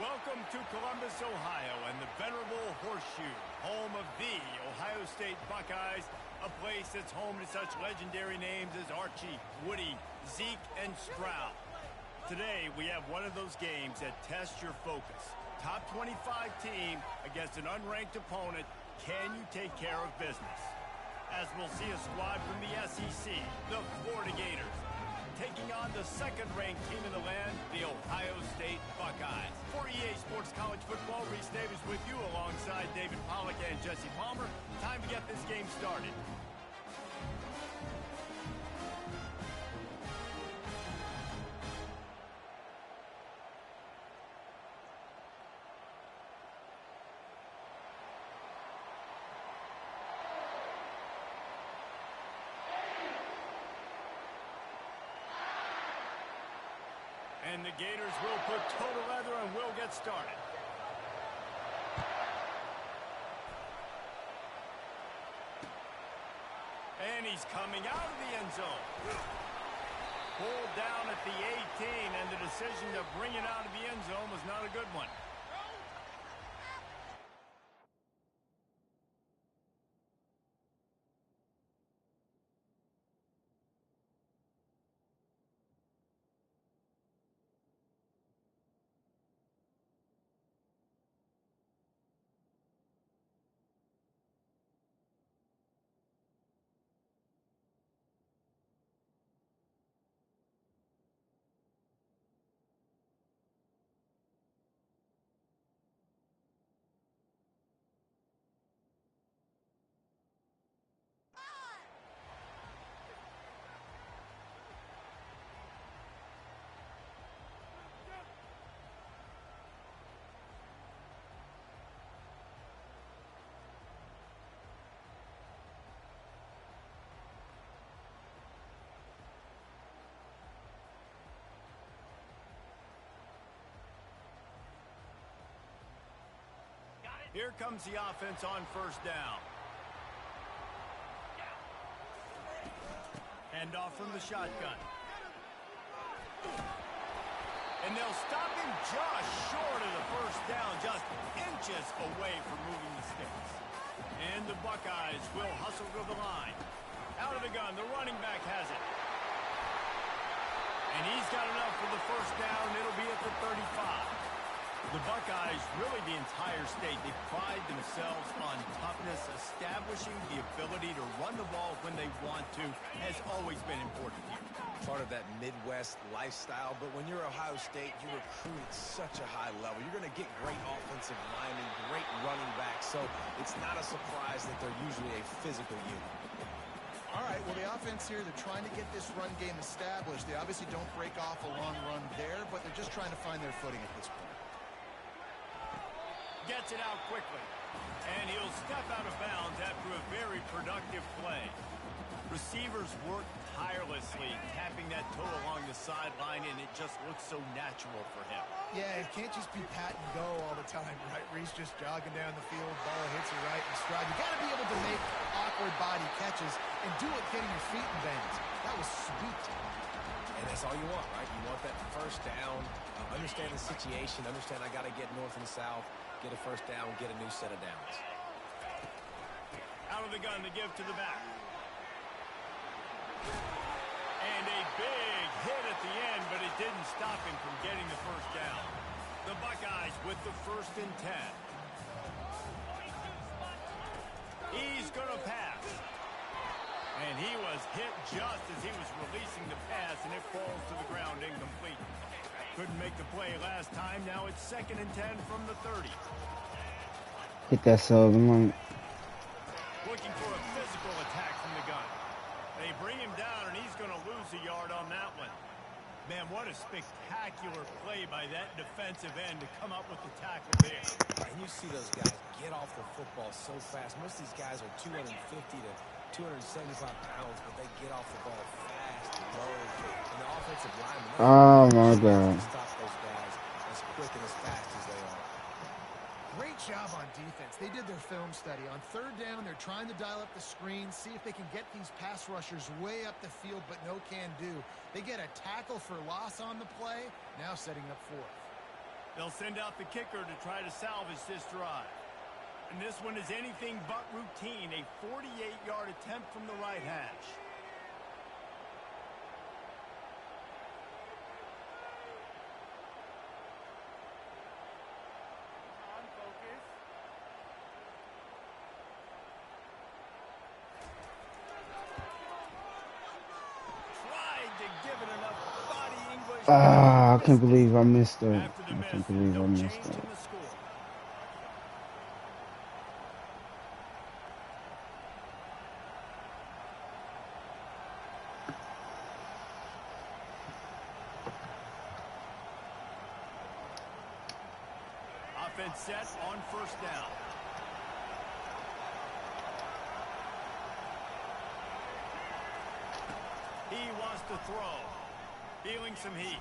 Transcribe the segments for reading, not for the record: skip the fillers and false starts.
Welcome to Columbus, Ohio, and the venerable Horseshoe, home of the Ohio State Buckeyes, a place that's home to such legendary names as Archie, Woody, Zeke, and Stroud. Today, we have one of those games that tests your focus. Top 25 team against an unranked opponent. Can you take care of business? As we'll see a squad from the SEC, the Florida Gators, taking on the second-ranked team in the land, the Ohio State Buckeyes. For EA Sports College Football, Reese Davis with you alongside David Pollack and Jesse Palmer. Time to get this game started. And the Gators will put total leather and will get started. And he's coming out of the end zone. Pulled down at the 18, and the decision to bring it out of the end zone was not a good one. Here comes the offense on first down. Hand off from the shotgun. And they'll stop him just short of the first down, just inches away from moving the sticks. And the Buckeyes will hustle to the line. Out of the gun, the running back has it. And he's got enough for the first down. It'll be at the 35. The Buckeyes, really the entire state, they pride themselves on toughness. Establishing the ability to run the ball when they want to has always been important here. Part of that Midwest lifestyle, but when you're Ohio State, you recruit at such a high level. You're going to get great offensive linemen, great running backs, so it's not a surprise that they're usually a physical unit. All right, well, the offense here, they're trying to get this run game established. They obviously don't break off a long run there, but they're just trying to find their footing at this point. Gets it out quickly. And he'll step out of bounds after a very productive play. Receivers work tirelessly, tapping that toe along the sideline, and it just looks so natural for him. Yeah, it can't just be pat and go all the time, right? Reese just jogging down the field, ball hits it right in stride. You got to be able to make awkward body catches and do it getting your feet in bounds. That was sweet. And that's all you want, right? You want that first down, understand the situation, understand I got to get north and south, get a first down, get a new set of downs. Out of the gun to give to the back. And a big hit at the end, but it didn't stop him from getting the first down. The Buckeyes with the 1st and 10. He's going to pass. And he was hit just as he was releasing the pass, and it falls to the ground incomplete. Couldn't make the play last time. Now it's 2nd and 10 from the 30. Hit that sub, man. Looking for a physical attack from the gun. They bring him down, and he's going to lose a yard on that one. Man, what a spectacular play by that defensive end to come up with the tackle there. And you see those guys get off the football so fast. Most of these guys are 250 to 275 pounds, but they get off the ball fast, low, and the offensive linemen. Oh, my God. Stop those guys as quick and as fast as they are. Great job on defense. They did their film study. On 3rd down, they're trying to dial up the screen, see if they can get these pass rushers way up the field, but no can do. They get a tackle for loss on the play, now setting up 4th. They'll send out the kicker to try to salvage this drive. And this one is anything but routine, a 48-yard attempt from the right hash. Ah, I can't believe I missed that. After the I miss, can't believe I no missed change that. in the score. Offense set on first down. He wants to throw. Feeling some heat.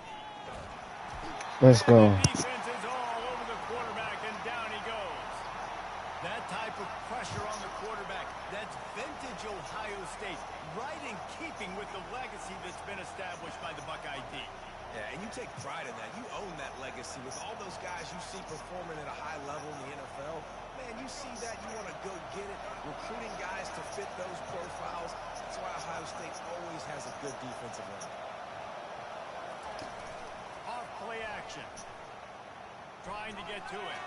Let's go. And the defense is all over the quarterback, and down he goes. That type of pressure on the quarterback, that's vintage Ohio State, right in keeping with the legacy that's been established by the Buckeye D. Yeah, and you take pride in that. You own that legacy with all those guys you see performing at a high level in the NFL. Man, you see that, you want to go get it, recruiting guys to fit those profiles. That's why Ohio State always has a good defensive line. Off play action. Trying to get to it.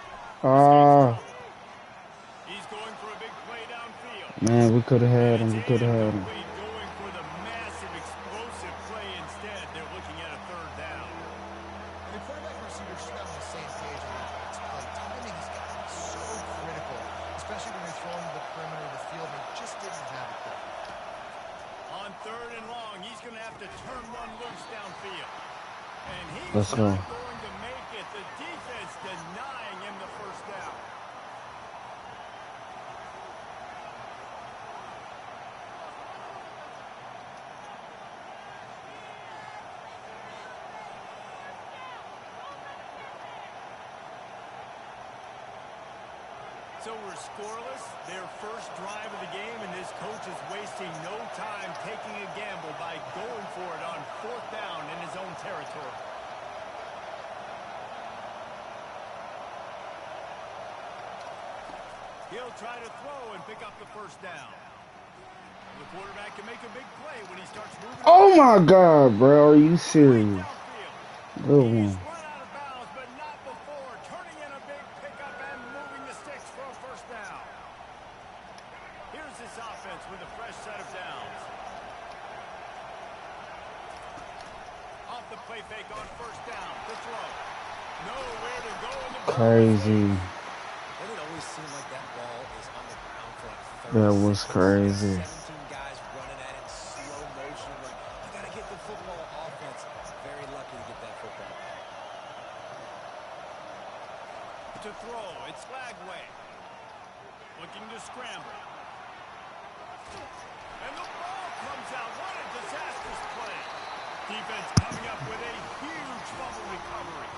He's going for a big play downfield. Man, we could have had him. We could have had him. Going for the massive explosive play instead. They're looking at a third down. And the quarterback and receiver should have on the same page on that play. Timing has got to be so critical, especially when you're throwing to the perimeter of the field. They just didn't have it there. On third and long, he's going to have to turn one loose downfield. And he's Let's go. not going to make it. The defense denying him the first down. So we're scoreless, their first drive of the game, and this coach is wasting no time taking a gamble by going for it on fourth down in his own territory. He'll try to throw and pick up the first down. The quarterback can make a big play when he starts moving. Oh my God, bro. Are you serious? Good one. With a fresh set of downs. Off the play fake on first down. The throw. Nowhere to go in the crazy. Doesn't it always seem like that ball is on the ground for like 30 That was seconds? crazy. 17 guys running at it in slow motion. Like, you got to get the football offense. Very lucky to get that football back. To throw. It's Lagway. Looking to scramble. And the ball comes out. What a disastrous play. Defense coming up with a huge fumble recovery.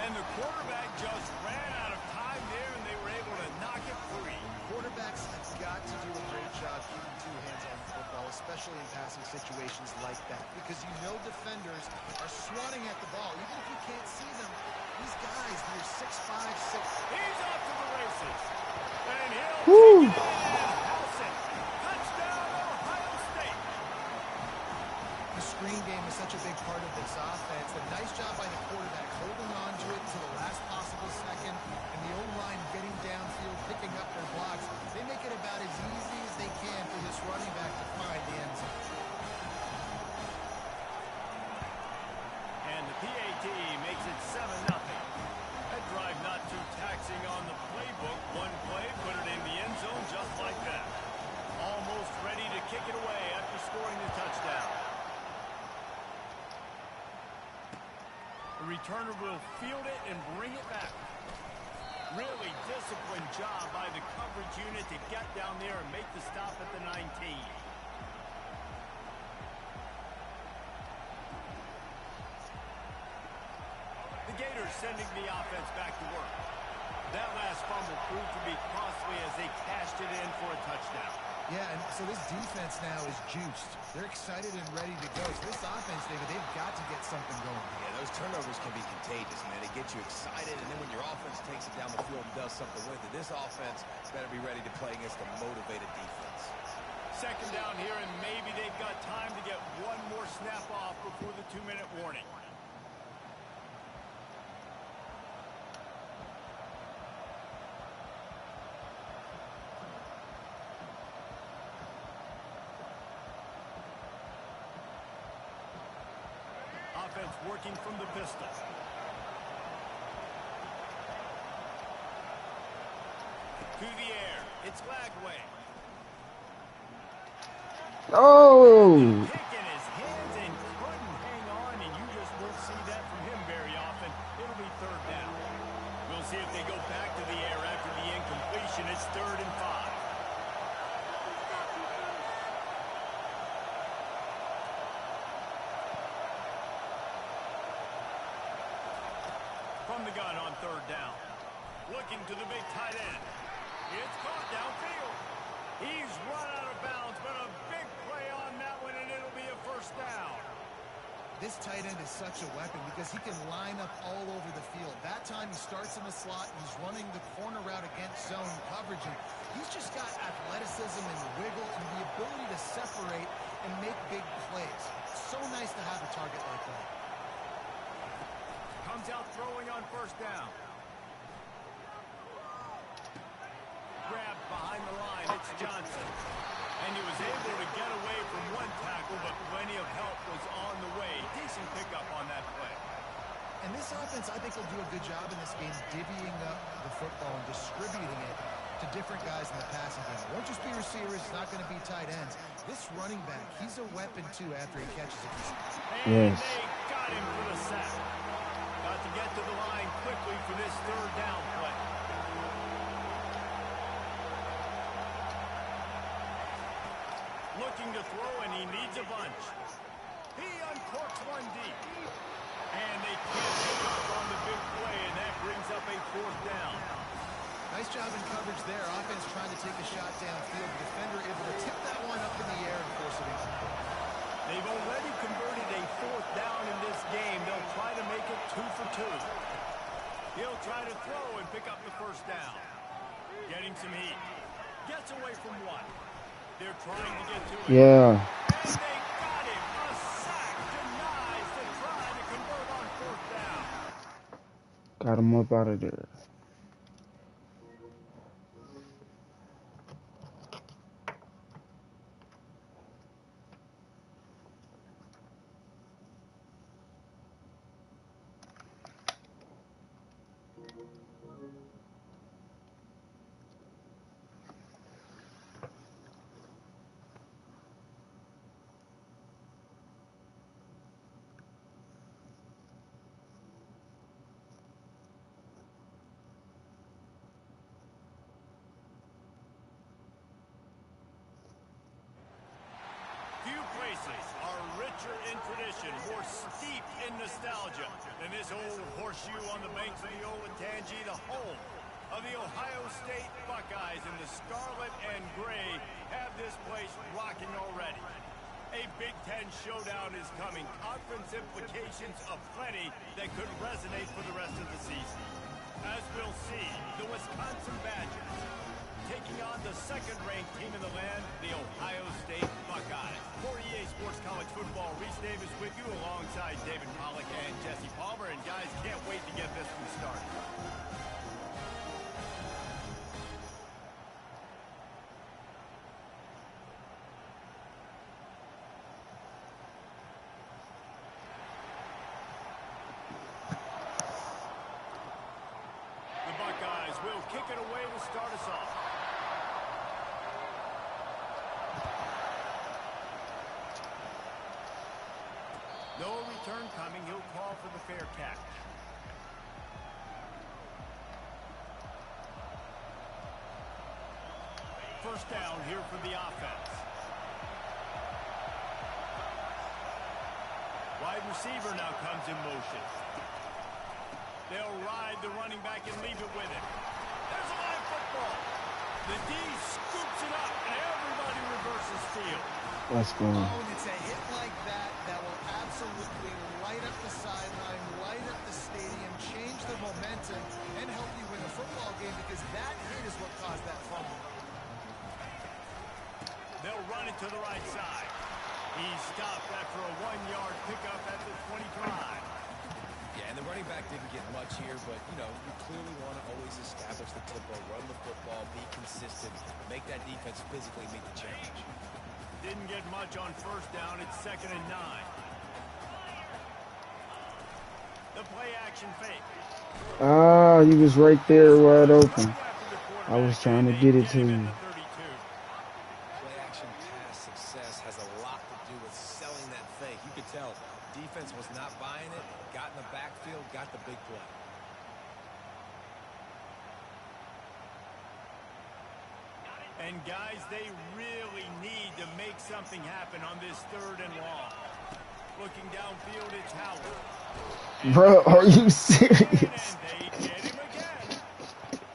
And the quarterback just ran out of time there, and they were able to knock it free. Quarterbacks have got to do a great job keeping two hands on the football, especially in passing situations like that, because you know defenders are swatting at the ball. Even if you can't see them, these guys, they're 6'5", 6'. He's off to the races. And he'll Woo. take it in. Howson. Touchdown, Ohio State. The screen game is such a big part of this offense. A nice job by the quarterback holding on to it to the last possible second, and the O-line getting downfield, picking up their blocks. They make it about as easy as they can for this running back to find the end zone. And the PAT makes it 7-0. That drive not too taxing on the playbook. One play, put it in the end zone just like that. Almost ready to kick it away after scoring the touchdown. The returner will field it and bring it back. Really disciplined job by the coverage unit to get down there and make the stop at the 19. The Gators sending the offense back to work. That last fumble proved to be costly as they cashed it in for a touchdown. Yeah, and so this defense now is juiced. They're excited and ready to go. So this offense, David, they've got to get something going. Yeah, those turnovers can be contagious, man. They get you excited, and then when your offense takes it down the field and does something with it, this offense better be ready to play against a motivated defense. Second down here, and maybe they've got time to get one more snap off before the 2-minute warning. Offense working from the pistol. To the air. It's Lagway. Oh! Kicking his hands and couldn't hang on, and you just won't see that from him very often. It'll be third down. We'll see if they go back to the air after the incompletion. It's 3rd and 5. From the gun on 3rd down. Looking to the big tight end. It's caught downfield. He's run out of bounds, but a big play on that one, and it'll be a 1st down. This tight end is such a weapon because he can line up all over the field. That time he starts in the slot, he's running the corner route against zone coverage, and he's just got athleticism and wiggle and the ability to separate and make big plays. It's so nice to have a target like that. Comes out throwing on 1st down. Grabbed behind the line, it's Johnson. And he was able to get away from one tackle, but plenty of help was on the way. Decent pickup on that play. And this offense, I think, will do a good job in this game divvying up the football and distributing it to different guys in the passing game. It won't just be receivers. It's not going to be tight ends. This running back, he's a weapon, too, after he catches it. And they got him for the sack. Got to get to the line quickly for this 3rd down play. Looking to throw, and he needs a bunch. He uncorks one deep. And they can't pick up on the big play, and that brings up a 4th down. Nice job in coverage there. Offense trying to take a shot downfield. The defender able to tip that one up in the air and force it in. They've already converted a 4th down in this game. They'll try to make it 2 for 2. He'll try to throw and pick up the 1st down. Getting some heat. Gets away from one. They're trying to get to it. Yeah. And they got him. A sack denies the try to convert on 4th down. Got him up out of there. Few places are richer in tradition, more steeped in nostalgia than this old horseshoe on the banks of the Olentangy, the home of the Ohio State Buckeyes. And the scarlet and gray have this place rocking already. A Big Ten showdown is coming. Conference implications aplenty that could resonate for the rest of the season. As we'll see, the Wisconsin Badgers taking on the 2nd-ranked team in the land, the Ohio State Buckeyes. For EA Sports College Football, Reese Davis with you alongside David Pollack and Jesse Palmer. And guys, can't wait to get this one started. The Buckeyes will kick it away to start us off. No return coming. He'll call for the fair catch. First down here for the offense. Wide receiver now comes in motion. They'll ride the running back and leave it with him. There's a live football. The D scoops it up, and everybody Let's go. Oh, and it's a hit like that that will absolutely light up the sideline, light up the stadium, change the momentum, and help you win a football game because that hit is what caused that fumble. They'll run it to the right side. He's stopped after a 1-yard pickup at the 25. Yeah, and the running back didn't get much here, but, you know, you clearly want to always establish the tempo, run the football, be consistent, make that defense physically meet the challenge. Didn't get much on first down. It's 2nd and 9. The play action fake. Ah, he was right there wide open. I was trying to get it to him. Play action pass success has a lot to do with selling that fake. You could tell defense was not buying it, got in the backfield, got the big play. And guys, they really need to make something happen on this 3rd and long. Looking downfield, it's Howard. Bro, are you serious? And they get him again.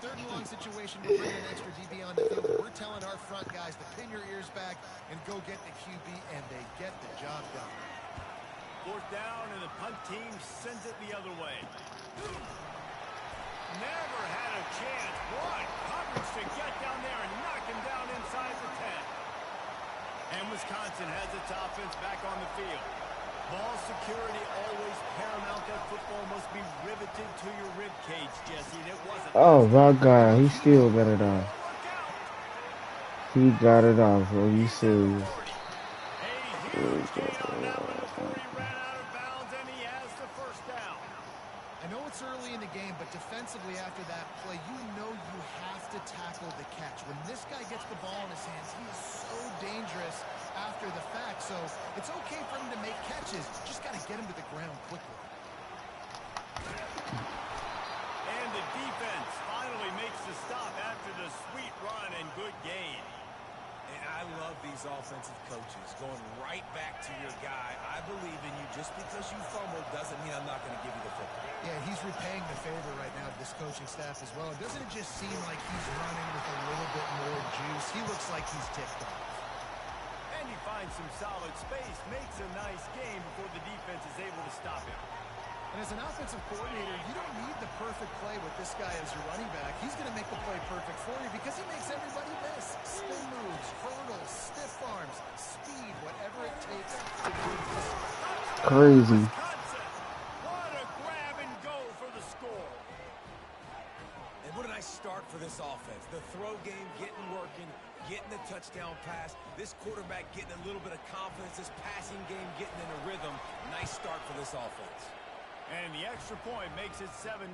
3rd and long situation, we're bringing an extra DB on the field. We're telling our front guys to pin your ears back and go get the QB, and they get the job done. 4th down, and the punt team sends it the other way. Never had a chance. What coverage to get down there and knock him down inside the 10. And Wisconsin has its offense back on the field. Ball security always paramount. That football must be riveted to your rib cage, Jesse. And it wasn't. Oh my God, he still got it off. He got it off. Are you serious? A huge gain on that one before he ran out of bounds, and he has the 1st down. I know it's early in the game, but defensively after that play, you know you have to tackle the catch. When this guy gets the ball in his hands, he is so dangerous after the fact. So it's okay for him to make catches. Just got to get him to the ground quickly. And the defense finally makes the stop after the sweet run and good gain. And I love these offensive coaches going right back to your guy. I believe in you. Just because you fumbled doesn't mean I'm not going to give you the football. Yeah, he's repaying the favor right now to this coaching staff as well. Doesn't it just seem like he's running with a little bit more juice? He looks like he's ticked off. And he finds some solid space, makes a nice game before the defense is able to stop him. And as an offensive coordinator, you don't need the perfect play with this guy as your running back. He's going to make the play perfect for you because he makes everybody miss. Spin moves, hurdles, stiff arms, speed, whatever it takes to do this. Crazy. Wisconsin, what a grab and go for the score. And what a nice start for this offense. The throw game getting working, getting the touchdown pass. This quarterback getting a little bit of confidence. This passing game getting in a rhythm. Nice start for this offense. And the extra point makes it 7-0.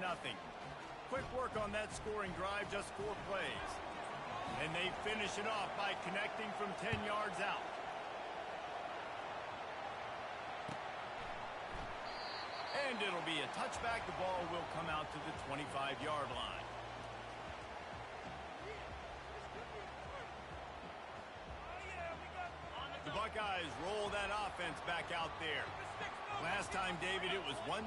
Quick work on that scoring drive, just 4 plays. And they finish it off by connecting from 10 yards out. And it'll be a touchback. The ball will come out to the 25-yard line. The Buckeyes roll that offense back out there. Last time, David, it was 1-2-3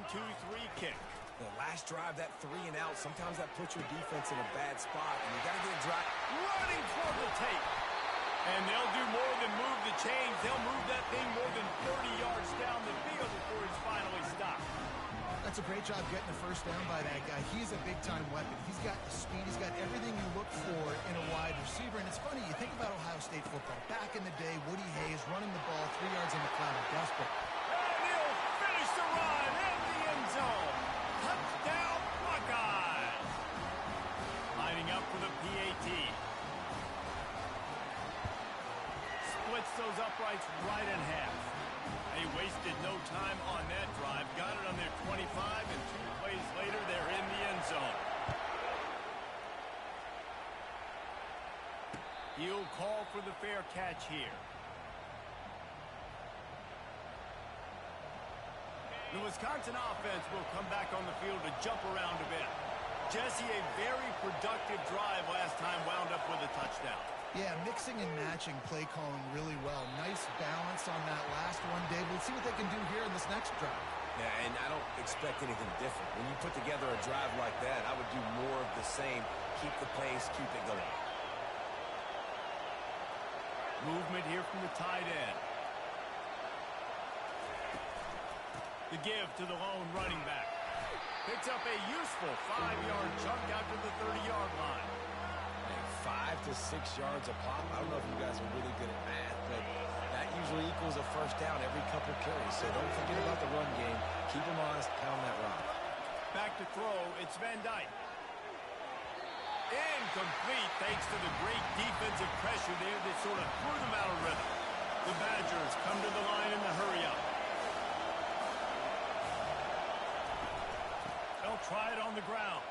kick. The last drive, that 3 and out, sometimes that puts your defense in a bad spot, and you got to get a drive. Running toward the tape. And they'll do more than move the chains. They'll move that thing more than 30 yards down the field before it's finally stopped. That's a great job getting the 1st down by that guy. He's a big-time weapon. He's got the speed. He's got everything you look for in a wide receiver. And it's funny, you think about Ohio State football. Back in the day, Woody Hayes running the ball 3 yards in the cloud of dust. But And he'll finish the run in the end zone. Touchdown, Buckeyes. Lining up for the PAT. Splits those uprights right in half. They wasted no time on that drive. Got it on their 25, and 2 plays later, they're in the end zone. He'll call for the fair catch here. The Wisconsin offense will come back on the field to jump around a bit. Jesse, a very productive drive last time, wound up with a touchdown. yeah, mixing and matching play calling really well. Nice balance on that last one, Dave. Let's see what they can do here in this next drive. Yeah, and I don't expect anything different. When you put together a drive like that, I would do more of the same. Keep the pace, keep it going. Movement here from the tight end. The give to the lone running back. Picks up a useful 5-yard chunk out to the 30-yard line. Hey, 5 to 6 yards a pop. I don't know if you guys are really good at math, but that usually equals a first down every couple carries. So don't forget about the run game. Keep them honest, pound that rock. Back to throw, it's Van Dyke. Incomplete thanks to the great defensive pressure there that sort of threw them out of rhythm. The Badgers come to the line in the hurry-up. They'll try it on the ground.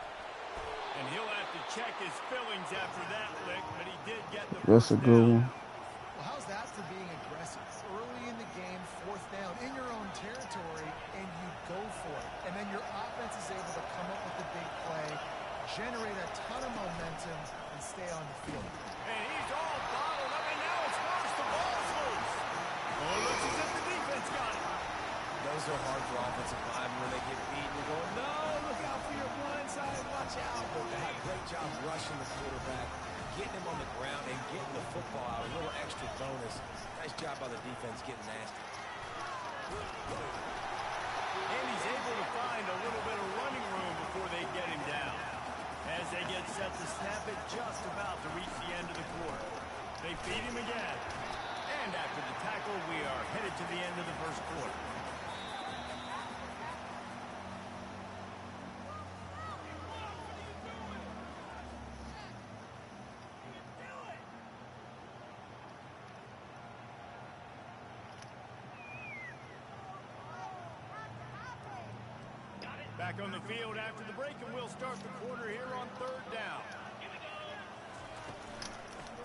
And he'll have to check his fillings after that lick, but he did get the That's a good one. Well, how's that for being aggressive? Early in the game, 4th down, in your own territory, and you go for it. And then your offense is able to come up with the big play, generate a ton of momentum, and stay on the field. And he's all bottled up, and now it's worse. The ball's loose. Oh, it looks as if the defense got it. Those are hard for offensive linemen when they get beat. You're going, no, look out for your blind side, watch out. But great job rushing the quarterback, getting him on the ground, and getting the football out. A little extra bonus. Nice job by the defense getting nasty. And he's able to find a little bit of running room before they get him down. As they get set to snap it, just about to reach the end of the quarter. They feed him again. And after the tackle, we are headed to the end of the first quarter. Back on the field after the break, and we'll start the quarter here on 3rd down.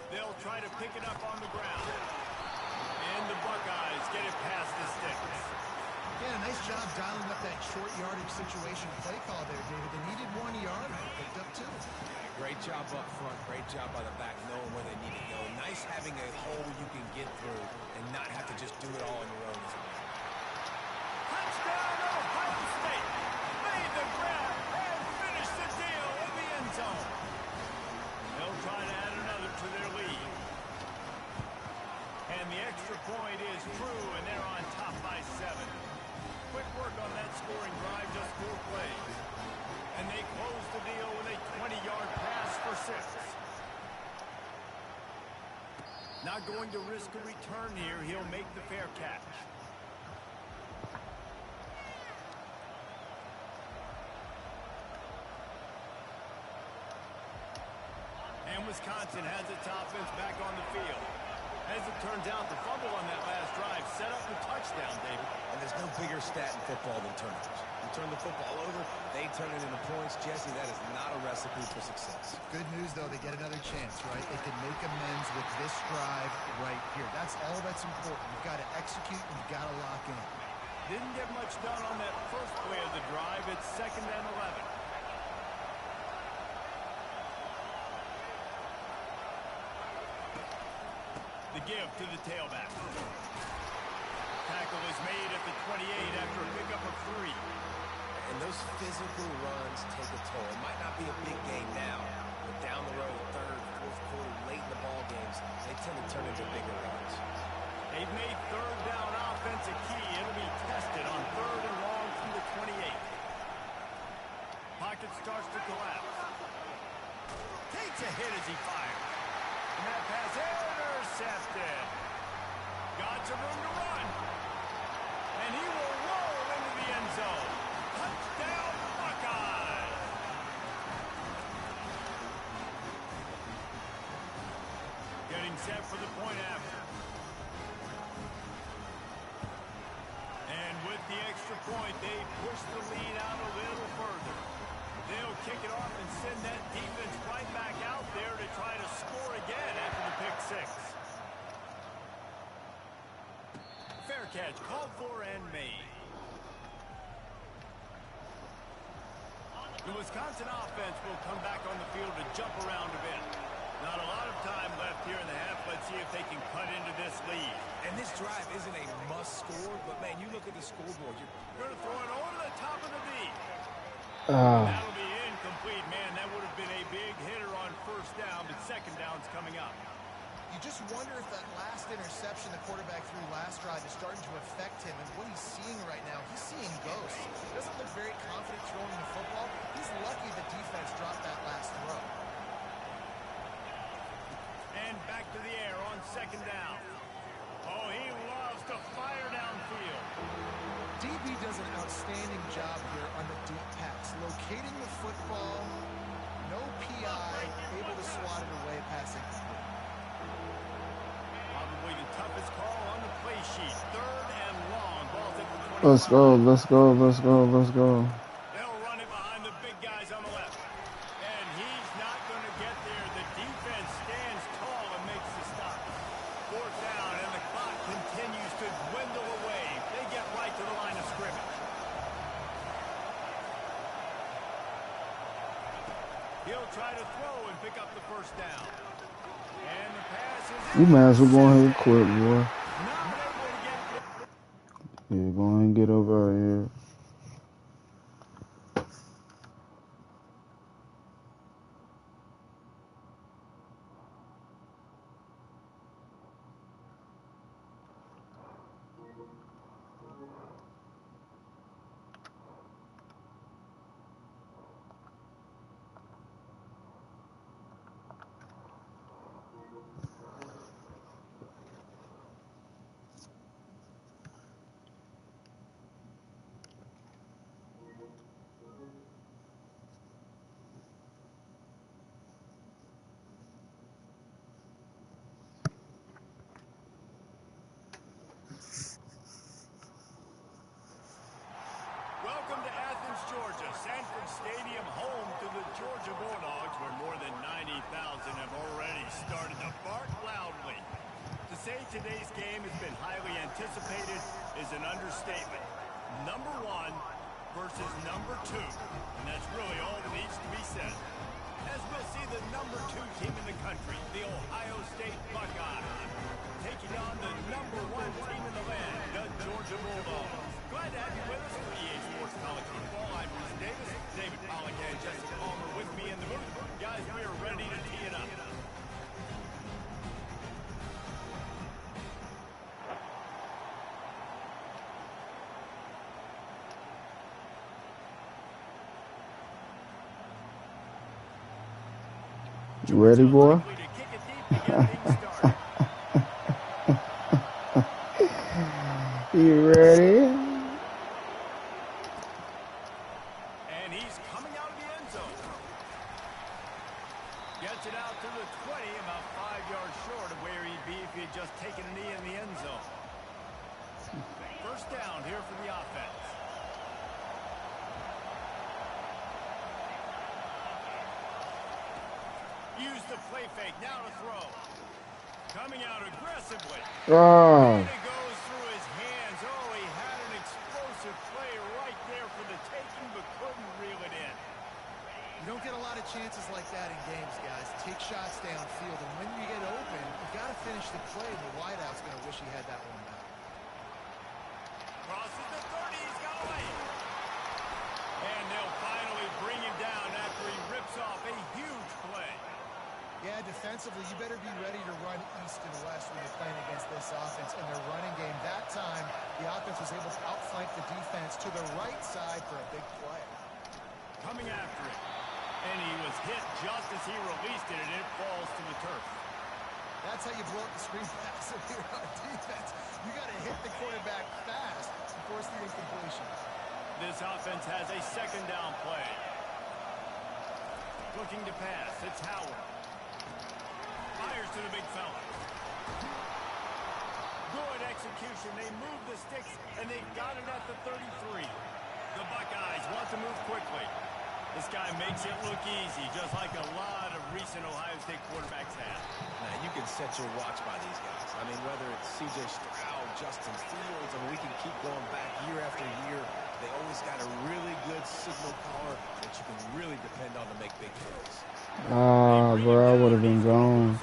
They'll try to pick it up on the ground. And the Buckeyes get it past the sticks. Yeah, nice job dialing up that short yardage situation play call there, David. They needed 1 yard, and they picked up 2. Great job up front. Great job by the back knowing where they need to go. Nice having a hole you can get through and not have to just do it all on your own as well. Touchdown, Ohio State! Made the grab and finished the deal in the end zone. They'll try to add another to their lead. And the extra point is true, and they're on top by 7. Quick work on that scoring drive, just 4 plays. And they close the deal with a 20-yard pass for 6. Not going to risk a return here. He'll make the fair catch. And Wisconsin has its offense back on the field. As it turns out, the fumble on that last drive set up the touchdown, David. And there's no bigger stat in football than turnovers. You turn the football over, they turn it into points. Jesse, that is not a recipe for success. Good news, though, they get another chance, right? They can make amends with this drive right here. That's all that's important. You've got to execute, and you've got to lock in. Didn't get much done on that first play of the drive. It's 2nd and 11. The give to the tailback. Tackle is made at the 28 after a pickup of 3. And those physical runs take a toll. It might not be a big game now, but down the road, 3rd, 4th quarter, late in the ball games, they tend to turn into bigger runs. They've made 3rd down offense a key. It'll be tested on 3rd and long from the 28. Pocket starts to collapse. Takes a hit as he fires. And that pass intercepted. Got some room to run. And he will roll into the end zone. Touchdown, Buckeyes! Getting set for the point after. And with the extra point, they push the lead out a little further. They'll kick it off and send that defense right back out there to try to score again after the pick 6. Fair catch called for and made. The Wisconsin offense will come back on the field to jump around a bit. Not a lot of time left here in the half. Let's see if they can cut into this lead. And this drive isn't a must score, but man, you look at the scoreboard. You're going to throw it over the top of the V. That'll be incomplete, man. That would have been a big hitter on 1st down, but 2nd down's coming up. You just wonder if that last interception the quarterback threw last drive is starting to affect him and what he's seeing right now. He's seeing ghosts. He doesn't look very confident throwing the football. He's lucky the defense dropped that last throw. And back to the air on second down. Oh, he loves to fire downfield. DB does an outstanding job here on the deep pass, locating the football, no PI, able to swat it away, passing. Probably the toughest call on the play sheet. Third and long. Ball's at the 25. Let's go, let's go, let's go, let's go. They'll run it behind the big guys on the left. And he's not going to get there. The defense stands tall and makes the stop. Fourth down, and the clock continues to dwindle away. They get right to the line of scrimmage. He'll try to throw and pick up the first down. And the pass is You might as well go ahead and quit, boy. not able to get. Yeah, go ahead and get over here. Welcome to Athens, Georgia. Sanford Stadium, home to the Georgia Bulldogs, where more than 90,000 have already started to bark loudly. To say today's game has been highly anticipated is an understatement. Number 1 versus number 2, and that's really all that needs to be said. As we'll see the number 2 team in the country, the Ohio State Buckeyes, taking on the number 1 team in the land, the Georgia Bulldogs. Glad to have you with us for EA Sports College Football. I'm Bruce Davis, David Pollack and Jesse Palmer with me in the booth. Guys, we are ready to tee it up. You ready, boy? You ready? And he's coming out of the end zone. Gets it out to the 20, about 5 yards short of where he'd be if he had just taken a knee in the end zone. First down here for the offense. Use the play fake, now to throw. Coming out aggressively. Oh. And it goes through his hands. Oh, he had an explosive play right there for the taking, but couldn't reel it in. You don't get a lot of chances like that in games, guys. Take shots downfield, and when you get open, you've got to finish the play. The wideout's going to wish he had that one back. Crosses the 30, he's got away. And they'll finally bring him down after he rips off a huge play. Yeah, defensively, you better be ready to run east and west when you're playing against this offense in their running game. That time, the offense was able to outflank the defense to the right side for a big play. Coming after it. And he was hit just as he released it, and it falls to the turf. That's how you blow up the screen pass if you're on defense. You got to hit the quarterback fast to force the incompletion. This offense has a second down play. Looking to pass. It's Howard. Fires to the big fella. Good execution. They move the sticks, and they got it at the 33. The Buckeyes want to move quickly. This guy makes it look easy, just like a lot of recent Ohio State quarterbacks have. Now, you can set your watch by these guys. I mean, whether it's C.J. Stroud, Justin Fields, I mean, we can keep going back year after year. They always got a really good signal caller that you can really depend on to make big plays. Ah, bro, I would have been gone.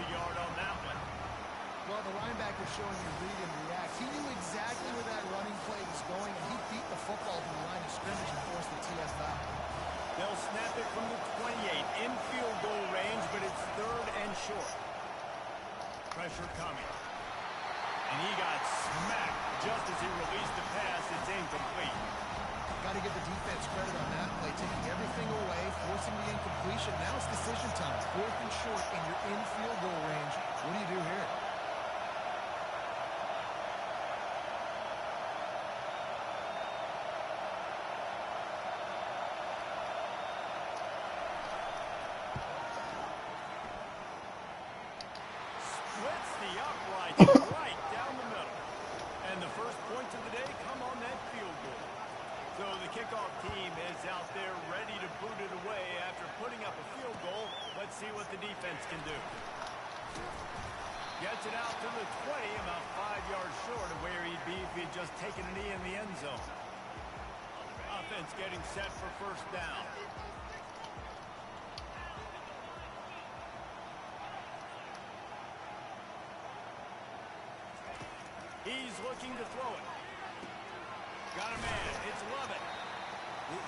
Well, the linebacker showing you read and react. He knew exactly where that running play was going, and he beat the football to the line of scrimmage and forced the TF out. They'll snap it from the 28 in field goal range, but it's third and short. pressure coming. And he got smacked just as he released the pass. It's incomplete. Got to give the defense credit on that play, taking everything away, forcing the incompletion. Now it's decision time. 4th and short, and you're in field goal range. What do you do here? Splits the upright right down the middle. And the first points of the day come on that field goal. So the kickoff team is out there ready to boot it away after putting up a field goal. Let's see what the defense can do. Gets it out to the 20, about 5 yards short of where he'd be if he'd just taken a knee in the end zone. Offense getting set for first down. He's looking to throw it. Got a man. It's Lovett.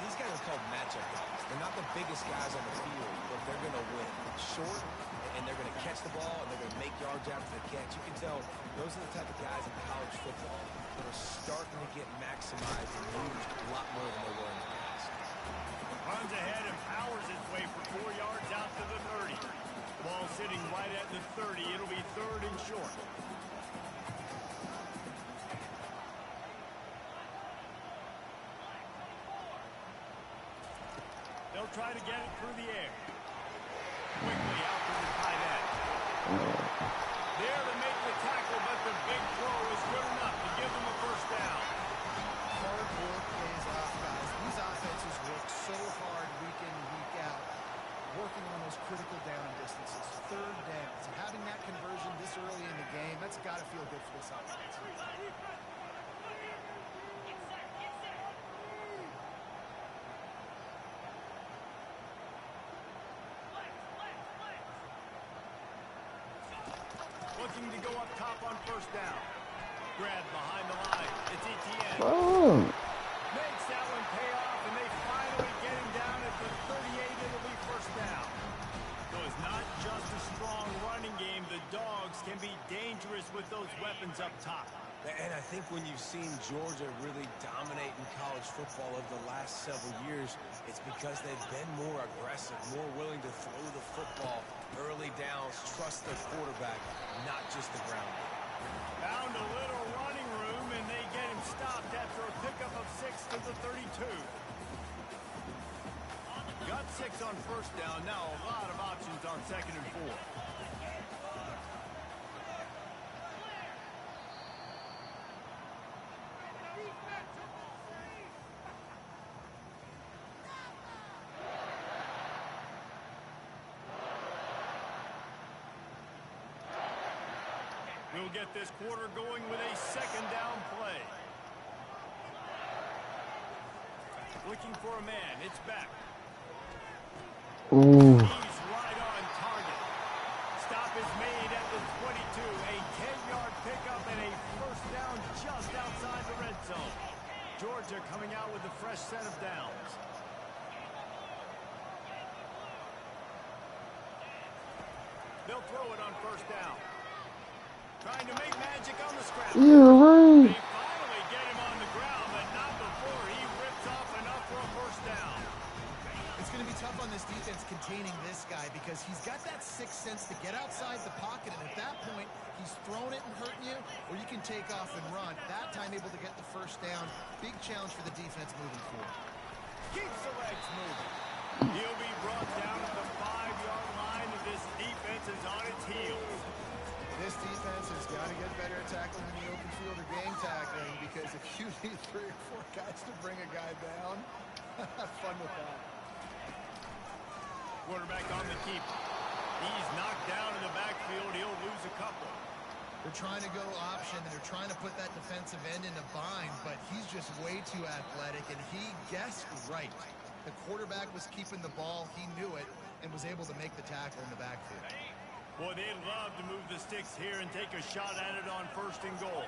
These guys are called matchup guys. They're not the biggest guys on the field, but they're going to win. Short, and they're going to catch the ball, and they're going to make yards after the catch. You can tell those are the type of guys in college football that are starting to get maximized and used a lot more than they were in the past. Runs ahead and powers his way for 4 yards out to the 30. Ball sitting right at the 30. It'll be 3rd and short. They'll try to get it through the air. Quickly out to the tight end. There to make the tackle, but the big throw is good enough to give them a first down. Hard work pays off, guys. These offenses work so hard week in and week out, working on those critical down distances, 3rd down. So having that conversion this early in the game, that's got to feel good for this offense. Looking to go up top on first down. Grab behind the line. It's ETN. Oh. Makes that one pay off, and they finally get him down at the 38. It'll be first down. So it's not just a strong running game. The Dogs can be dangerous with those weapons up top. And I think when you've seen Georgia really dominate in college football over the last several years, it's because they've been more aggressive, more willing to throw the football early downs, trust their quarterback, not just the ground game. Found a little running room, and they get him stopped after a pickup of 6 to the 32. Got 6 on first down. Now a lot of options on 2nd and 4. We'll get this quarter going with a 2nd down play. Looking for a man. It's back. Ooh. He's right on target. Stop is made at the 22. A 10-yard pickup and a first down just outside the red zone. Georgia coming out with a fresh set of downs. They'll throw it on first down. Trying to make magic on the scramble. You're right. They finally get him on the ground, but not before he rips off enough for a first down. It's going to be tough on this defense containing this guy because he's got that sixth sense to get outside the pocket, and at that point, he's thrown it and hurting you, or you can take off and run. That time able to get the first down. Big challenge for the defense moving forward. Keeps the legs moving. He'll be brought down at the 5-yard line, and this defense is on its heels. This defense has got to get better at tackling in the open field or game tackling, because if you need 3 or 4 guys to bring a guy down, have fun with that. Quarterback on the keep. He's knocked down in the backfield. He'll lose a couple. They're trying to go option, and they're trying to put that defensive end in a bind, but he's just way too athletic, and he guessed right. The quarterback was keeping the ball. He knew it and was able to make the tackle in the backfield. Boy, they'd love to move the sticks here and take a shot at it on 1st and goal.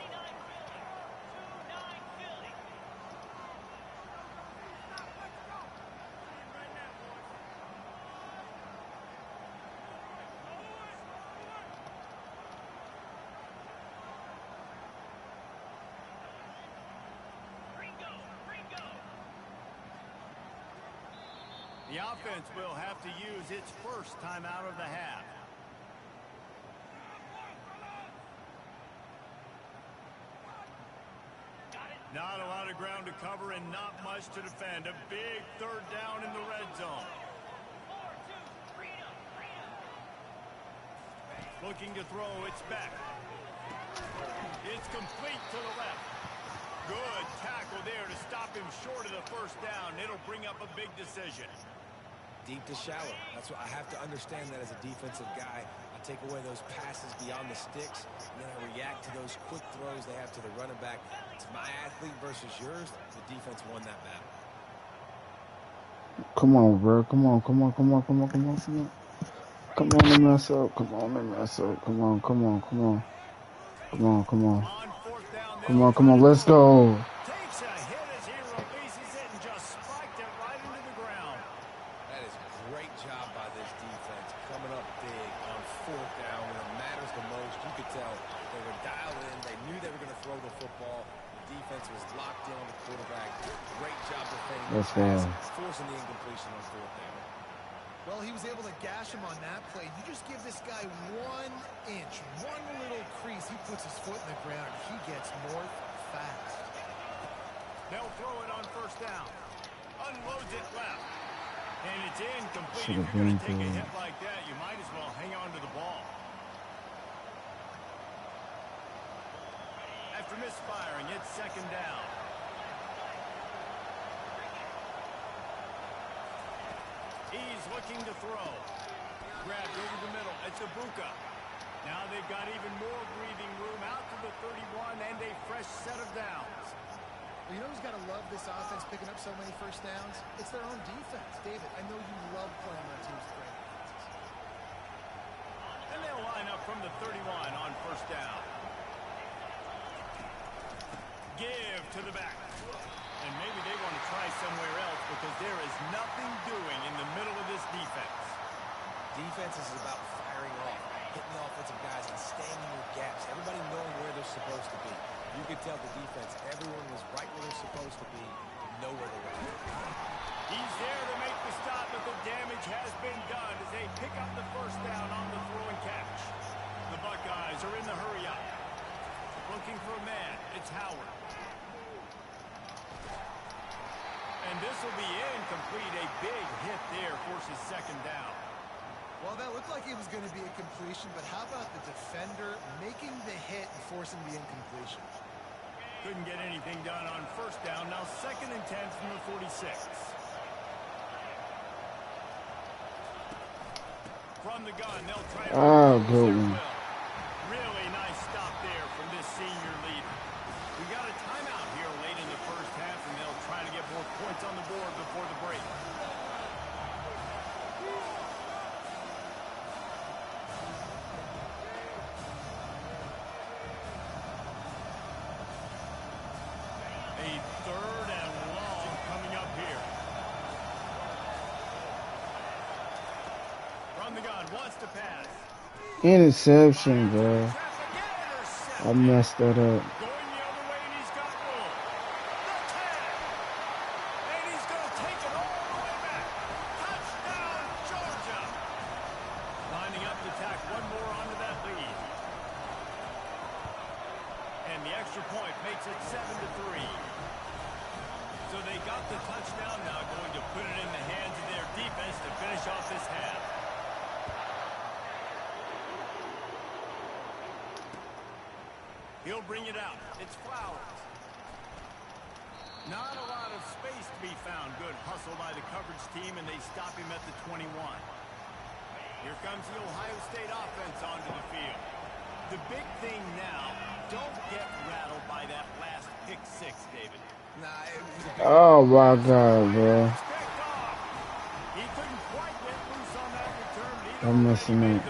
The offense will have to use its first timeout of the half. Not a lot of ground to cover and not much to defend. A big third down in the red zone. Looking to throw, it's back. It's complete to the left. Good tackle there to stop him short of the first down. It'll bring up a big decision. Deep to shallow. That's what I have to understand that as a defensive guy. I take away those passes beyond the sticks, and then I react to those quick throws they have to the running back. It's my athlete versus yours. The defense won that battle. Come on, bro. Come on. Come on and mess up. Come on. Let's go. Takes a hit as he releases it and just spiked it right into the ground. That is a great job by this defense, coming up big on fourth down when it matters the most. You could tell they were dialed in. They knew they were going to throw the football. The defense was locked in on the quarterback. Great job defending the pass, forcing the incompletion on fourth down. Well, he was able to gash him on that play. You just give this guy 1 inch, one little crease. He puts his foot in the ground. He gets north fast. They'll throw it on first down. Unloads it left. And it's incomplete. If Should've you're going to been take a for hit like that, you might as well hang on to the ball. After misfiring, it's second down. He's looking to throw. Grabbed over the middle. It's Ibuka. Now they've got even more breathing room out to the 31 and a fresh set of downs. Well, you know who's got to love this offense picking up so many first downs? It's their own defense. David, I know you love playing on teams' great defenses. And they'll line up from the 31 on first down. Give to the back. And maybe they want to try somewhere else because there is nothing doing in the middle of this defense. Defense is about firing off, hitting the offensive guys and staying in your gaps. Everybody knowing where they're supposed to be. You could tell the defense, everyone was right where they're supposed to be, nowhere to run. He's there to make the stop, but the damage has been done as they pick up the first down on the throw and catch. The Buckeyes are in the hurry up. Looking for a man. It's Howard. And this will be incomplete. A big hit there forces second down. Well, that looked like it was going to be a completion, but how about the defender making the hit and forcing the incompletion? Couldn't get anything done on first down. Now second and 10 from the 46. From the gun, they'll try to... good one. Really nice stop there from this senior leader. We got a timeout here late in the first half, and they'll try to get more points on the board before the break. A third and long coming up here. From the gun, wants to pass. Interception, bro. I messed that up. Going the other way, and he's got room. The 10. And he's going to take it all the way back. Touchdown, Georgia. Lining up to tack one more onto that lead. And the extra point makes it 7-3. So they got the touchdown now, going to put it in the hands of their defense to finish off this half. He'll bring it out. It's Flowers. Not a lot of space to be found. Good hustle by the coverage team, and they stop him at the 21. Here comes the Ohio State offense onto the field. The big thing now, don't get rattled by that last pick six, David. Oh, my God, bro. He couldn't quite get loose on that return. I'm messing up.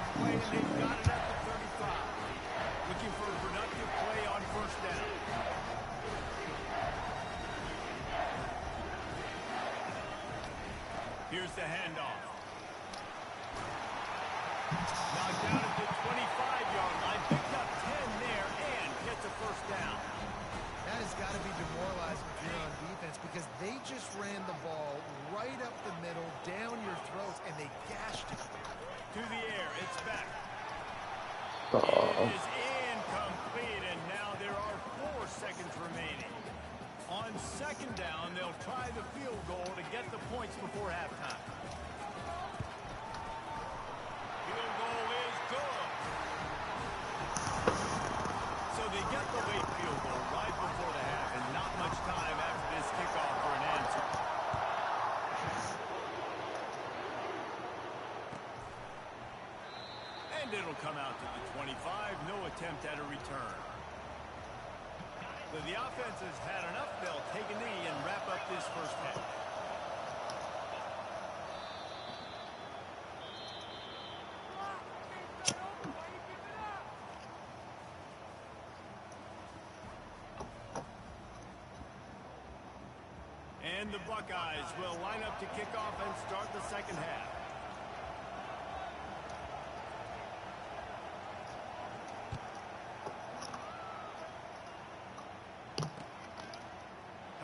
Looking for a productive play on first down. Here's the handoff. Knocked down at the 25-yard line. Picked up 10 there and gets a first down. That has got to be demoralizing if you're on defense because they just ran the ball right up the middle, down will come out to the 25. No attempt at a return. So the offense has had enough. They'll take a knee and wrap up this first half. And the Buckeyes will line up to kick off and start the second half.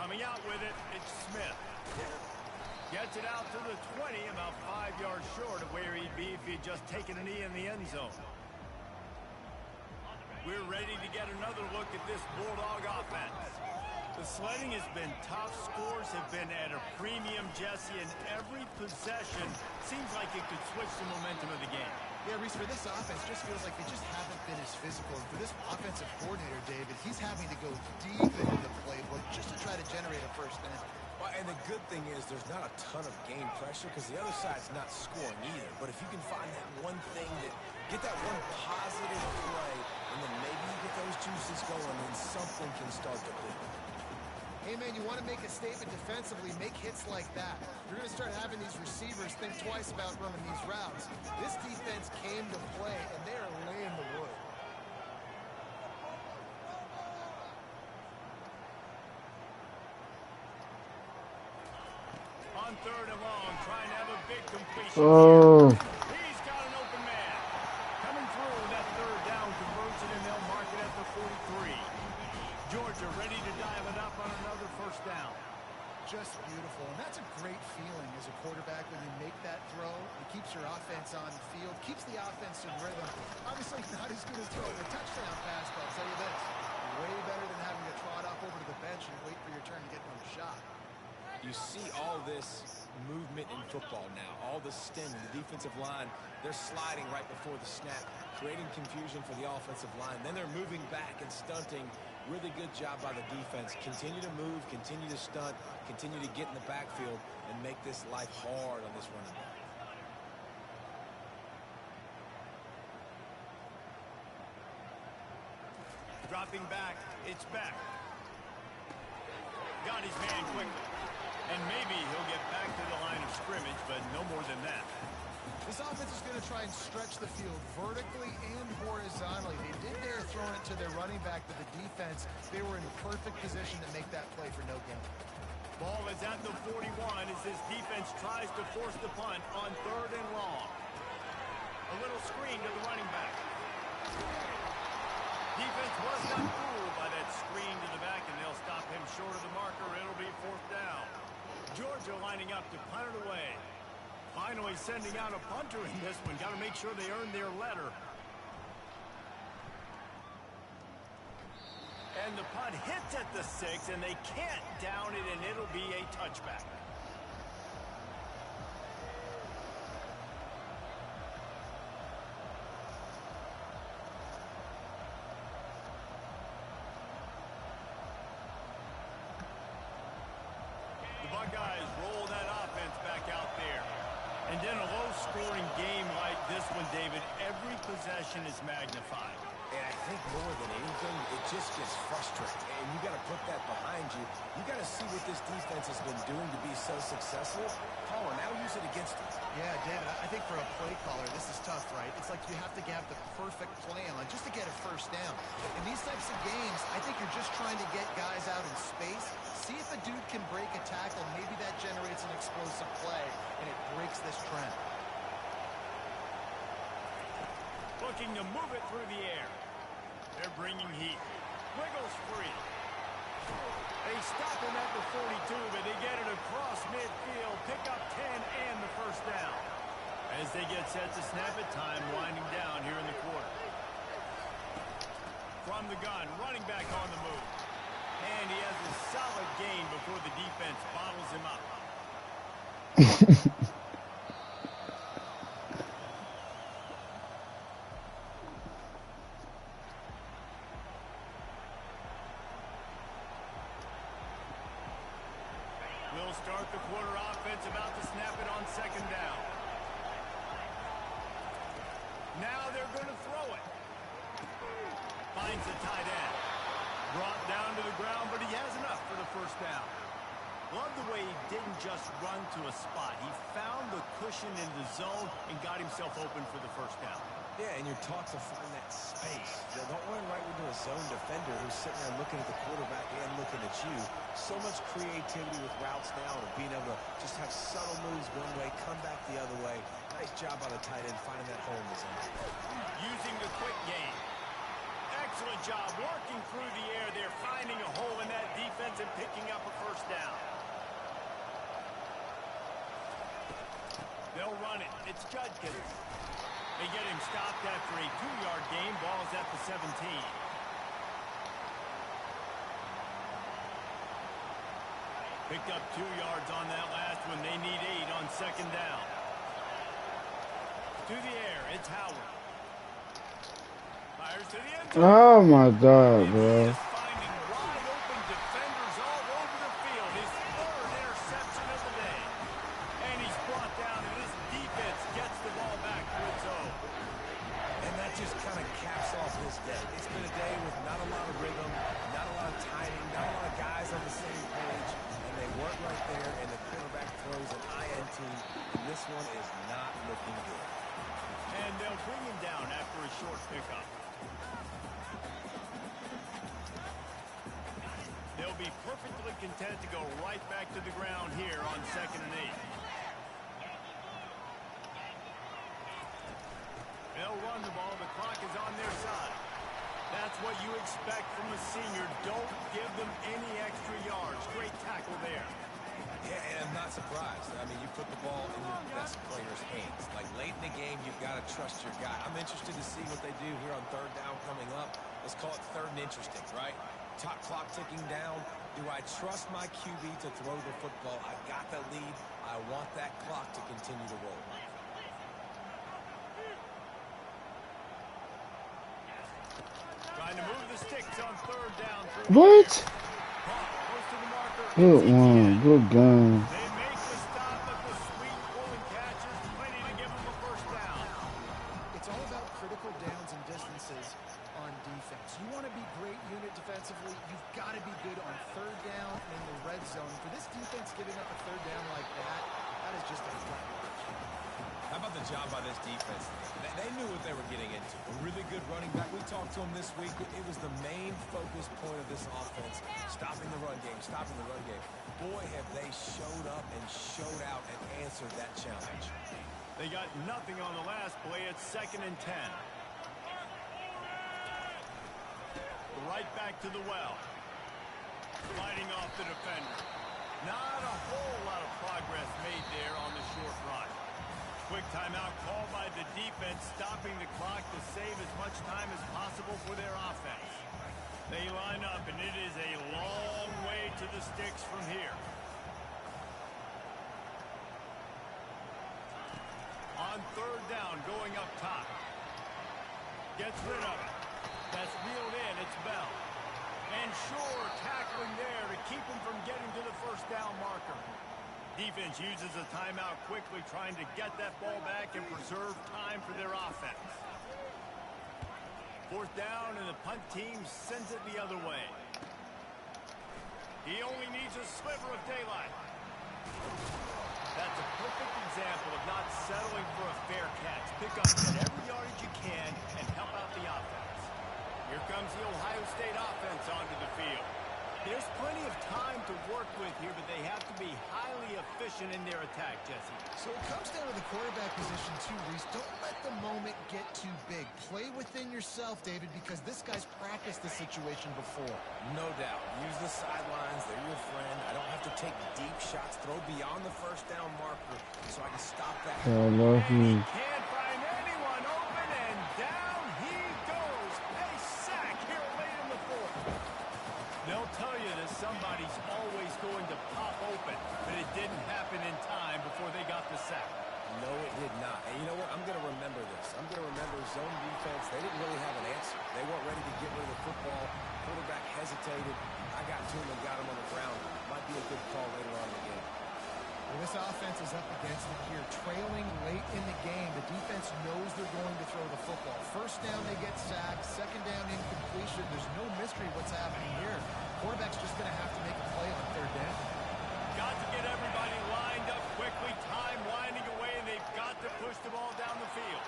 Coming out with it, it's Smith. Gets it out to the 20, about 5 yards short of where he'd be if he'd just taken a knee in the end zone. We're ready to get another look at this Bulldog offense. The sledding has been tough. Scores have been at a premium, Jesse, and every possession seems like it could switch the momentum of the game. Yeah, Reese, for this offense, just feels like they just haven't been as physical. And for this offensive coordinator, David, he's having to go deep into the playbook just to try to generate a first down. Well, and the good thing is there's not a ton of game pressure because the other side's not scoring either. But if you can find that one thing that get that one positive play, and then maybe you get those juices going, and something can start to build. Hey, man, you want to make a statement defensively, make hits like that. You're going to start having these receivers think twice about running these routes. This defense came to play, and they are laying the wood. On third and long, trying to have a big completion. Oh. He's got an open man. Coming through that third down conversion, and they'll mark it at the 43. Georgia ready to dial it up on another first down. Just beautiful, and that's a great feeling as a quarterback when you make that throw. It keeps your offense on the field, keeps the offense in rhythm. Obviously not as good as throwing a touchdown pass, but I'll tell you this, way better than having to trot off over to the bench and wait for your turn to get one shot. You see all this movement in football now, all the stem, the defensive line, they're sliding right before the snap, creating confusion for the offensive line. Then they're moving back and stunting. Really good job by the defense. Continue to move, continue to stunt, continue to get in the backfield and make this life hard on this running back. Dropping back, it's back. Got his man quickly. And maybe he'll get back to the line of scrimmage, but no more than that. This offense is going to try and stretch the field vertically and horizontally. They did there throwing it to their running back, but the defense, they were in perfect position to make that play for no gain. Ball is at the 41 as this defense tries to force the punt on third and long. A little screen to the running back. Defense was not fooled by that screen to the back, and they'll stop him short of the marker. It'll be fourth down. Georgia lining up to punt it away. Finally sending out a punter in this one. Got to make sure they earn their letter. And the punt hits at the 6, and they can't down it, and it'll be a touchback. Buckeyes roll that offense back out there. And in a low-scoring game like this one, David, every possession is magnified. And I think more than anything, it just gets frustrating. And you got to put that behind you. You got to see what this defense has been doing to be so successful. Caller, now use it against them. Yeah, David, I think for a play caller, this is tough, right? It's like you have to have the perfect play on just to get a first down. In these types of games, I think you're just trying to get guys out in space, see if a dude can break a tackle. Maybe that generates an explosive play, and it breaks this trend. Looking to move it through the air. They're bringing heat. Wiggles free. They stop him at the 42, but they get it across midfield. Pick up 10 and the first down. As they get set to snap it, time winding down here in the quarter. From the gun, running back on the move. And he has a solid gain before the defense bottles him up. We'll start the quarter offense, about to snap it on second down. Now they're going to throw it. Finds the tight end. Brought down to the ground, but he has enough for the first down. Love the way he didn't just run to a spot. He found the cushion in the zone and got himself open for the first down. Yeah, and you're taught to find that space. Don't run right into a zone defender who's sitting there looking at the quarterback and looking at you. So much creativity with routes now and being able to just have subtle moves one way, come back the other way. Nice job by the tight end finding that hole in the zone. Using the quick game. Excellent job working through the air there, finding a hole in that defense and picking up a first down. They'll run it. It's Judkins. They get him stopped after a 2-yard gain. Ball's at the 17. Picked up 2 yards on that last one. They need 8 on second down. To the air, it's Howard. Fires to the end zone. Oh my God, bro. Finding wide open defenders all over the field. His 3rd interception of the day. And he's brought down, and this defense gets the ball back to its own. And that just kind of caps off his day. It's been a day with not a lot of rhythm, not a lot of timing, not a lot of guys on the same page. And they work right there, and the quarterback throws an INT. And this one is not looking good. And they'll bring him down after a short pickup. They'll be perfectly content to go right back to the ground here on 2nd and 8. They'll run the ball. The clock is on their side. That's what you expect from a senior. Don't give them any extra yards. Great tackle there. Yeah, and I'm not surprised. I mean, you put the ball in your best player's hands. Like, late in the game, you've got to trust your guy. I'm interested to see what they do here on 3rd down coming up. Let's call it 3rd and interesting, right? Top clock ticking down. Do I trust my QB to throw the football? I got the lead. I want that clock to continue to roll. Trying to move the sticks on 3rd down. What? Close to the marker. Good one. Good gun. They make the stop, but the sweet pulling catch is plenty to give them a first down. It's all about critical downs and distances on defense. You want to be great unit defensively, you've got to be good on 3rd down and in the red zone. For this defense giving up a 3rd down like that, that is just a flat watch. How about the job by this defense? They knew what they were getting into. A really good running back. We talked to him this week. It was the main focus point of this offense. Stopping the run game, stopping the run game. Boy, have they showed up and showed out and answered that challenge. They got nothing on the last play. It's 2nd and 10. Right back to the well. Sliding off the defender. Not a whole lot of progress made there on the short run. Quick timeout called by the defense, stopping the clock to save as much time as possible for their offense. They line up, and it is a long way to the sticks from here. On 3rd down, going up top. Gets rid of it. That's reeled in. It's Bell. And Shore tackling there to keep him from getting to the first down marker. Defense uses a timeout quickly, trying to get that ball back and preserve time for their offense. 4th down, and the punt team sends it the other way. He only needs a sliver of daylight. That's a perfect example of not settling for a fair catch. Pick up every yardage you can and help out the offense. Here comes the Ohio State offense onto the field. There's plenty of time to work with here, but they have to be highly efficient in their attack, Jesse. So it comes down to the quarterback position too, Reese. Don't let the moment get too big. Play within yourself, David, because this guy's practiced the situation before. No doubt. Use the sidelines. They're your friend. I don't have to take deep shots. Throw beyond the first down marker so I can stop that. I love you. Can't find anyone open, and down he goes. A sack here late in the 4th. They'll tell you that somebody's always going to pop open, but it didn't happen in time before they got the sack. No, it did not. And you know what? I'm going to remember this. I'm going to remember zone defense. They didn't really have an answer. They weren't ready to get rid of the football. Quarterback hesitated. I got to him and got him on the ground. Might be a good call later on in the game. Well, this offense is up against it here. Trailing late in the game, the defense knows they're going to throw the football. First down, they get sacked. Second down, incompletion. There's no mystery what's happening here. Quarterback's just going to have to make a play on third down. Got to get everybody lined up quickly. Time winding away, and they've got to push the ball down the field.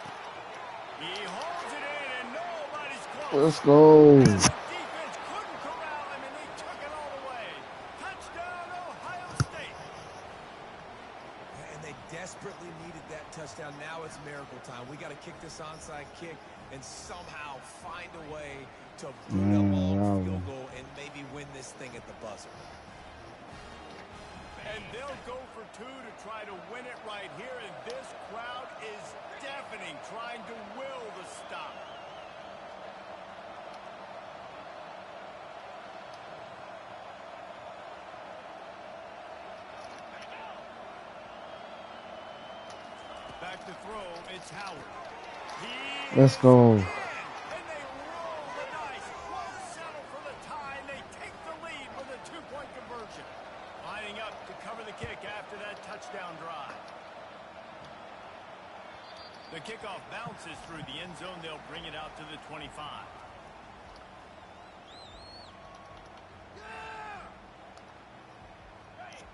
He holds it in, and nobody's close. Let's go. And the defense couldn't corral him, and he took it all the way. Touchdown, Ohio State. And they desperately needed that touchdown. Now it's miracle time. We got to kick this onside kick and somehow find a way to boot a long field goal and maybe win this thing at the buzzer. And they'll go for two to try to win it right here, and this crowd is deafening, trying to will the stop. Back to throw, it's Howard. Let's go. And they roll the dice, won't settle for the tie, and they take the lead with a two-point conversion. Lining up to cover the kick after that touchdown drive. The kickoff bounces through the end zone. They'll bring it out to the 25.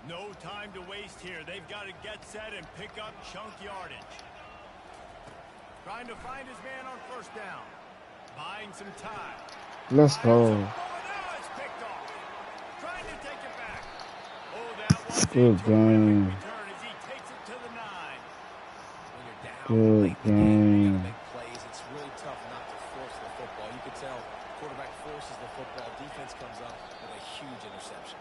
No time to waste here. They've got to get set and pick up chunk yardage. Trying to find his man on first down. Buying some time. Let's go. Trying to take it back. Oh, that was Good game. return as he takes it to the 9. When you're down Good late in the game, you game. got to make plays. It's really tough not to force the football. You can tell quarterback forces the football. Defense comes up with a huge interception.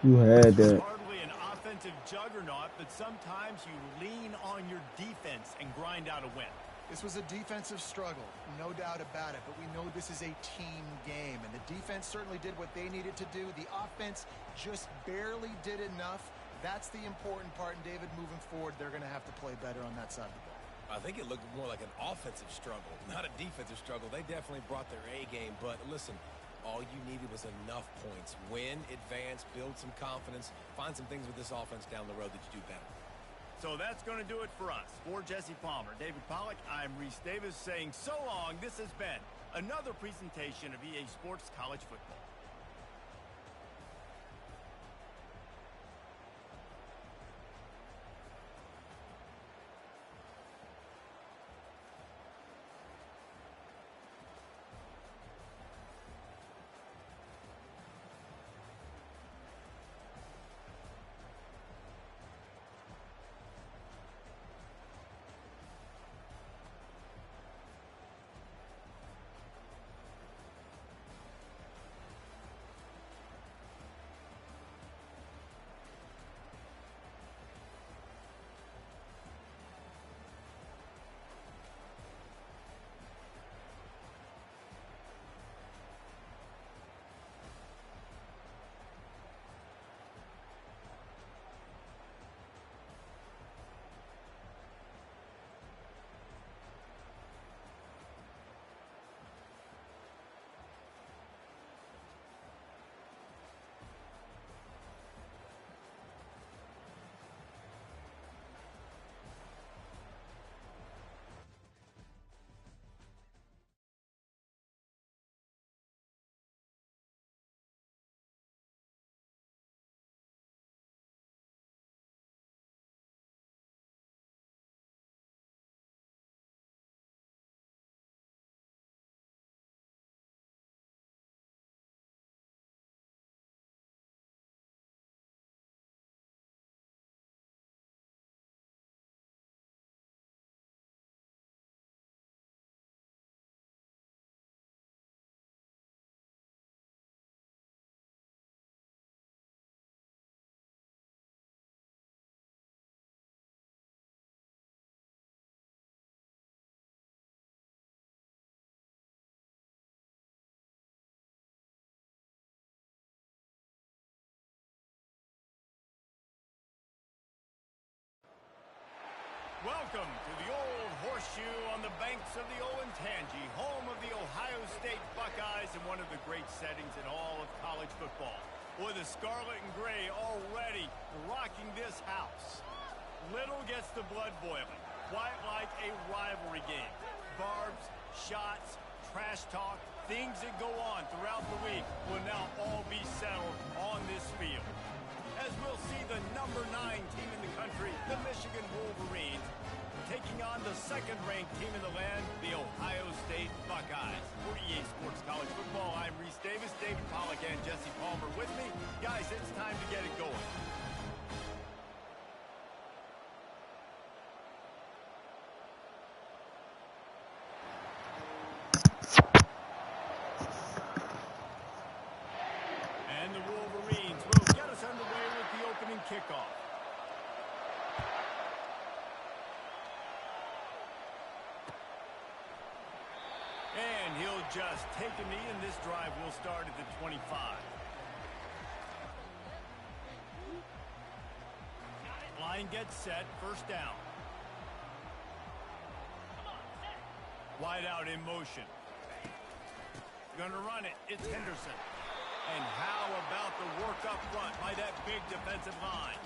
You had that. Hardly an offensive juggernaut, but sometimes you lean on your defense and grind out a win. This was a defensive struggle, no doubt about it, but we know this is a team game, and the defense certainly did what they needed to do. The offense just barely did enough. That's the important part, and David, moving forward, they're going to have to play better on that side of the ball. I think it looked more like an offensive struggle, not a defensive struggle. They definitely brought their A game, but listen, all you needed was enough points. Win, advance, build some confidence, find some things with this offense down the road that you do better. So that's going to do it for us. For Jesse Palmer, David Pollack, I'm Reese Davis saying so long. This has been another presentation of EA Sports College Football. Welcome to the Old Horseshoe on the banks of the Olentangy, home of the Ohio State Buckeyes and one of the great settings in all of college football. Boy, the scarlet and gray already rocking this house. Little gets the blood boiling, quite like a rivalry game. Barbs, shots, trash talk, things that go on throughout the week will now all be settled on this field. As we'll see the number 9 team in the country, the Michigan Wolverines, taking on the second-ranked team in the land, the Ohio State Buckeyes. For EA Sports College Football, I'm Reese Davis, David Pollack, and Jesse Palmer with me. Guys, it's time to get it going. And the Wolverines will get us underway with the opening kickoff. And he'll just take a knee, and this drive will start at the 25. Line gets set, first down. Wide out in motion. Gonna run it, it's Henderson. And how about the work up front by that big defensive line?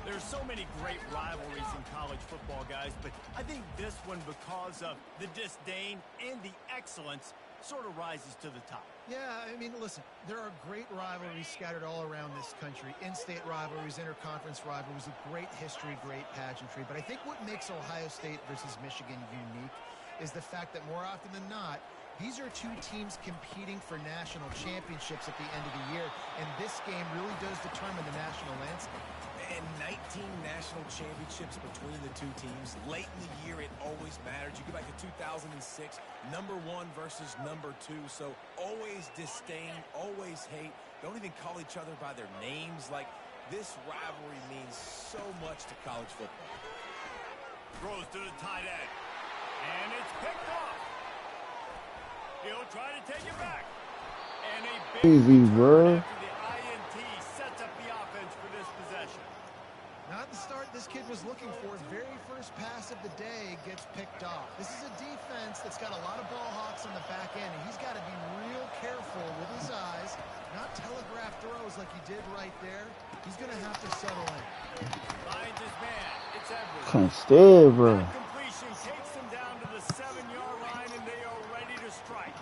There's so many great rivalries in college football, guys, but I think this one, because of the disdain and the excellence, sort of rises to the top. Yeah, I mean, listen, there are great rivalries scattered all around this country. In-state rivalries, interconference rivalries, with great history, great pageantry. But I think what makes Ohio State versus Michigan unique is the fact that more often than not, these are two teams competing for national championships at the end of the year, and this game really does determine the national landscape. And 19 national championships between the two teams. Late in the year, it always matters. You go back to 2006, number 1 versus number 2. So always disdain, always hate. Don't even call each other by their names. Like, this rivalry means so much to college football. Throws to the tight end. And it's picked off. He'll try to take it back. And a big Easy, bro. after the INT sets up the offense for this possession. Not the start this kid was looking for. His very first pass of the day gets picked off. This is a defense that's got a lot of ball hawks on the back end, and he's got to be real careful with his eyes, not telegraph throws like he did right there. He's going to have to settle in. Finds his man. It's Edwards. Can't stay, bro. That completion takes them down to the 7-yard line, and they are ready to strike.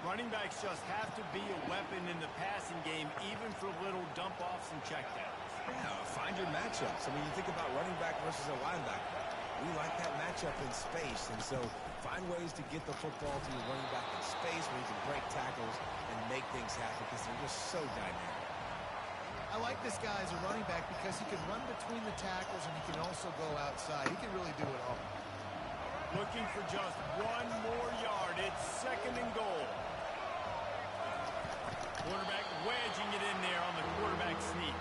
Running backs just have to be a weapon in the passing game, even for little dump-offs and checkdowns. Yeah, find your matchups. I mean, you think about running back versus a linebacker. We like that matchup in space, and so find ways to get the football to your running back in space where you can break tackles and make things happen because they're just so dynamic. I like this guy as a running back because he can run between the tackles and he can also go outside. He can really do it all. Looking for just one more yard. It's second and goal. Quarterback wedging it in there on the quarterback sneak.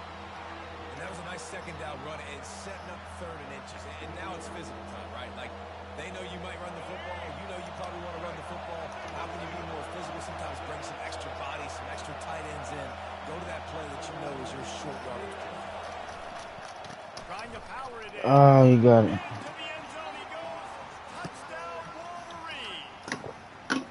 And that was a nice second down run and setting up 3rd and inches. And now it's physical time, right? Like, they know you might run the football. You know you probably want to run the football. How can you be more physical? Sometimes bring some extra bodies, some extra tight ends in. Go to that play that you know is your short yardage play. Trying to power it in. Oh, you got it. To the end zone he goes. Touchdown, Wolverine.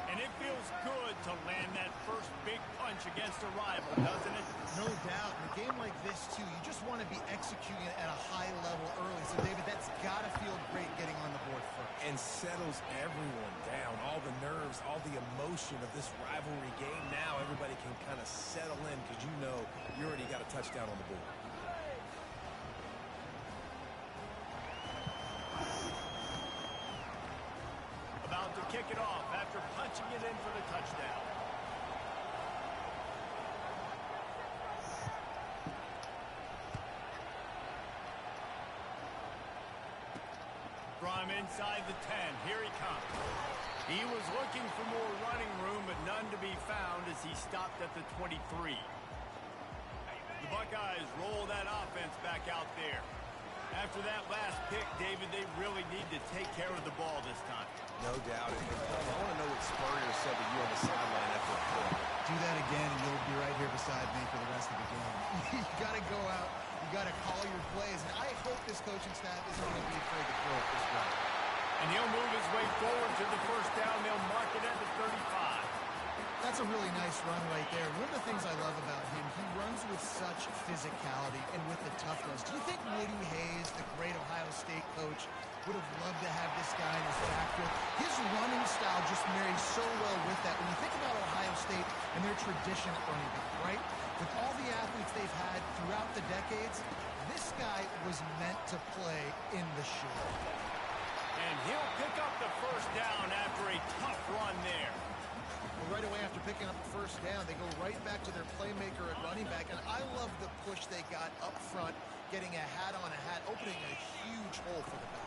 And it feels good to land that first big punch against a rival, doesn't it? No doubt. In a game like this, too, you just want to be executing it at a high level early. So, David, that's got to feel great getting on the board first. And settles everyone down. All the nerves, all the emotion of this rivalry game. Now everybody can kind of settle in because you know you already got a touchdown on the board. About to kick it off after punching it in for the touchdown. From inside the 10, here he comes. He was looking for more running room, but none to be found as he stopped at the 23. The Buckeyes roll that offense back out there. After that last pick, David, they really need to take care of the ball this time. No doubt. And I want to know what Spurrier said to you on the sideline after the play. Do that again, and you'll be right here beside me for the rest of the game. You got to go out. You got to call your plays. And I hope this coaching staff isn't going to be afraid to throw it this way. And he'll move his way forward to the first down. They'll mark it at the 35. That's that's a really nice run right there. One of the things I love about him, he runs with such physicality and with the toughness. Do you think Woody Hayes, the great Ohio State coach, would have loved to have this guy in his backfield? His running style just marries so well with that. When you think about Ohio State and their tradition at running back, right? With all the athletes they've had throughout the decades, this guy was meant to play in the shoe. And he'll pick up the first down after a tough run there. Well, right away after picking up the first down, they go right back to their playmaker at running back. And I love the push they got up front, getting a hat on a hat, opening a huge hole for the back.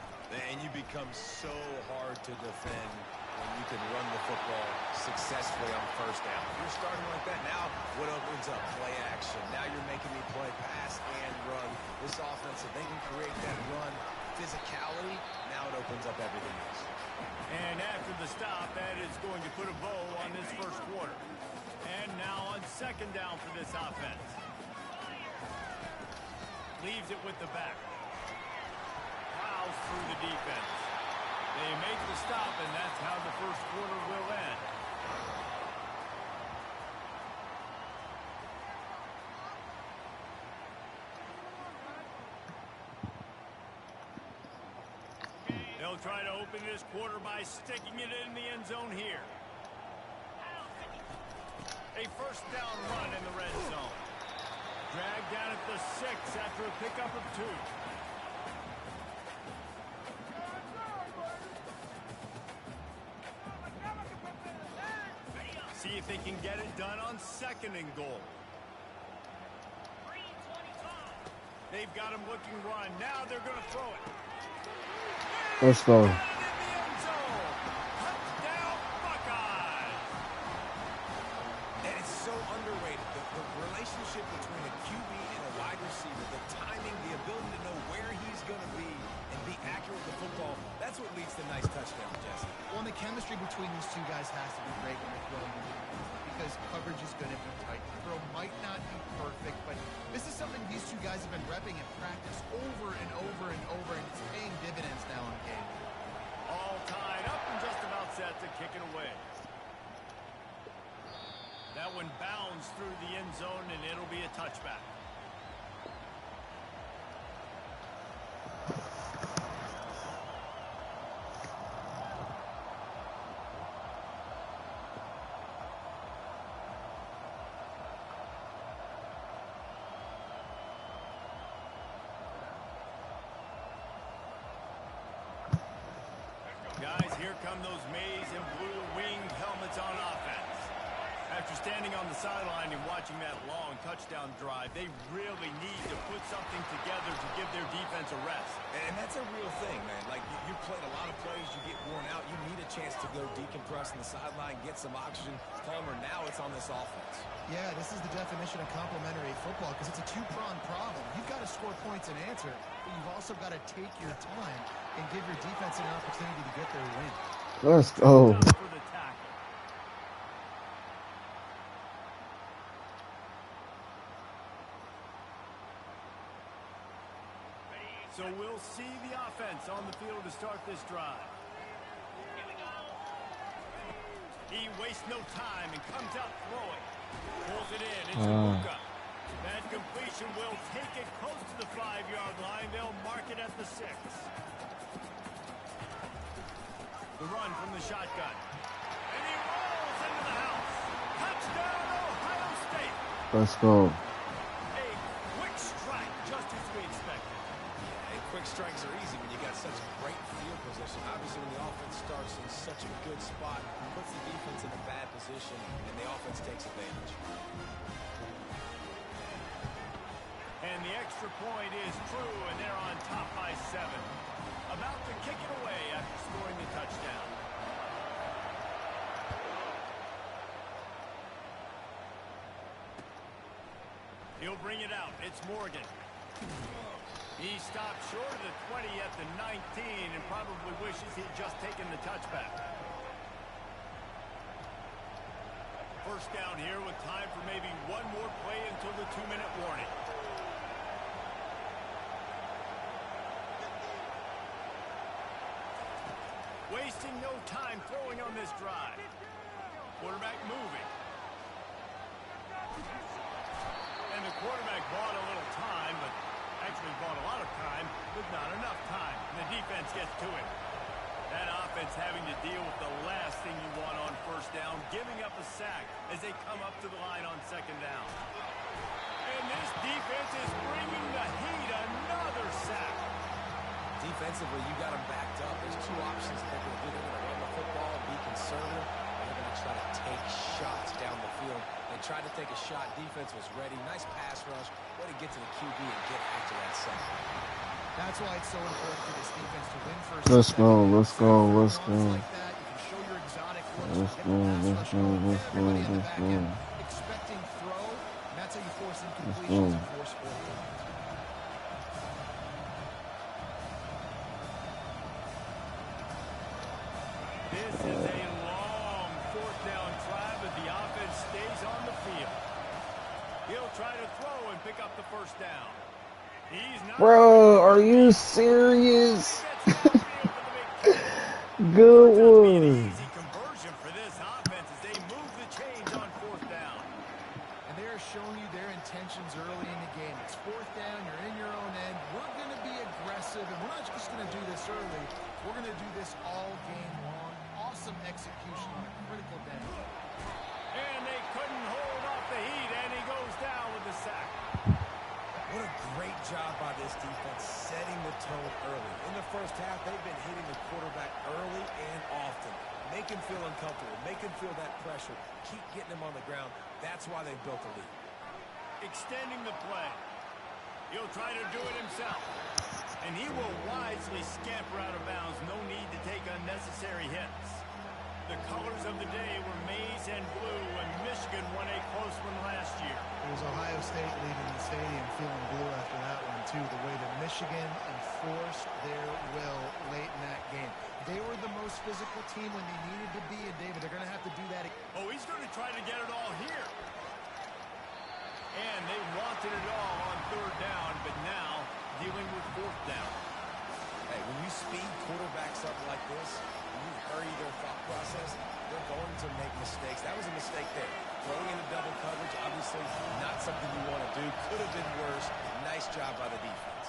And you become so hard to defend when you can run the football successfully on first down. You're starting like that. Now, what opens up? Play action. Now you're making me play pass and run. This offense, if they can create that run physicality, now it opens up everything else. And after the stop, that is going to put a bow on this first quarter. And now on second down for this offense. Leaves it with the back. Plows through the defense. They make the stop, and that's how the first quarter will end. They'll try to open this quarter by sticking it in the end zone here. A first down run in the red zone. Dragged down at the 6 after a pickup of 2. See if they can get it done on second and goal. They've got him looking run. Now they're going to throw it. Let's go. Touchdown, Buckeyes. And it's so underrated. The relationship between a QB and a wide receiver, the timing, the ability to know where he's going to be and be accurate with the football, that's what leads to nice touchdowns, Jesse. Well, and the chemistry between these two guys has to be great when they're throwing the ball, because coverage is going to be tight. The throw might not be perfect, but this is something these two guys have been repping in practice over and over and over, and it's paying dividends now in the game. All tied up and just about set to kick it away. That one bounds through the end zone, and it'll be a touchback. Guys, here come those maize and blue winged helmets on offense. After standing on the sideline and watching that long touchdown drive, they really need to put something together to give their defense a rest. And that's a real thing, man. Like, you played a lot of plays, you get worn out, you need a chance to go decompress on the sideline, get some oxygen. Palmer, now it's on this offense. Yeah, this is the definition of complementary football, because it's a two-pronged problem. You've got to score points and answer, but you've also got to take your time and give your defense an opportunity to get their win. Let's go. For the tackle. So we'll see the offense on the field to start this drive. He wastes no time and comes out throwing. Pulls it in. It's Luka. That completion will take it close to the 5-yard line. They'll mark it at the 6. The run from the shotgun. And he rolls into the house. Touchdown, Ohio State. Let's go. A quick strike, just as we expected. And quick strikes are easy when you got such great field position. Obviously, when the offense starts in such a good spot, it puts the defense in a bad position, and the offense takes advantage. And the extra point is true, and they're on top by 7. About to kick it away after scoring the touchdown. He'll bring it out. It's Morgan. He stopped short of the 20 at the 19 and probably wishes he'd just taken the touchback. First down here with time for maybe one more play until the 2-minute warning. Wasting no time throwing on this drive. Quarterback moving. quarterback bought a little time, but actually bought a lot of time, but not enough time. And the defense gets to it. That offense having to deal with the last thing you want on first down, giving up a sack as they come up to the line on second down. And this defense is bringing the heat. Another sack. Defensively, you got them backed up. There's two options that they're going to do. They're going to run the football, be conservative, or they're going to try to take shots down the field. They tried to take a shot. Defense was ready. Nice pass rush. Way to get to the QB and get after that sack. That's why it's so important for this defense to win first. Let's go, let's go, let's go. Like that, you can show your exotic looks. Let's go. Expecting throw, and that's how you force incompletions and force fourth downs. This is a long fourth down drive, but the offense stays on the field. He'll try to throw and pick up the first down. Bro, are you serious? Good one. Easy conversion for this offense as they move the chains on fourth down. And they're showing you their intentions early in the game. It's fourth down, you're in your own end. We're going to be aggressive, and we're not just going to do this early. We're going to do this all game long. Awesome execution on a critical down. And they couldn't hold off the heat, and he goes down with the sack. What a great job by this defense setting the tone early. In the first half, they've been hitting the quarterback early and often. Make him feel uncomfortable. Make him feel that pressure. Keep getting him on the ground. That's why they've built a lead. Extending the play. He'll try to do it himself. And he will wisely scamper out of bounds. No need to take unnecessary hits. The colors of the day were maize and blue, and Michigan won a close one last year. It was Ohio State leaving the stadium feeling blue after that one, too. The way that Michigan enforced their will late in that game. They were the most physical team when they needed to be, and David, they're going to have to do that again. Oh, he's going to try to get it all here. And they wanted it all on third down, but now dealing with fourth down. Hey, when you speed quarterbacks up like this, when you hurry their thought process, they're going to make mistakes. That was a mistake there. Throwing into double coverage, obviously not something you want to do. Could have been worse. Nice job by the defense.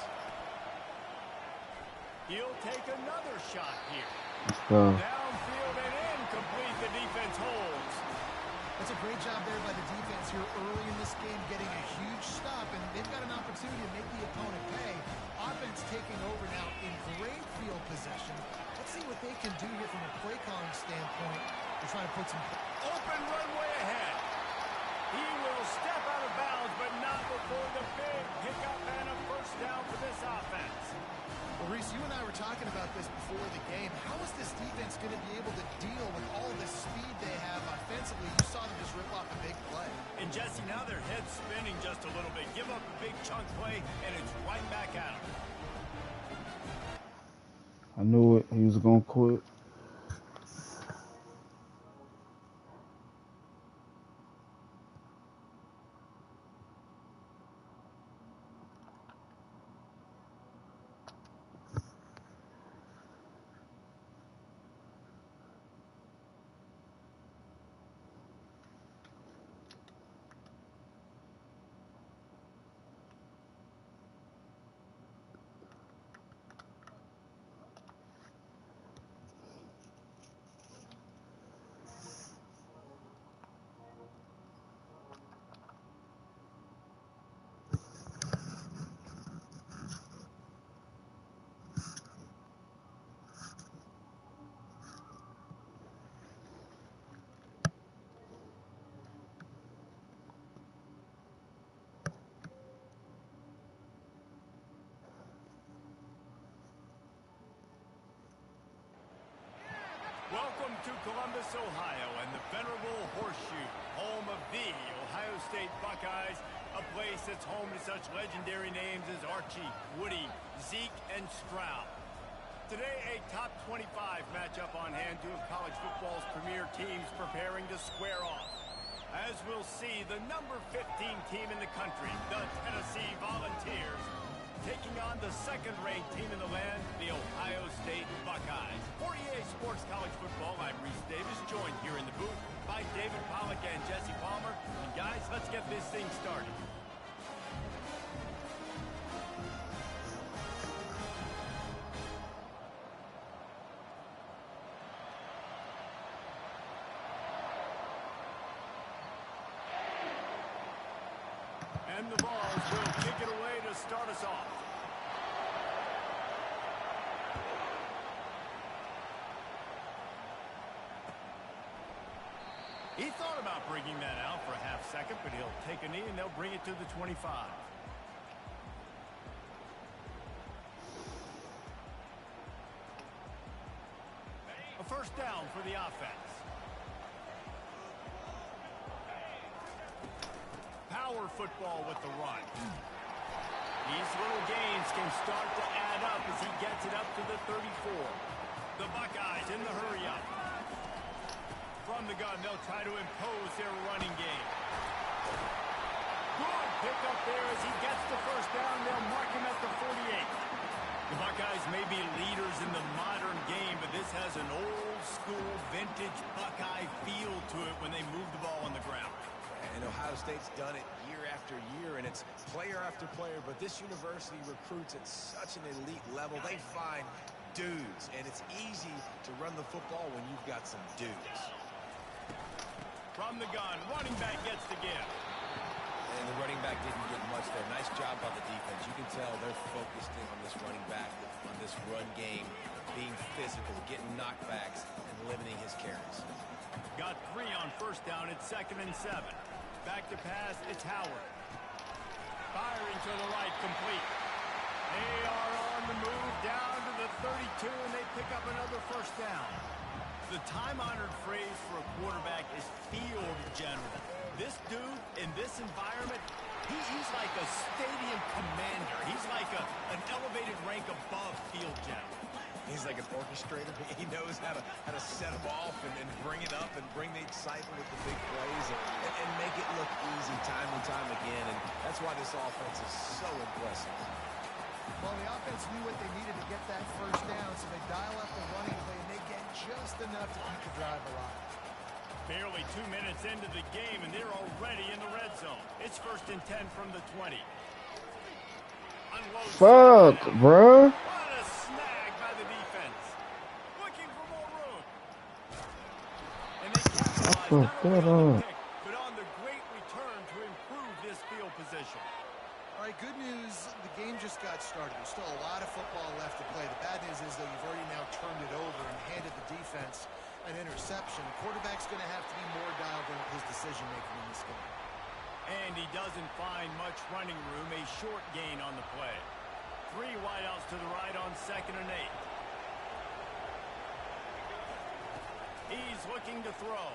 He'll take another shot here. Let's go. Downfield and incomplete. The defense holds. That's a great job there by the defense here early in this game, getting a huge stop, and they've got an opportunity to make the opponent pay. Offense taking over now in great field possession. Let's see what they can do here from a play calling standpoint. They're trying to put some open runway ahead. He will step out of bounds, but not before the big pickup and a first down for this offense. Well, Reese, you and I were talking about this before the game. How is this defense going to be able to deal with all the speed they have offensively? You saw them just rip off a big play. And Jesse, now their head's spinning just a little bit. Give up a big chunk play, and it's right back at them. I knew it. He was going to quit. Welcome to Columbus, Ohio, and the venerable Horseshoe, home of the Ohio State Buckeyes, a place that's home to such legendary names as Archie, Woody, Zeke, and Stroud. Today, a top 25 matchup on hand, two of college football's premier teams preparing to square off. As we'll see, the number 15 team in the country, the Tennessee Volunteers, taking on the second-ranked team in the land, the Ohio State Buckeyes. For EA Sports College Football, I'm Reese Davis, joined here in the booth by David Pollack and Jesse Palmer. And guys, let's get this thing started. And the Vols will kick it away to start us off. He thought about bringing that out for a half second, but he'll take a knee and they'll bring it to the 25. A first down for the offense. Power football with the run. These little gains can start to add up as he gets it up to the 34. The Buckeyes in the hurry up. From the gun, they'll try to impose their running game. Good pickup there as he gets the first down. They'll mark him at the 48. The Buckeyes may be leaders in the modern game, but this has an old-school, vintage Buckeye feel to it when they move the ball on the ground. And Ohio State's done it year after year, and it's player after player, but this university recruits at such an elite level. They find dudes, and it's easy to run the football when you've got some dudes. From the gun, running back gets the give. And the running back didn't get much there. Nice job by the defense. You can tell they're focused in on this running back, on this run game, being physical, getting knockbacks, and limiting his carries. Got 3 on first down. It's 2nd and 7. Back to pass. It's Howard. Firing to the right, complete. They are on the move down to the 32, and they pick up another first down. The time-honored phrase for a quarterback is field general. This dude, in this environment, he's like a stadium commander. He's like an elevated rank above field general. He's like an orchestrator. He knows how to set them off and bring it up and bring the excitement with the big plays and make it look easy time and time again. And that's why this offense is so impressive. Well, the offense knew what they needed to get that first down, so they dial up the running play, and they get just enough to keep the drive alive. Barely 2 minutes into the game, and they're already in the red zone. It's 1st and 10 from the 20. Unload. Fuck, bro. What a snag by the defense. Looking for more room. And they capitalize not only on the pick, but on the great return to improve this field position. All right, good news, the game just got started. There's still a lot of football left to play. The bad news is, though, you've already now turned it over and handed the defense an interception. The quarterback's going to have to be more dialed in with his decision-making in this game. And he doesn't find much running room, a short gain on the play. 3 wideouts to the right on 2nd and 8. He's looking to throw.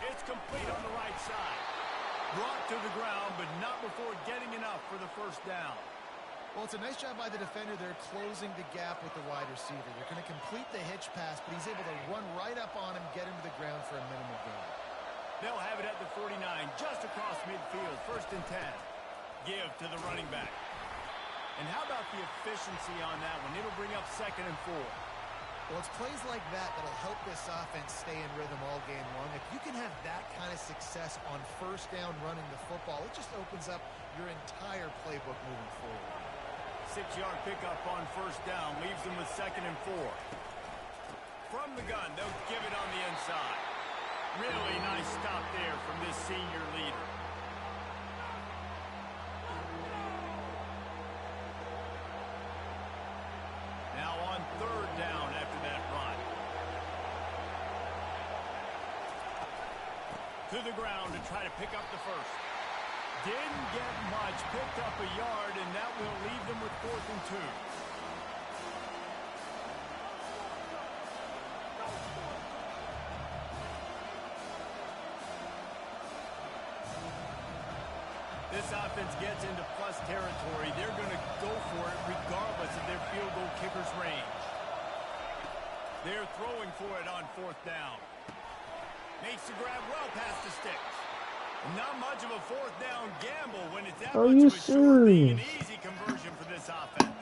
It's complete on the right side. Brought to the ground, but not before getting enough for the first down. Well, it's a nice job by the defender. They're closing the gap with the wide receiver. They're going to complete the hitch pass, but he's able to run right up on him, get him to the ground for a minimal gain. They'll have it at the 49, just across midfield, 1st and 10. Give to the running back. And how about the efficiency on that one? It'll bring up 2nd and 4. Well, it's plays like that that'll help this offense stay in rhythm all game long. If you can have that kind of success on first down running the football, it just opens up your entire playbook moving forward. 6-yard pickup on first down leaves them with 2nd and 4. From the gun, they'll give it on the inside. Really nice stop there from this senior leader. Now on 3rd down after that run. To the ground to try to pick up the first. Didn't get much, picked up a yard, and that will leave them with 4th and 2. This offense gets into plus territory. They're going to go for it regardless of their field goal kicker's range. They're throwing for it on 4th down. Makes the grab well past the sticks. Not much of a 4th down gamble when it's that much of a short lead. An easy conversion for this offense.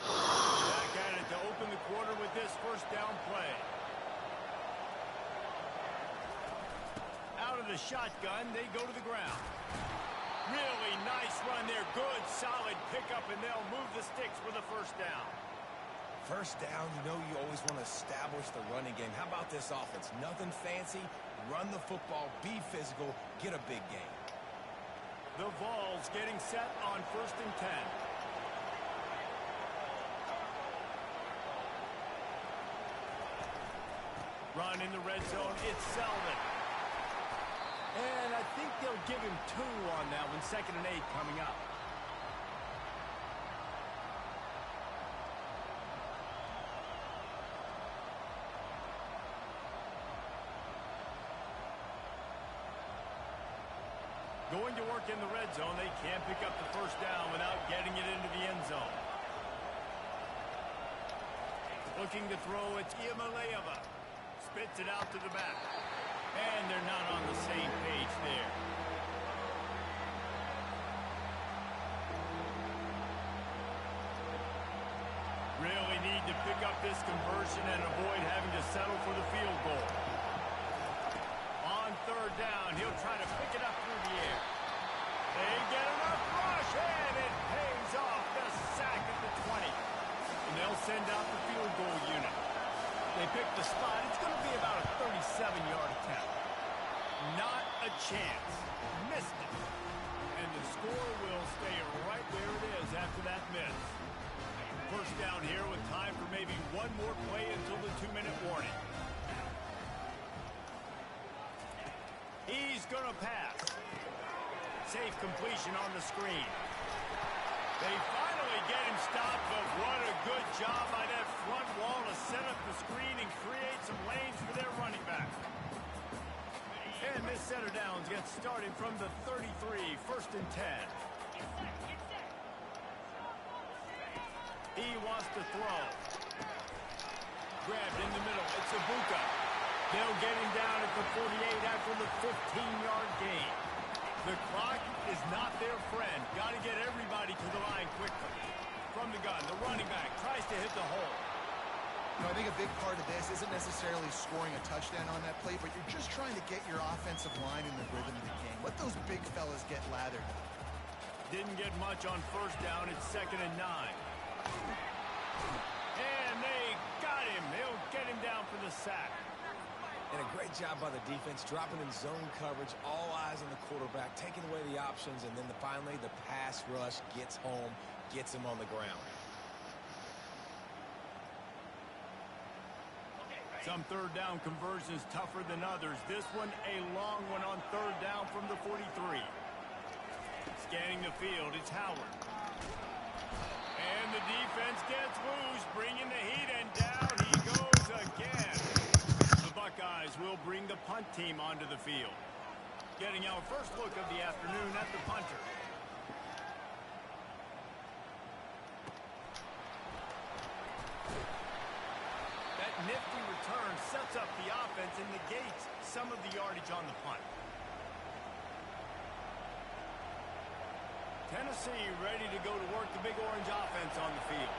Back at it to open the quarter with this first down play. a shotgun, they go to the ground. Really nice run there. Good, solid pickup, and they'll move the sticks for the first down. First down, you know you always want to establish the running game. How about this offense? Nothing fancy. Run the football, be physical, get a big gain. The Vols getting set on 1st and 10. Run in the red zone, it's Selden. And I think they'll give him 2 on that one. 2nd and 8 coming up. Going to work in the red zone. They can't pick up the first down without getting it into the end zone. Looking to throw, it's Iamaleava. Spits it out to the back. And they're not on the same page there. Really need to pick up this conversion and avoid having to settle for the field goal. On 3rd down, he'll try to pick it up through the air. They get enough rush, and it pays off. The sack at the 20. And they'll send out the field goal unit. They pick the spot. It's going to be about a 37-yard attempt. Not a chance. Missed it. And the score will stay right where it is after that miss. First down here with time for maybe one more play until the 2-minute warning. He's going to pass. Safe completion on the screen. They finally get him stopped, but what a good job by that front wall to set up the screen and create some lanes for their running back. And this set of downs gets started from the 33, 1st and 10. He wants to throw. Grabbed in the middle. It's Ibuka. They'll get him down at the 48 after the 15-yard gain. The clock is not their friend. Got to get everybody to the line quickly. From the gun, the running back tries to hit the hole. You know, I think a big part of this isn't necessarily scoring a touchdown on that play, but you're just trying to get your offensive line in the rhythm of the game. Let those big fellas get lathered. Didn't get much on 1st down. It's 2nd and 9. And they got him. They'll get him down for the sack. And a great job by the defense, dropping in zone coverage, all eyes on the quarterback, taking away the options, and then finally the pass rush gets home, gets him on the ground. Some 3rd down conversions tougher than others. This one a long one on 3rd down from the 43. Scanning the field, it's Howard. And the defense gets loose, bringing the heat, and down he goes again. The Buckeyes will bring the punt team onto the field. Getting our first look of the afternoon at the punter. That nifty return sets up the offense and negates some of the yardage on the punt. Tennessee ready to go to work the Big Orange offense on the field.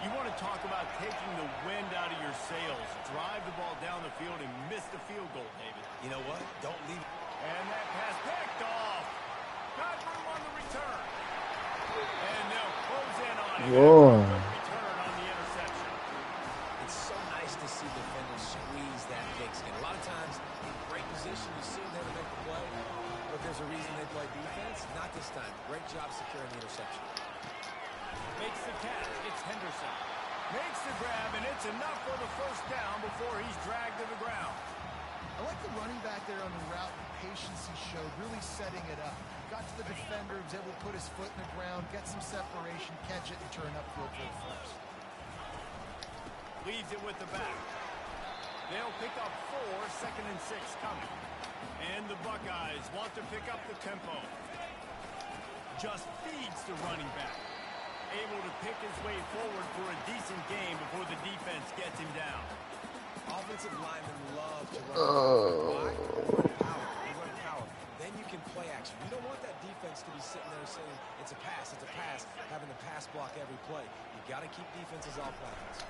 You want to talk about taking the wind out of your sails. Drive the ball down the field and miss the field goal, David. You know what? Don't leave. And that pass picked off. Got room on the return. And they'll close in on it. Return on the interception. It's so nice to see defenders squeeze that pigskin. A lot of times, in great position, you see them there to make the play. But there's a reason they play defense. Not this time. Great job securing the interception. Makes the catch. It's Henderson. Makes the grab, and it's enough for the first down before he's dragged to the ground. I like the running back there on the route, the patience he showed, really setting it up. Got to the defender, was able to put his foot in the ground, get some separation, catch it, and turn upfield for the first. Leads it with the back. They'll pick up 4, 2nd and 6 coming. And the Buckeyes want to pick up the tempo. Just feeds the running back. Able to pick his way forward for a decent game before the defense gets him down. Offensive linemen love to run. Why? You run power. Then you can play action. You don't want that defense to be sitting there saying, it's a pass, having to pass block every play. You got to keep defenses off balance.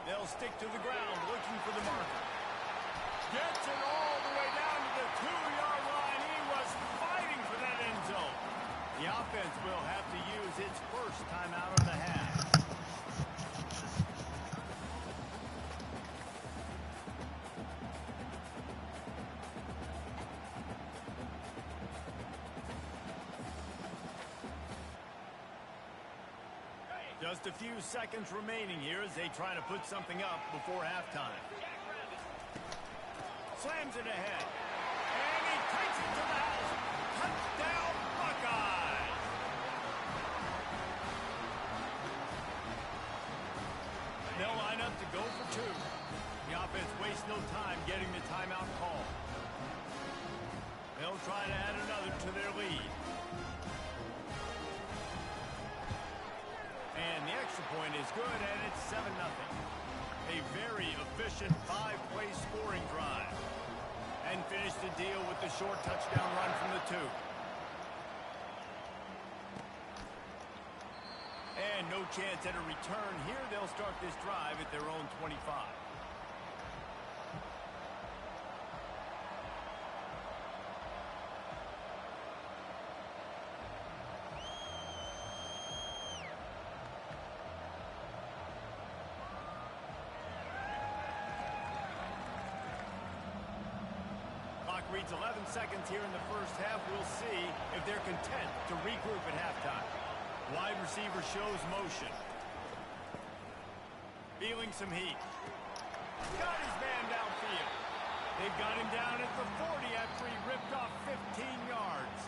They'll stick to the ground looking for the marker. Gets it all the way down to the 2-yard line. The offense will have to use its first timeout of the half. Just a few seconds remaining here as they try to put something up before halftime. Slams it ahead. And he takes it to the house. Touchdown, Buckeyes! They'll line up to go for two. The offense wastes no time getting the timeout call. They'll try to add another to their lead. And the extra point is good, and it's 7-0. A very efficient 5-play scoring drive. And finish the deal with the short touchdown run from the 2. And no chance at a return here. They'll start this drive at their own 25. Reads 11 seconds here in the first half. We'll see if they're content to regroup at halftime. Wide receiver shows motion. Feeling some heat. Got his man downfield. They've got him down at the 40 after he ripped off 15 yards.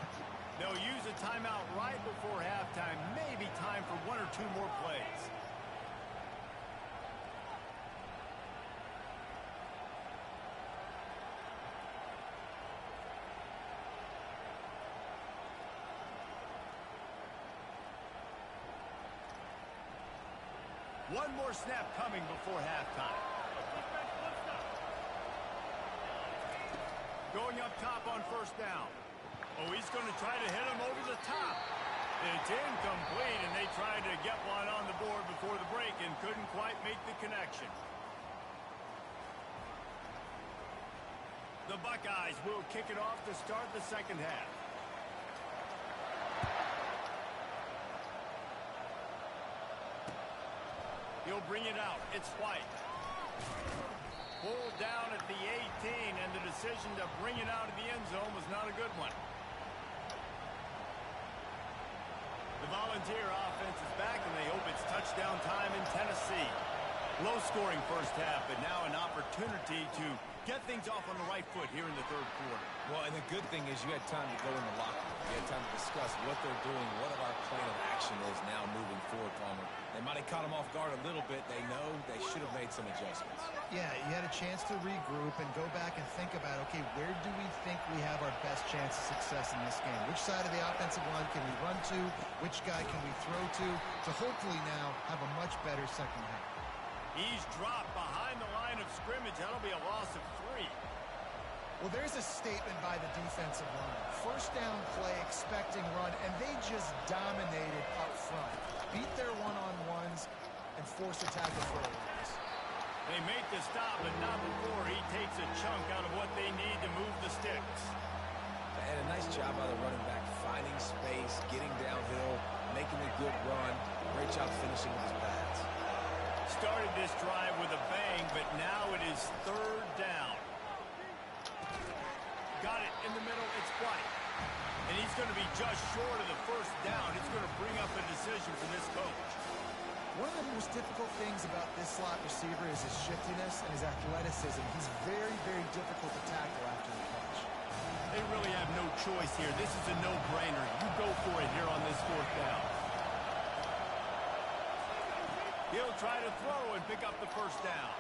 They'll use a timeout right before halftime. Maybe time for 1 or 2 more plays. One more snap coming before halftime. Going up top on first down. Oh, he's going to try to hit him over the top. It's incomplete, and they tried to get one on the board before the break and couldn't quite make the connection. The Buckeyes will kick it off to start the second half. He'll bring it out. It's White. Pulled down at the 18, and the decision to bring it out of the end zone was not a good one. The Volunteer offense is back, and they hope it's touchdown time in Tennessee. Low-scoring first half, but now an opportunity to get things off on the right foot here in the third quarter. Well, and the good thing is you had time to go in the locker room. You had time to discuss what they're doing, what our plan of action is now moving forward, Palmer. They might have caught them off guard a little bit. They know they should have made some adjustments. Yeah, you had a chance to regroup and go back and think about, okay, where do we think we have our best chance of success in this game? Which side of the offensive line can we run to? Which guy can we throw to hopefully now have a much better second half? He's dropped behind the line of scrimmage. That'll be a loss of 3. Well, there's a statement by the defensive line. First down play, expecting run, and they just dominated up front. Beat their one-on-ones and force a tackle for a loss. They make the stop, but not before he takes a chunk out of what they need to move the sticks. And a nice job by the running back, finding space, getting downhill, making a good run. Great job finishing with his pads. Started this drive with a bang, but now it is third down. Got it in the middle. It's White. And he's going to be just short of the first down. It's going to bring up a decision for this coach. One of the most difficult things about this slot receiver is his shiftiness and his athleticism. He's very, very difficult to tackle after the catch. They really have no choice here. This is a no-brainer. You go for it here on this fourth down. He'll try to throw and pick up the first down.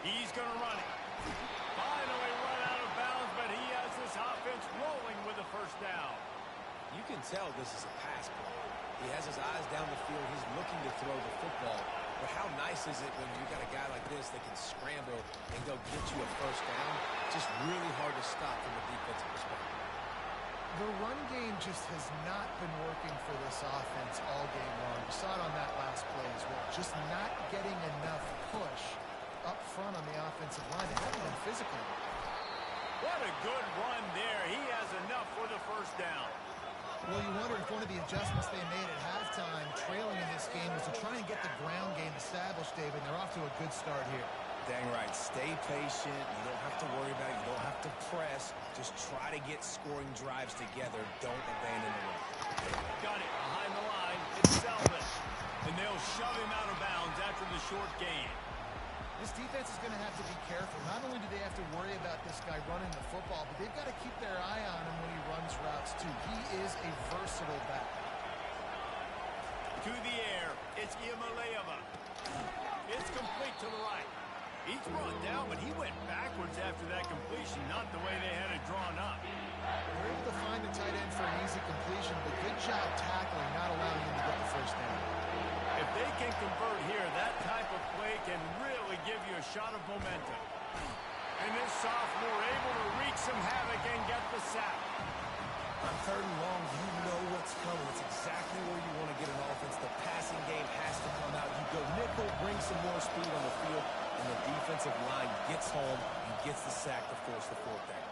He's going to run it. Finally run out of bounds, but he has this offense rolling with a first down. You can tell this is a pass play. He has his eyes down the field. He's looking to throw the football. But how nice is it when you got a guy like this that can scramble and go get you a first down? Just really hard to stop from a defensive perspective. The run game just has not been working for this offense all game long. You saw it on that last play as well. Just not getting enough push up front on the offensive line. They haven't been physical. What a good run there. He has enough for the first down. Well, you wonder if one of the adjustments they made at halftime, trailing in this game, was to try and get the ground game established, David. They're off to a good start here. Dang right. Stay patient. You don't have to worry about it. You don't have to press. Just try to get scoring drives together. Don't abandon the run. Got it behind the line. It's Selvin. And they'll shove him out of bounds after the short gain. This defense is going to have to be careful. Not only do they have to worry about this guy running the football, but they've got to keep their eye on him when he runs routes, too. He is a versatile back. To the air, it's Iamaleava. It's complete to the right. He's brought down, but he went backwards after that completion, not the way they had it drawn up. They're able to find the tight end for an easy completion, but good job tackling, not allowing him to get the first down. If they can convert here, that type of play can really give you a shot of momentum. And this sophomore able to wreak some havoc and get the sack. On 3rd and long, you know what's coming. It's exactly where you want to get an offense. The passing game has to come out. You go nickel, bring some more speed on the field, and the defensive line gets home and gets the sack to force the 4th down.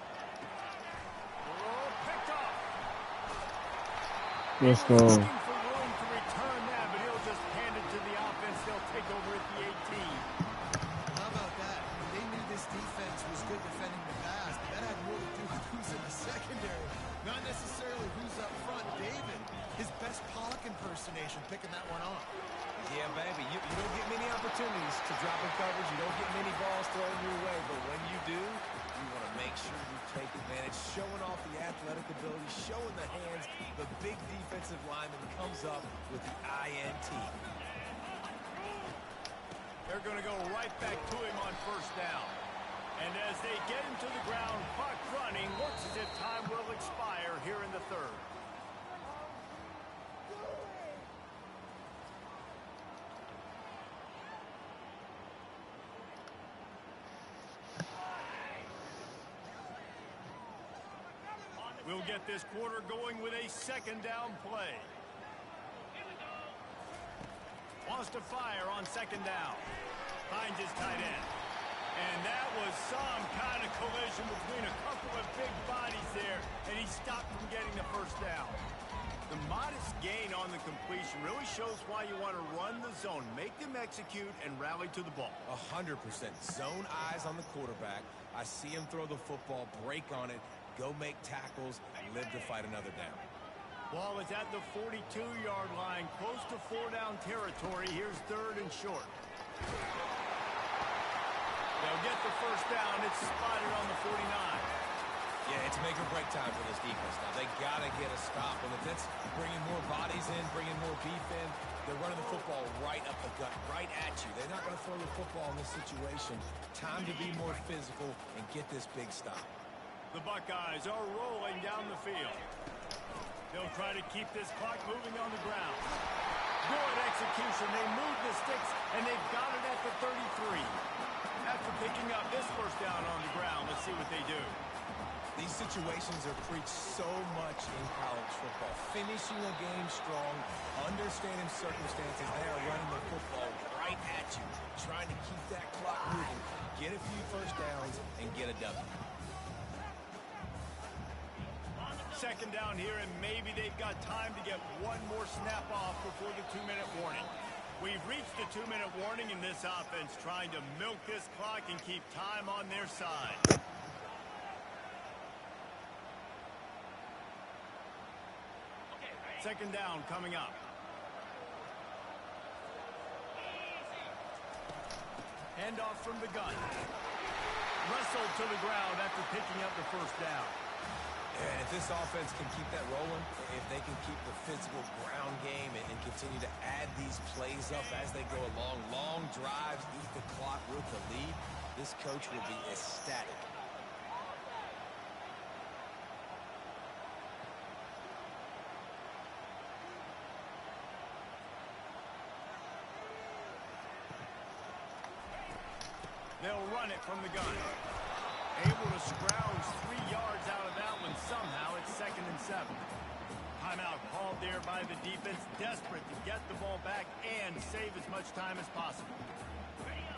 Oh, picked off. Let's go. Looking for room to return that, but he'll just hand it to the offense. They'll take over at the 18. How about that? They knew this defense was good defending the pass, but that had more to do with who's in the secondary, not necessarily who's up front. David, his best Pollock impersonation, picking that one off. Yeah, baby, you don't get many opportunities to drop in coverage. You don't get many balls thrown your way, but when you do, you want to make sure you take advantage, showing off the athletic ability, showing the hands. The big defensive lineman comes up with the INT. They're going to go right back to him on 1st down. And as they get him to the ground, clock running, looks as if time will expire here in the 3rd. We'll get this quarter going with a 2nd down play. Wants to fire on 2nd down. Finds his tight end. And that was some kind of collision between a couple of big bodies there, and he stopped from getting the 1st down. The modest gain on the completion really shows why you want to run the zone, make them execute, and rally to the ball. 100%. Zone eyes on the quarterback. I see him throw the football, break on it, go make tackles, live to fight another down. Ball is at the 42-yard line, close to 4-down territory. Here's 3rd and short. They'll get the 1st down. It's spotted on the 49. Yeah, it's make or break time for this defense now. They got to get a stop. And if it's bringing more bodies in, bringing more beef in, they're running the football right up the gut, right at you. They're not going to throw the football in this situation. Time to be more physical and get this big stop. The Buckeyes are rolling down the field. They'll try to keep this clock moving on the ground. Good execution. They move the sticks, and they've got it at the 33. After picking up this 1st down on the ground, let's see what they do. These situations are preached so much in college football. Finishing a game strong, understanding circumstances. They are running the football right at you, trying to keep that clock moving, get a few 1st downs, and get a W. 2nd down here, and maybe they've got time to get one more snap off before the 2-minute warning. We've reached the 2-minute warning, and this offense trying to milk this clock and keep time on their side. Second down coming up. Handoff from the gun. Wrestled to the ground after picking up the 1st down. And if this offense can keep that rolling, if they can keep the physical ground game and continue to add these plays up as they go along, long drives, eat the clock with the lead, this coach will be ecstatic. They'll run it from the gun. Able to scrounge 3 yards out of that one somehow. It's 2nd and 7. Timeout called there by the defense, desperate to get the ball back and save as much time as possible.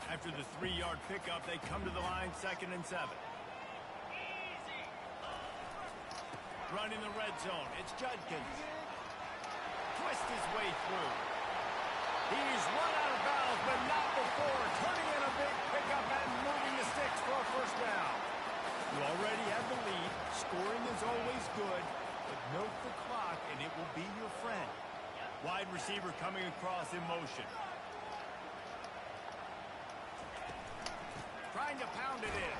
After the 3-yard pickup, they come to the line, 2nd and 7. Running the red zone, it's Judkins. Twist his way through. He's run out of bounds, but not before turning in a big pickup and moving the sticks for a first down. You already have the lead. Scoring is always good, but milk the clock and it will be your friend. Wide receiver coming across in motion. Trying to pound it in.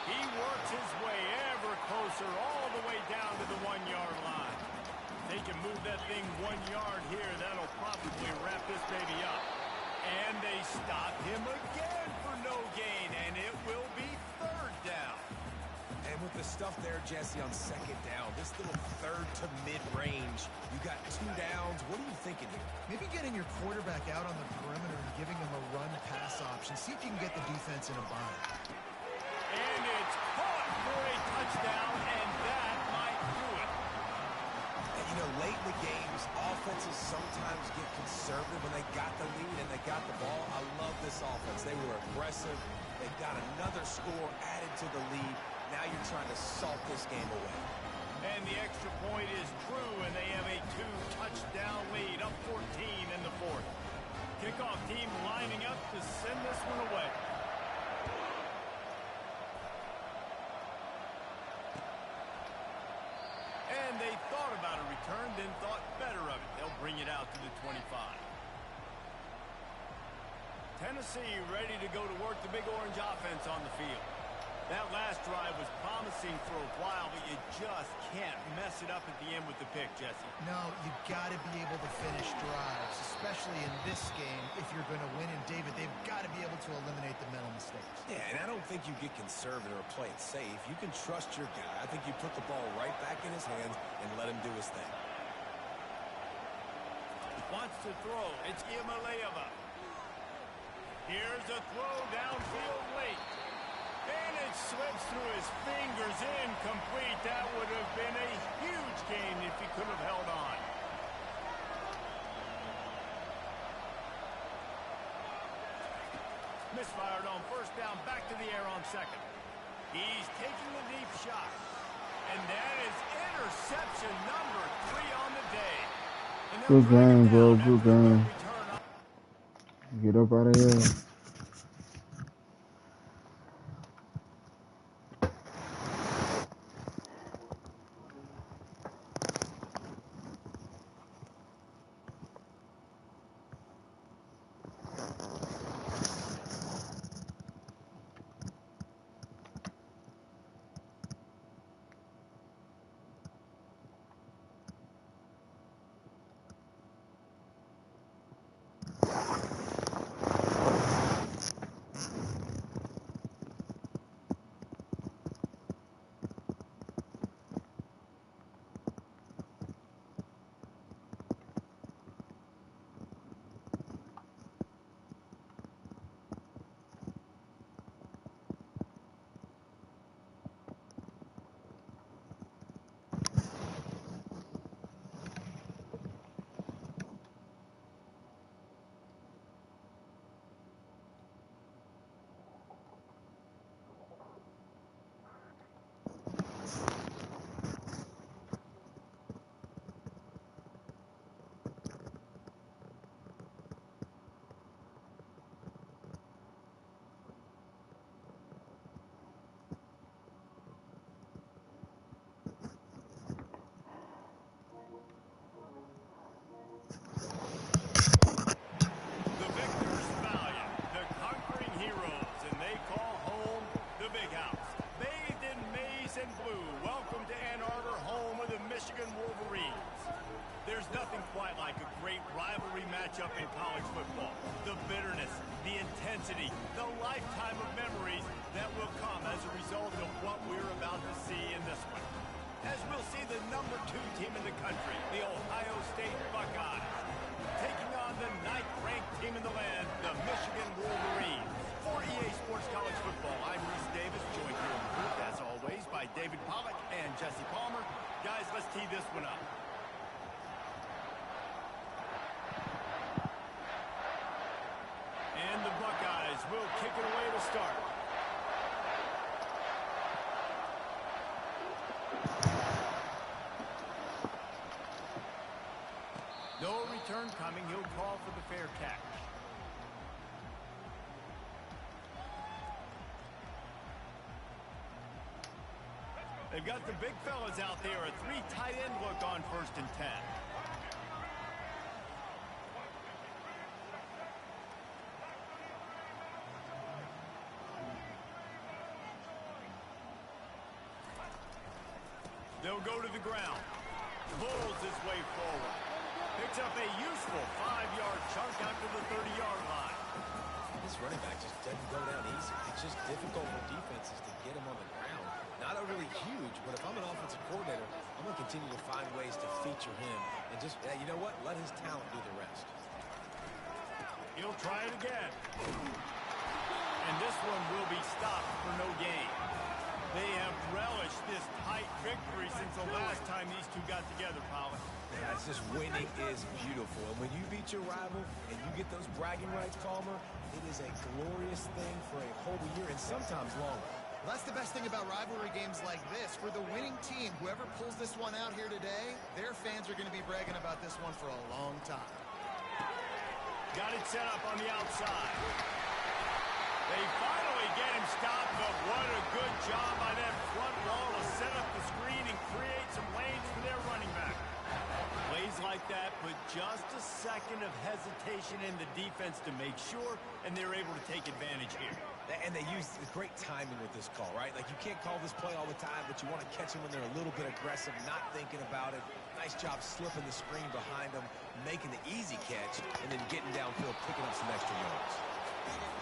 He works his way ever closer all the way down to the 1-yard line. They can move that thing 1 yard here. That'll probably wrap this baby up. And they stop him again for no gain, and it will be third down. And with the stuff there, Jesse, on second down, this little third to mid-range, you got 2 downs. What are you thinking here? Maybe getting your quarterback out on the perimeter and giving him a run-pass option. See if you can get the defense in a bind. And it's caught for a touchdown, and that might do it. And, you know, late in the games, offenses sometimes get conservative when they got the lead and they got the ball. I love this offense. They were aggressive. They got another score added to the lead. Now you're trying to salt this game away. And the extra point is true, and they have a 2-touchdown lead, up 14 in the fourth. Kickoff team lining up to send this one away. And they thought about a return, then thought better of it. They'll bring it out to the 25. Tennessee ready to go to work the Big Orange offense on the field. That last drive was promising for a while, but you just can't mess it up at the end with the pick, Jesse. No, you've got to be able to finish drives, especially in this game. If you're going to win, and David, they've got to be able to eliminate the mental mistakes. Yeah, and I don't think you get conservative or play it safe. You can trust your guy. I think you put the ball right back in his hands and let him do his thing. Wants to throw. It's Imalayeva. Here's a throw downfield late. And it slips through his fingers, incomplete. That would have been a huge gain if he could have held on. Misfired on first down, back to the air on second. He's taking the deep shot. And that is interception number 3 on the day. Good game, bro. Good game. Get up out of here. matchup in college football. The bitterness, the intensity, the lifetime of memories that will come as a result of what we're about to see in this one. As we'll see the number 2 team in the country, the Ohio State Buckeyes, taking on the 9th-ranked team in the land, the Michigan Wolverines. For EA Sports College Football, I'm Reese Davis, joined here in the booth, as always, by David Pollack and Jesse Palmer. Guys, let's tee this one up. And the Buckeyes will kick it away to start. call for the fair catch. They've got the big fellas out there. A 3 tight end look on 1st and 10. They'll go to the ground. Pulls his way forward. Picks up a useful 5-yard chunk after the 30-yard line. This running back just doesn't go down easy. It's just difficult for defenses to get him on the ground. Not overly huge, but if I'm an offensive coordinator, I'm going to continue to find ways to feature him. And just, you know what? Let his talent do the rest. He'll try it again. And this one will be stopped for no gain. They have relished this tight victory since the last time these two got together, Pollock. Yeah, it's just winning is beautiful. And when you beat your rival and you get those bragging rights, Calmer, it is a glorious thing for a whole year and sometimes longer. Well, that's the best thing about rivalry games like this. For the winning team, whoever pulls this one out here today, their fans are going to be bragging about this one for a long time. Got it set up on the outside. They finally get him stopped, but what a good job by that front wall to set up the screen and create some lanes for their running back. Plays like that put just a second of hesitation in the defense to make sure, and they're able to take advantage here. And they use great timing with this call, right? Like, you can't call this play all the time, but you want to catch them when they're a little bit aggressive, not thinking about it. Nice job slipping the screen behind them, making the easy catch, and then getting downfield, picking up some extra yards.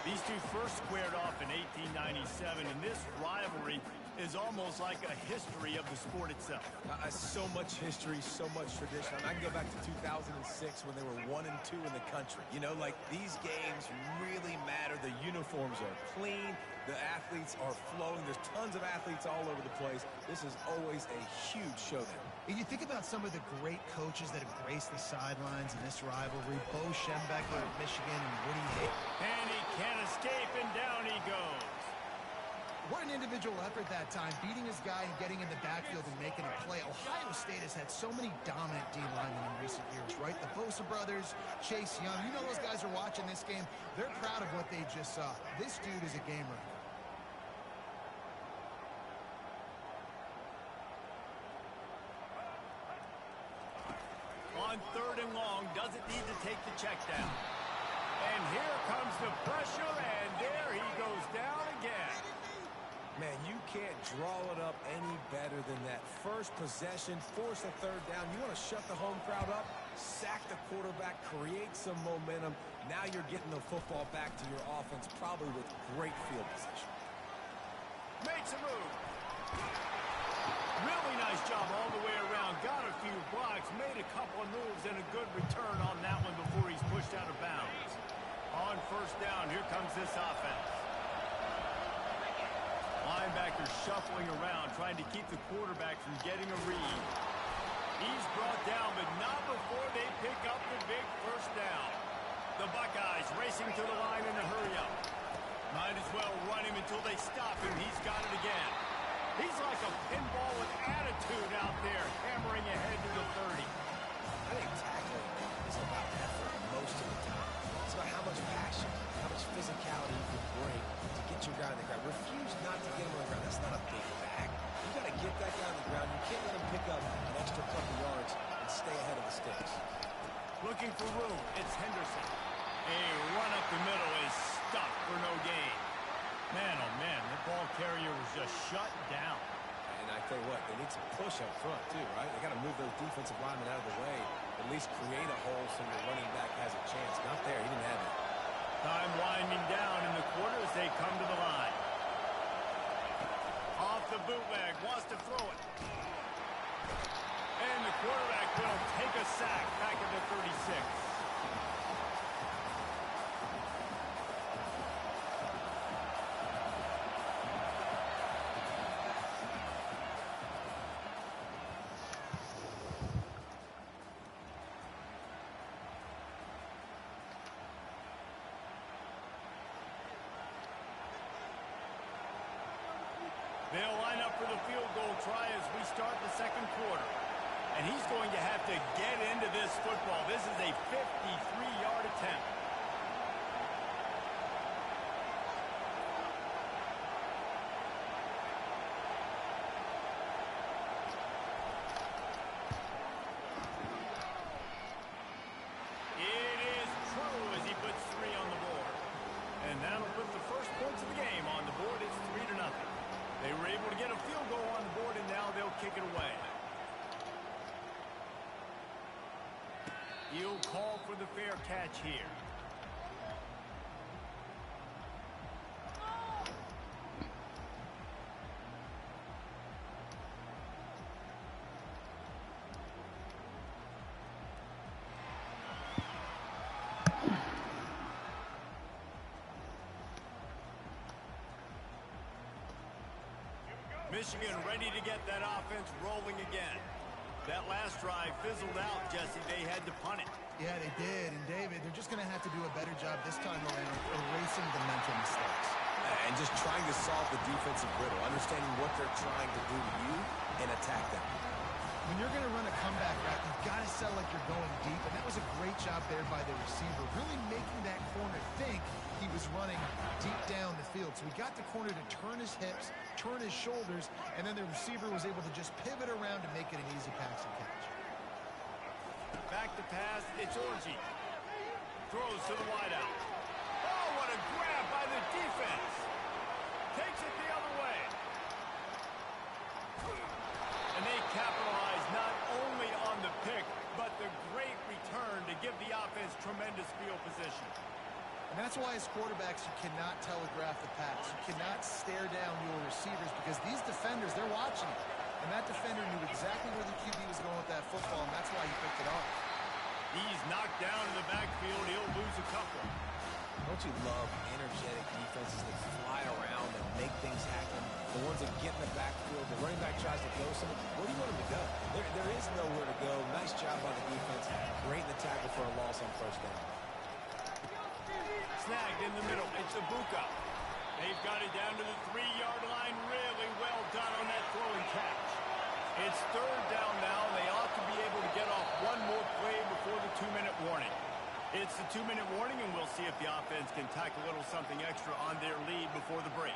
These two first squared off in 1897, and this rivalry is almost like a history of the sport itself. So much history, so much tradition. I can go back to 2006 when they were 1 and 2 in the country. You know, like, these games really matter. The uniforms are clean. The athletes are flowing. There's tons of athletes all over the place. This is always a huge showdown. And you think about some of the great coaches that have graced the sidelines in this rivalry. Bo Schembechler at Michigan and Woody Hayes. And he can't escape, and down he goes. What an individual effort that time, beating his guy and getting in the backfield and making a play. Ohio State has had so many dominant D-linemen in recent years, right? The Bosa brothers, Chase Young. You know those guys are watching this game. They're proud of what they just saw. This dude is a game runner. On 3rd and long, doesn't need to take the check down. And here comes the pressure, and there he goes down again. Man, you can't draw it up any better than that. First possession, force a 3rd down. You want to shut the home crowd up, sack the quarterback, create some momentum. Now you're getting the football back to your offense, probably with great field position. Makes a move. Really nice job all the way around. Got a few blocks, made a couple of moves, and a good return on that one before he's pushed out of bounds. On 1st down, here comes this offense. Linebacker shuffling around, trying to keep the quarterback from getting a read. He's brought down, but not before they pick up the big 1st down. The Buckeyes racing to the line in a hurry-up. Might as well run him until they stop him. He's got it again. He's like a pinball with attitude out there, hammering ahead to the 30. I think tackling is about effort most of the time. It's about how much passion, how much physicality you can bring to get your guy on the ground. Refuse not to get him on the ground. That's not a big bag. You got to get that guy on the ground. You can't let him pick up an extra couple yards and stay ahead of the sticks. Looking for room. It's Henderson. A run up the middle is stuck for no gain. Man, oh man, that ball carrier was just shut down. And I tell you what, they need some push up front too, right? They got to move those defensive linemen out of the way, at least create a hole so your running back has a chance. Not there, he didn't have it. Time winding down in the quarter as they come to the line. Off the bootleg, wants to throw it. And the quarterback will take a sack back at the 36. They'll line up for the field goal try as we start the 2nd quarter. And he's going to have to get into this football. This is a 53-yard attempt. It is true as he puts 3 on the board. And that'll put the first points of the game on the board. It's 3-0. They were able to get a field goal on the board, and now they'll kick it away. He'll call for the fair catch here. Michigan ready to get that offense rolling again. That last drive fizzled out, Jesse. They had to punt it. Yeah, they did. And, David, they're just going to have to do a better job this time around erasing the mental mistakes. And just trying to solve the defensive riddle, understanding what they're trying to do to you and attack them. When you're going to run a comeback route, you've got to sell like you're going deep. And that was a great job there by the receiver, really making that corner think he was running deep down the field. So he got the corner to turn his hips, turn his shoulders, and then the receiver was able to just pivot around to make it an easy pass and catch. Back to pass, it's Orji. Throws to the wideout. Oh, what a grab by the defense. Takes it the other way. And they capitalize not only on the pick, but the great return to give the offense tremendous field position. And that's why as quarterbacks you cannot telegraph the pass. You cannot stare down your receivers because these defenders, they're watching it. And that defender knew exactly where the QB was going with that football, and that's why he picked it off. He's knocked down in the backfield. He'll lose a couple. Don't you love energetic defenses that fly around and make things happen? The ones that get in the backfield, the running back tries to go somewhere. Where do you want him to go? There is nowhere to go. Nice job by the defense. Great in the tackle for a loss on first down. Snagged in the middle. It's Ibuka. They've got it down to the 3-yard line. Really well done on that throwing catch. It's third down now. They ought to be able to get off one more play before the 2-minute warning. It's the 2-minute warning, and we'll see if the offense can tack a little something extra on their lead before the break.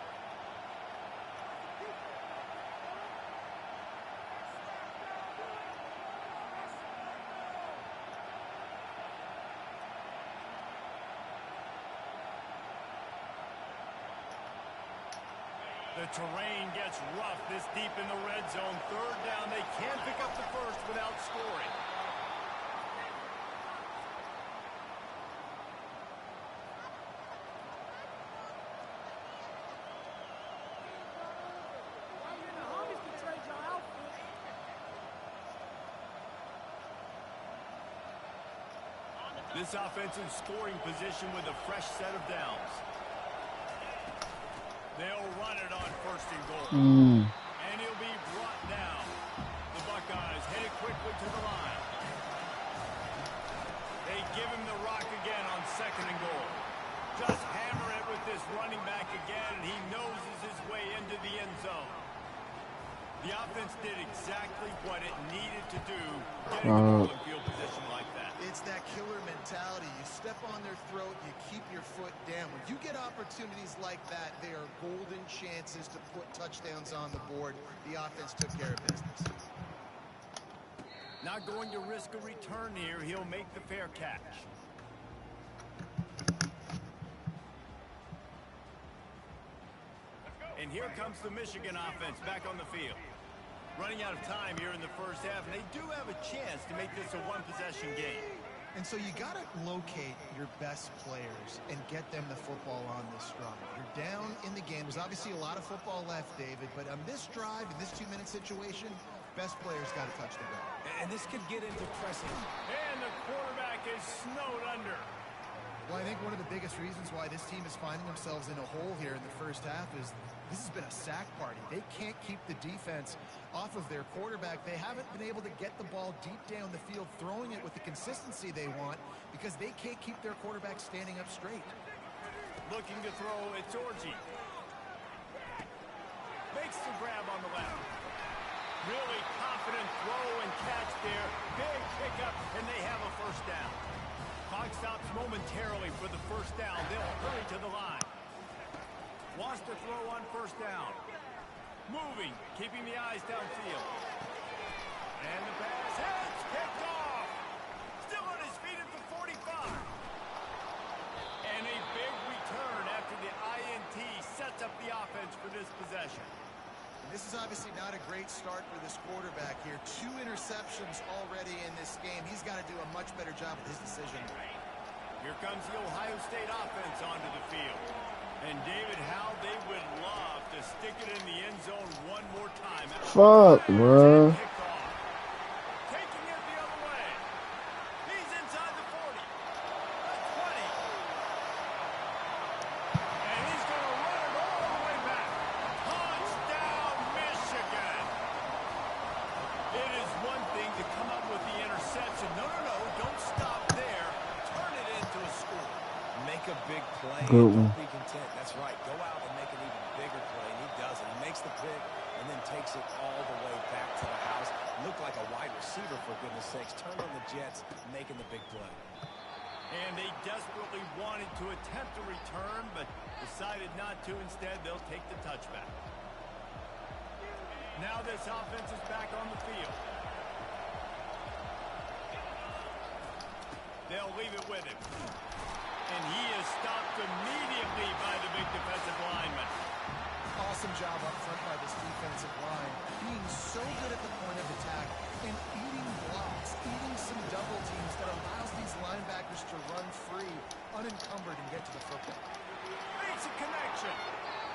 The terrain gets rough this deep in the red zone. Third down, they can't pick up the first without scoring. This offensive scoring position with a fresh set of downs. They'll run it on first and goal. And he'll be brought down. The Buckeyes headed quickly to the line. They give him the rock again on second and goal. Just hammer it with this running back again, and he noses his way into the end zone. The offense did exactly what it needed to do, getting the ball in field position like that. It's that killer mentality. You step on their throat, you keep your foot down. When you get opportunities like that, they are golden chances to put touchdowns on the board. The offense took care of business. Not going to risk a return here. He'll make the fair catch. And here comes the Michigan offense back on the field. Running out of time here in the first half, and they do have a chance to make this a one-possession game. And so you got to locate your best players and get them the football on this drive. You're down in the game. There's obviously a lot of football left, David, but on this drive, in this 2-minute situation, best players got to touch the ball. And this could get into pressing. And the quarterback is snowed under. Well, I think one of the biggest reasons why this team is finding themselves in a hole here in the first half is this has been a sack party. They can't keep the defense off of their quarterback. They haven't been able to get the ball deep down the field, throwing it with the consistency they want because they can't keep their quarterback standing up straight. Looking to throw, it's Orji. Makes the grab on the left. Really confident throw and catch there. Big pickup, and they have a first down. Clock stops momentarily for the first down. They'll hurry to the line. Wants to throw on first down. Moving, keeping the eyes downfield. And the pass hits, picked off. Still on his feet at the 45. And a big return after the INT sets up the offense for this possession. And this is obviously not a great start for this quarterback here. 2 interceptions already in this game. He's got to do a much better job with his decision. Here comes the Ohio State offense onto the field. And David, how they would love to stick it in the end zone one more time. Fuck, bro. Taking it the other way. He's inside the 40. The 20. And he's going to run it all the way back. Touchdown, Michigan. It is one thing to come up with the interception. No, don't stop there. Turn it into a score. Make a big play. Good one. Don't be content. That's right. Go out and make an even bigger play. And he does it. He makes the pick and then takes it all the way back to the house. Looked like a wide receiver, for goodness sakes. Turned on the Jets, making the big play. And they desperately wanted to attempt a return, but decided not to. Instead, they'll take the touchback. Now this offense is back on the field. They'll leave it with him. And he is stopped immediately by the big defensive lineman. Awesome job up front by this defensive line. Being so good at the point of attack and eating blocks, eating some double teams that allows these linebackers to run free, unencumbered, and get to the football. Makes a connection.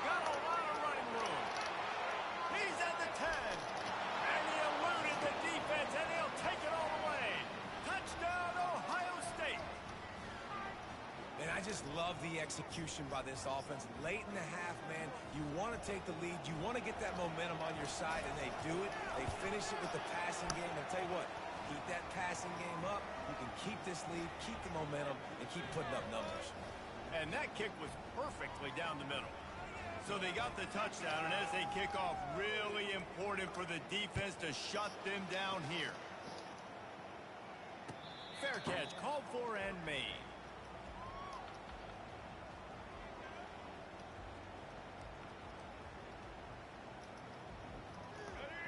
Got a lot of running room. He's at the 10. And he eluded the defense, and he'll take it all the way. Touchdown, Ohio State. And I just love the execution by this offense. Late in the half, man, you want to take the lead. You want to get that momentum on your side, and they do it. They finish it with the passing game. And I'll tell you what, keep that passing game up. You can keep this lead, keep the momentum, and keep putting up numbers. And that kick was perfectly down the middle. So they got the touchdown, and as they kick off, really important for the defense to shut them down here. Fair catch, called for and made.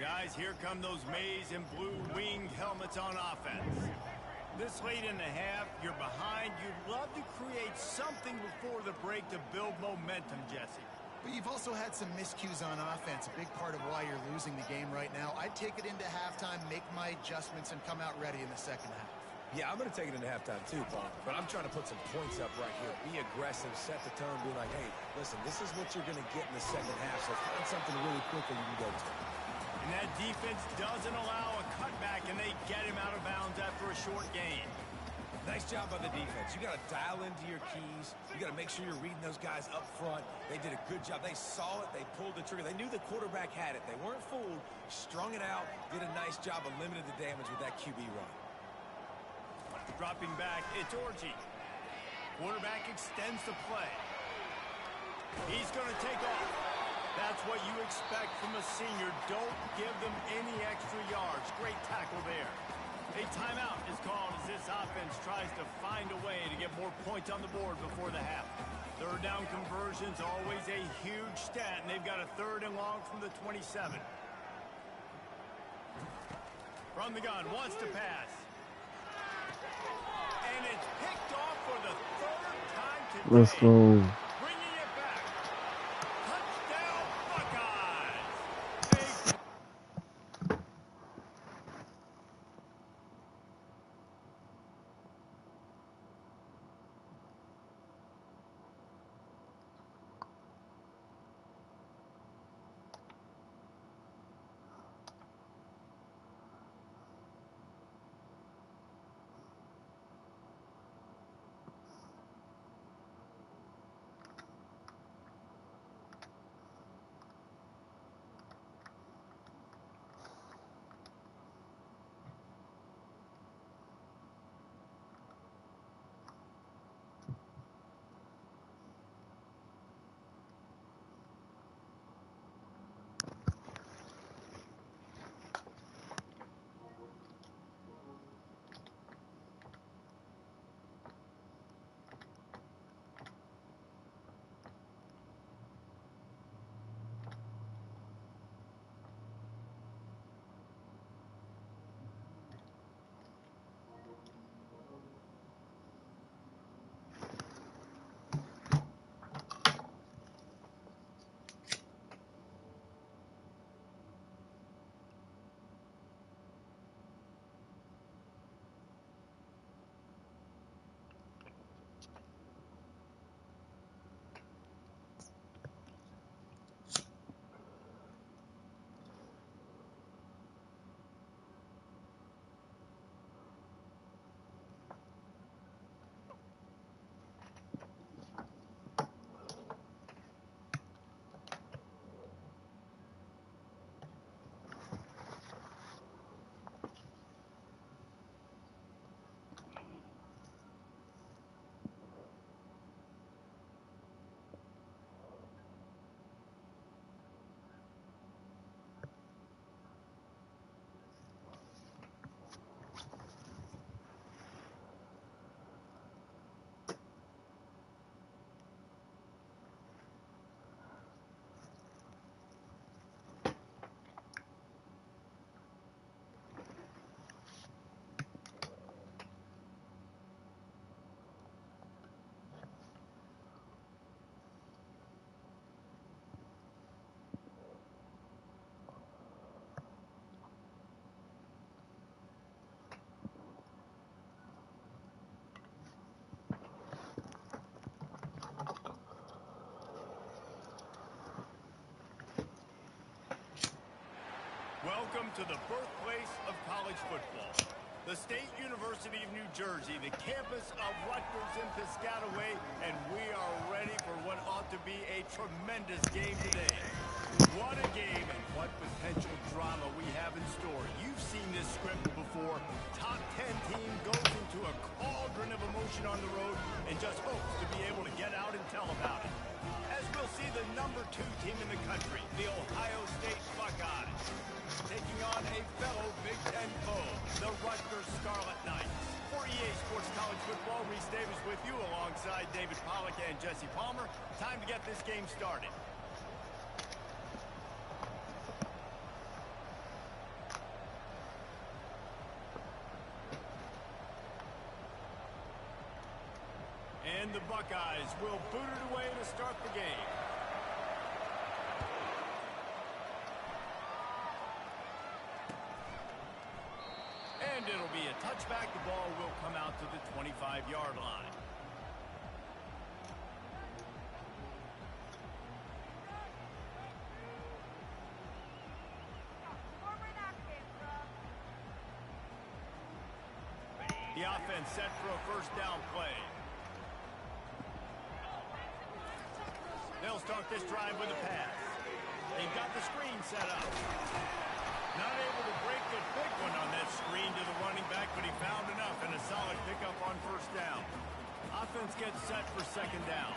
Guys, here come those maize and blue winged helmets on offense. This late in the half, you're behind. You'd love to create something before the break to build momentum, Jesse. But you've also had some miscues on offense, a big part of why you're losing the game right now. I'd take it into halftime, make my adjustments, and come out ready in the second half. Yeah, I'm going to take it into halftime too, Paul. But I'm trying to put some points up right here. Be aggressive, set the tone, be like, hey, listen, this is what you're going to get in the second half, so find something really quickly you can go to. And that defense doesn't allow a cutback, and they get him out of bounds after a short gain. Nice job by the defense. You got to dial into your keys. You got to make sure you're reading those guys up front. They did a good job. They saw it. They pulled the trigger. They knew the quarterback had it. They weren't fooled. Strung it out. Did a nice job of limiting the damage with that QB run. Dropping back, it's Orji. Quarterback extends the play. He's going to take off. That's what you expect from a senior. Don't give them any extra yards. Great tackle there. A timeout is called as this offense tries to find a way to get more points on the board before the half. Third down conversion's always a huge stat, and they've got a 3rd and long from the 27. From the gun, wants to pass. And it's picked off for the 3rd time today. Let's go. Bringing it back. Touchdown, Buckeyes. Welcome to the birthplace of college football. The State University of New Jersey, the campus of Rutgers in Piscataway, and we are ready for what ought to be a tremendous game today. What a game and what potential drama we have in store. You've seen this script before. Top 10 team goes into a cauldron of emotion on the road and just hopes to be able to get out and tell about it. As we'll see the number 2 team in the country, the Ohio State Buckeyes, taking on a fellow Big Ten foe, the Rutgers Scarlet Knights. For EA Sports College Football, Reese Davis with you alongside David Pollack and Jesse Palmer. Time to get this game started. And the Buckeyes will boot it away to start the game. And it'll be a touchback. The ball will come out to the 25-yard line. The offense set for a first down play. They'll start this drive with a pass. They've got the screen set up. Not able to break the big one on that screen to the running back, but he found enough and a solid pickup on first down. Offense gets set for second down.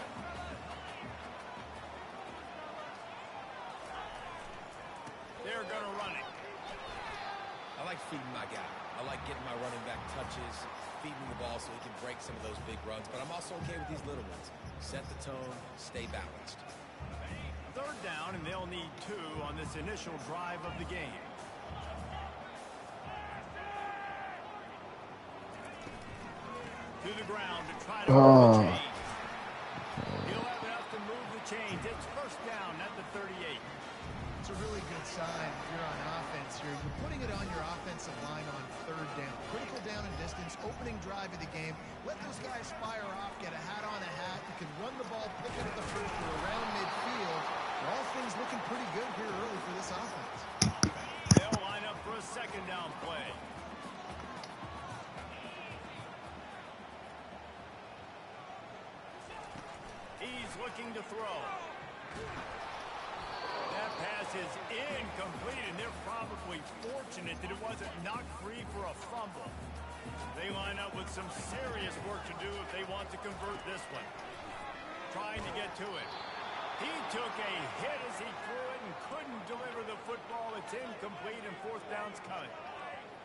They're going to run it. I like feeding my guy. I like getting my running back touches, feeding the ball so he can break some of those big runs, but I'm also okay with these little ones. Set the tone, stay balanced. Third down, and they'll need 2 on this initial drive of the game. To the ground to try to move the chains. He'll have enough to move the chains. It's first down at the 38. It's a really good sign if you're on offense here. You're putting it on your offensive line on third down. Critical down and distance, opening drive of the game. Let those guys fire off, get a hat on a hat. You can run the ball, pick it at the first or around midfield. All things looking pretty good here early for this offense. They'll line up for a second down play. He's looking to throw. That pass is incomplete, and they're probably fortunate that it wasn't knocked free for a fumble. They line up with some serious work to do if they want to convert this one. Trying to get to it. He took a hit as he threw it and couldn't deliver the football. It's incomplete, and fourth down's coming.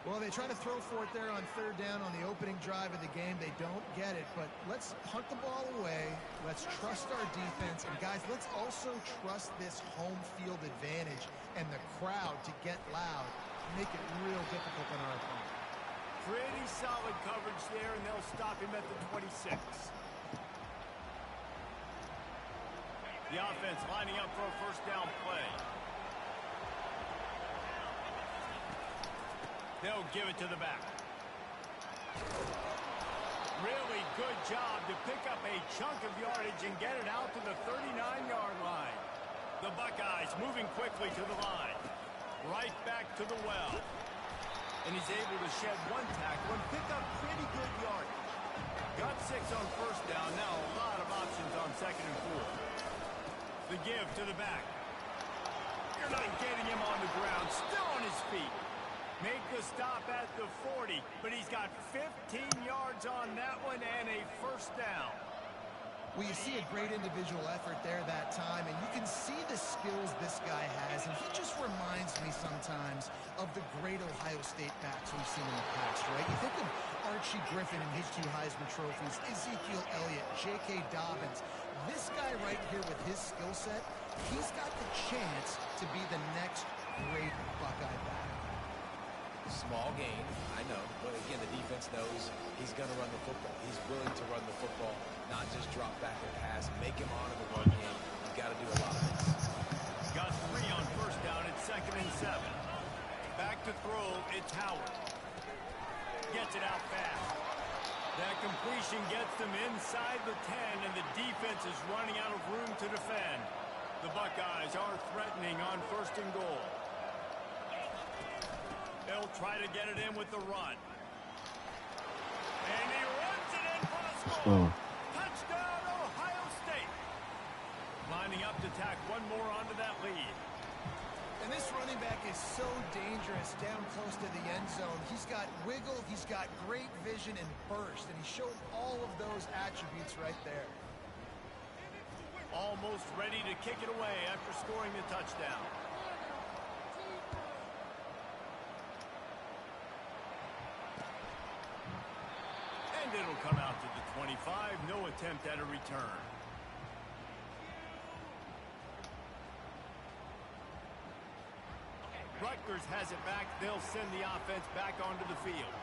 Well, they try to throw for it there on third down on the opening drive of the game. They don't get it, but let's punt the ball away. Let's trust our defense. And, guys, let's also trust this home field advantage and the crowd to get loud and make it real difficult on our opponent. Pretty solid coverage there, and they'll stop him at the 26. The offense lining up for a first down play. They'll give it to the back. Really good job to pick up a chunk of yardage and get it out to the 39-yard line. The Buckeyes moving quickly to the line. Right back to the well. And he's able to shed one tackle and pick up pretty good yardage. Got 6 on first down. Now a lot of options on second and fourth. The give to the back. You're not getting him on the ground. Still on his feet. Make the stop at the 40, but he's got 15 yards on that one and a first down. Well, you see a great individual effort there that time, and you can see the skills this guy has, and he just reminds me sometimes of the great Ohio State backs we've seen in the past, right? You think of Archie Griffin and his 2 Heisman trophies, Ezekiel Elliott, J.K. Dobbins. This guy right here with his skill set, he's got the chance to be the next great Buckeye back. Small gain, I know, but again, the defense knows he's going to run the football. He's willing to run the football, not just drop back and pass, make him honor the run game. You've got to do a lot of things. Got 3 on first down at second and 7. Back to throw, it's Howard. Gets it out fast. That completion gets them inside the 10, and the defense is running out of room to defend. The Buckeyes are threatening on first and goal. They'll try to get it in with the run. And he runs it in for the score. Touchdown, Ohio State. Lining up to tack one more onto that lead. And this running back is so dangerous down close to the end zone. He's got wiggle, he's got great vision and burst, and he showed all of those attributes right there. Almost ready to kick it away after scoring the touchdown. And it'll come out to the 25. No attempt at a return. Rutgers has it back. They'll send the offense back onto the field.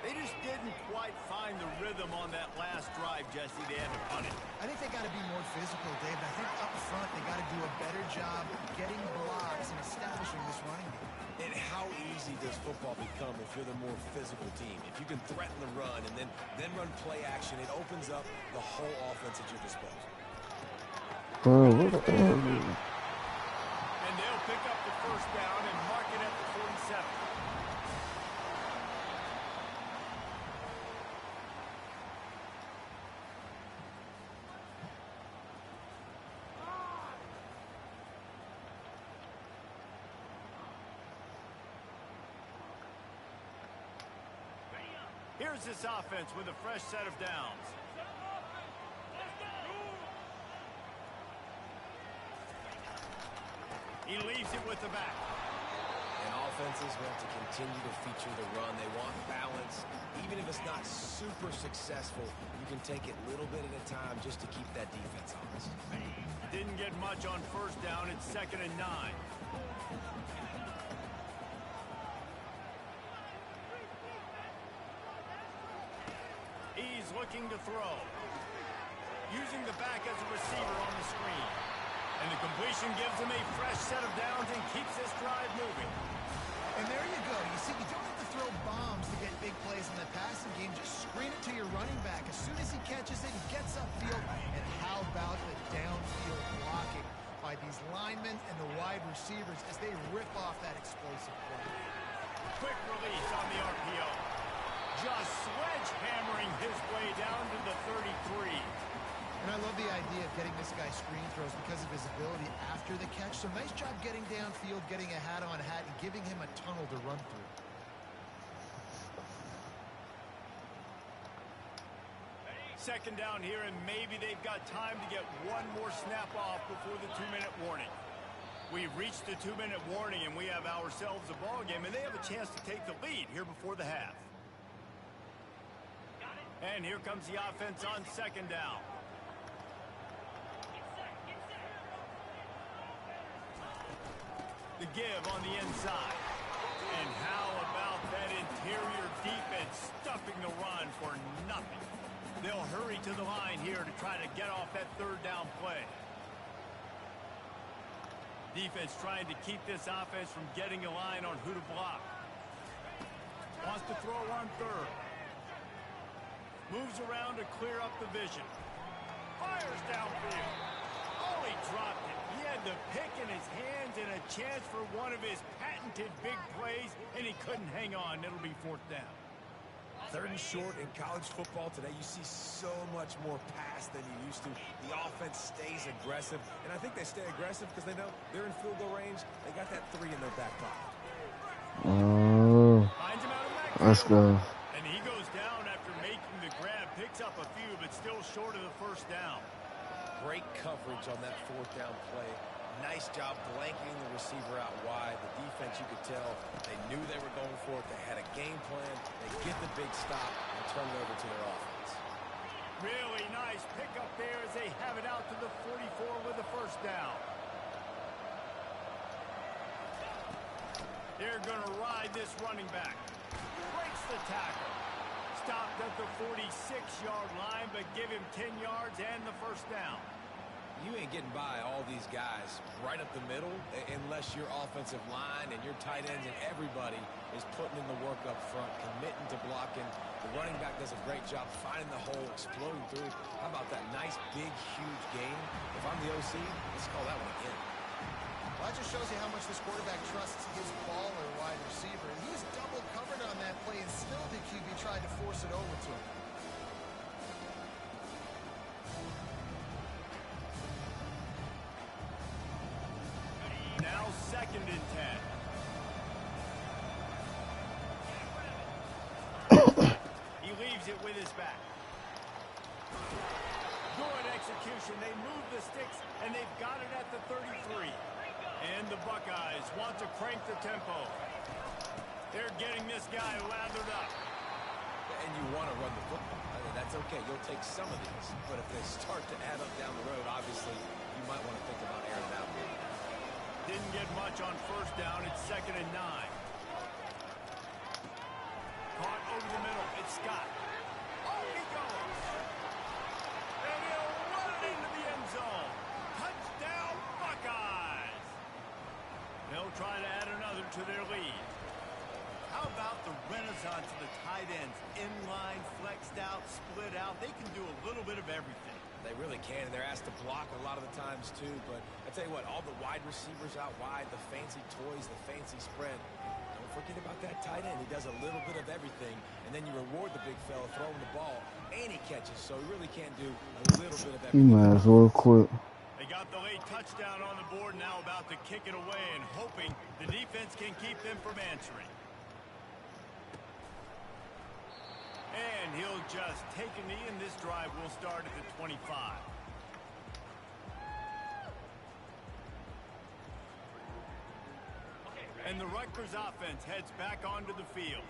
They just didn't quite find the rhythm on that last drive, Jesse. They had to punt it. I think they got to be more physical, Dave. I think up front they got to do a better job getting blocks and establishing this running game. And how easy does football become if you're the more physical team? If you can threaten the run and then run play action, it opens up the whole offense at your disposal. And they'll pick up the first down and mark it at the 47. Here's this offense with a fresh set of downs. He leaves it with the back. And offenses want to continue to feature the run. They want balance. Even if it's not super successful, you can take it little bit at a time just to keep that defense honest. Didn't get much on first down. It's 2nd and 9. He's looking to throw. Using the back as a receiver on the screen. And the completion gives him a fresh set of downs and keeps this drive moving. And there you go. You see, you don't have to throw bombs to get big plays in the passing game. Just screen it to your running back. As soon as he catches it, he gets upfield. And how about the downfield blocking by these linemen and the wide receivers as they rip off that explosive play. Quick release on the RPO. Just sledgehammering his way down to the 33. And I love the idea of getting this guy screen throws because of his ability after the catch. So nice job getting downfield, getting a hat-on-hat, and giving him a tunnel to run through. Second down here, and maybe they've got time to get one more snap off before the 2-minute warning. We've reached the 2-minute warning, and we have ourselves a ball game, and they have a chance to take the lead here before the half. And here comes the offense on 2nd down. The give on the inside. And how about that interior defense stuffing the run for nothing? They'll hurry to the line here to try to get off that 3rd down play. Defense trying to keep this offense from getting a line on who to block. Wants to throw on 3rd. Moves around to clear up the vision. Fires downfield. Oh, he dropped it. He had the pick in his hands and a chance for one of his patented big plays, and he couldn't hang on. It'll be 4th down. 3rd and short in college football today. You see so much more pass than you used to. The offense stays aggressive, and I think they stay aggressive because they know they're in field goal range. They got that 3 in their back pocket. Oh, let's go. And he goes down after making the grab. Picks up a few, but still short of the 1st down. Great coverage on that 4th down play. Nice job blanketing the receiver out wide. The defense, you could tell, they knew they were going for it. They had a game plan. They get the big stop and turn it over to their offense. Really nice pickup there as they have it out to the 44 with the 1st down. They're going to ride this running back. Breaks the tackle. Stopped at the 46-yard line, but give him 10 yards and the 1st down. You ain't getting by all these guys right up the middle unless your offensive line and your tight ends and everybody is putting in the work up front, committing to blocking. The running back does a great job finding the hole, exploding through. How about that nice, big, huge game? If I'm the OC, let's call that one again. Well, that just shows you how much this quarterback trusts his ball or wide receiver. And he's doubled 2nd and 10. He leaves it with his back. Good execution. They move the sticks, and they've got it at the 33. And the Buckeyes want to crank the tempo. They're getting this guy lathered up. And you want to run the football. That's okay. You'll take some of these. But if they start to add up down the road, obviously, you might want to think about airing it out. Didn't get much on 1st down. It's 2nd and 9. Caught over the middle. It's Scott. Oh, he goes. And he'll run it into the end zone. Touchdown, Buckeyes. They'll try to add another to their lead. How about the renaissance of the tight ends? Inline, flexed out, split out. They can do a little bit of everything. They really can, and they're asked to block a lot of the times, too. But I tell you what, all the wide receivers out wide, the fancy toys, the fancy spread. Don't forget about that tight end. He does a little bit of everything, and then you reward the big fella throwing the ball, and he catches. So he really can do a little bit of everything. You might as well quit. They got the late touchdown on the board, now about to kick it away and hoping the defense can keep them from answering. And he'll just take a knee, and this drive will start at the 25. And the Rutgers offense heads back onto the field.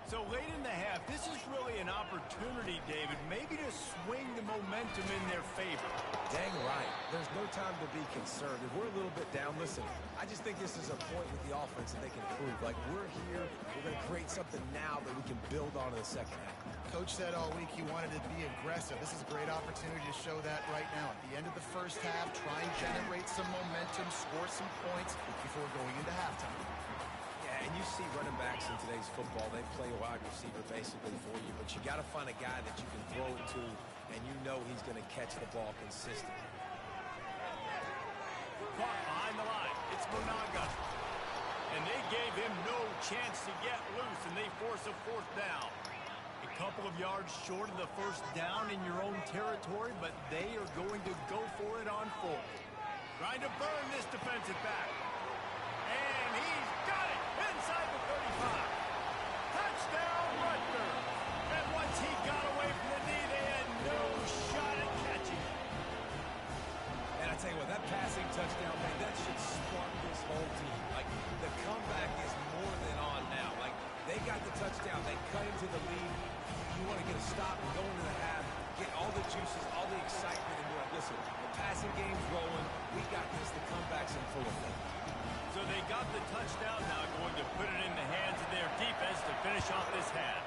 So late in the half, this is really an opportunity, David, maybe to swing the momentum in their favor. Dang right. There's no time to be concerned. If we're a little bit down, listen, I just think this is a point with the offense that they can prove. Like, we're here, we're going to create something now that we can build on in the 2nd half. Coach said all week he wanted to be aggressive. This is a great opportunity to show that right now. At the end of the 1st half, try and generate some momentum, score some points before going into halftime. And you see running backs in today's football, they play a wide receiver basically for you, but you got to find a guy that you can throw it to, and you know he's going to catch the ball consistently. Caught behind the line. It's Monaga. And they gave him no chance to get loose, and they force a 4th down. A couple of yards short of the 1st down in your own territory, but they are going to go for it on 4th. Trying to burn this defensive back. And he's got it inside the 35. Touchdown, Rutgers. And once he got away from the knee, they had no shot at catching it. And I tell you what, that passing touchdown, man, that should spark this whole team. Like, the comeback is more than on now. Like, they got the touchdown. They cut into the lead. You want to get a stop and go into the half, get all the juices, all the excitement, and be like, listen, the passing game's rolling. We got this. The comeback's in full effect. So they got the touchdown, now going to put it in the hands of their defense to finish off this half.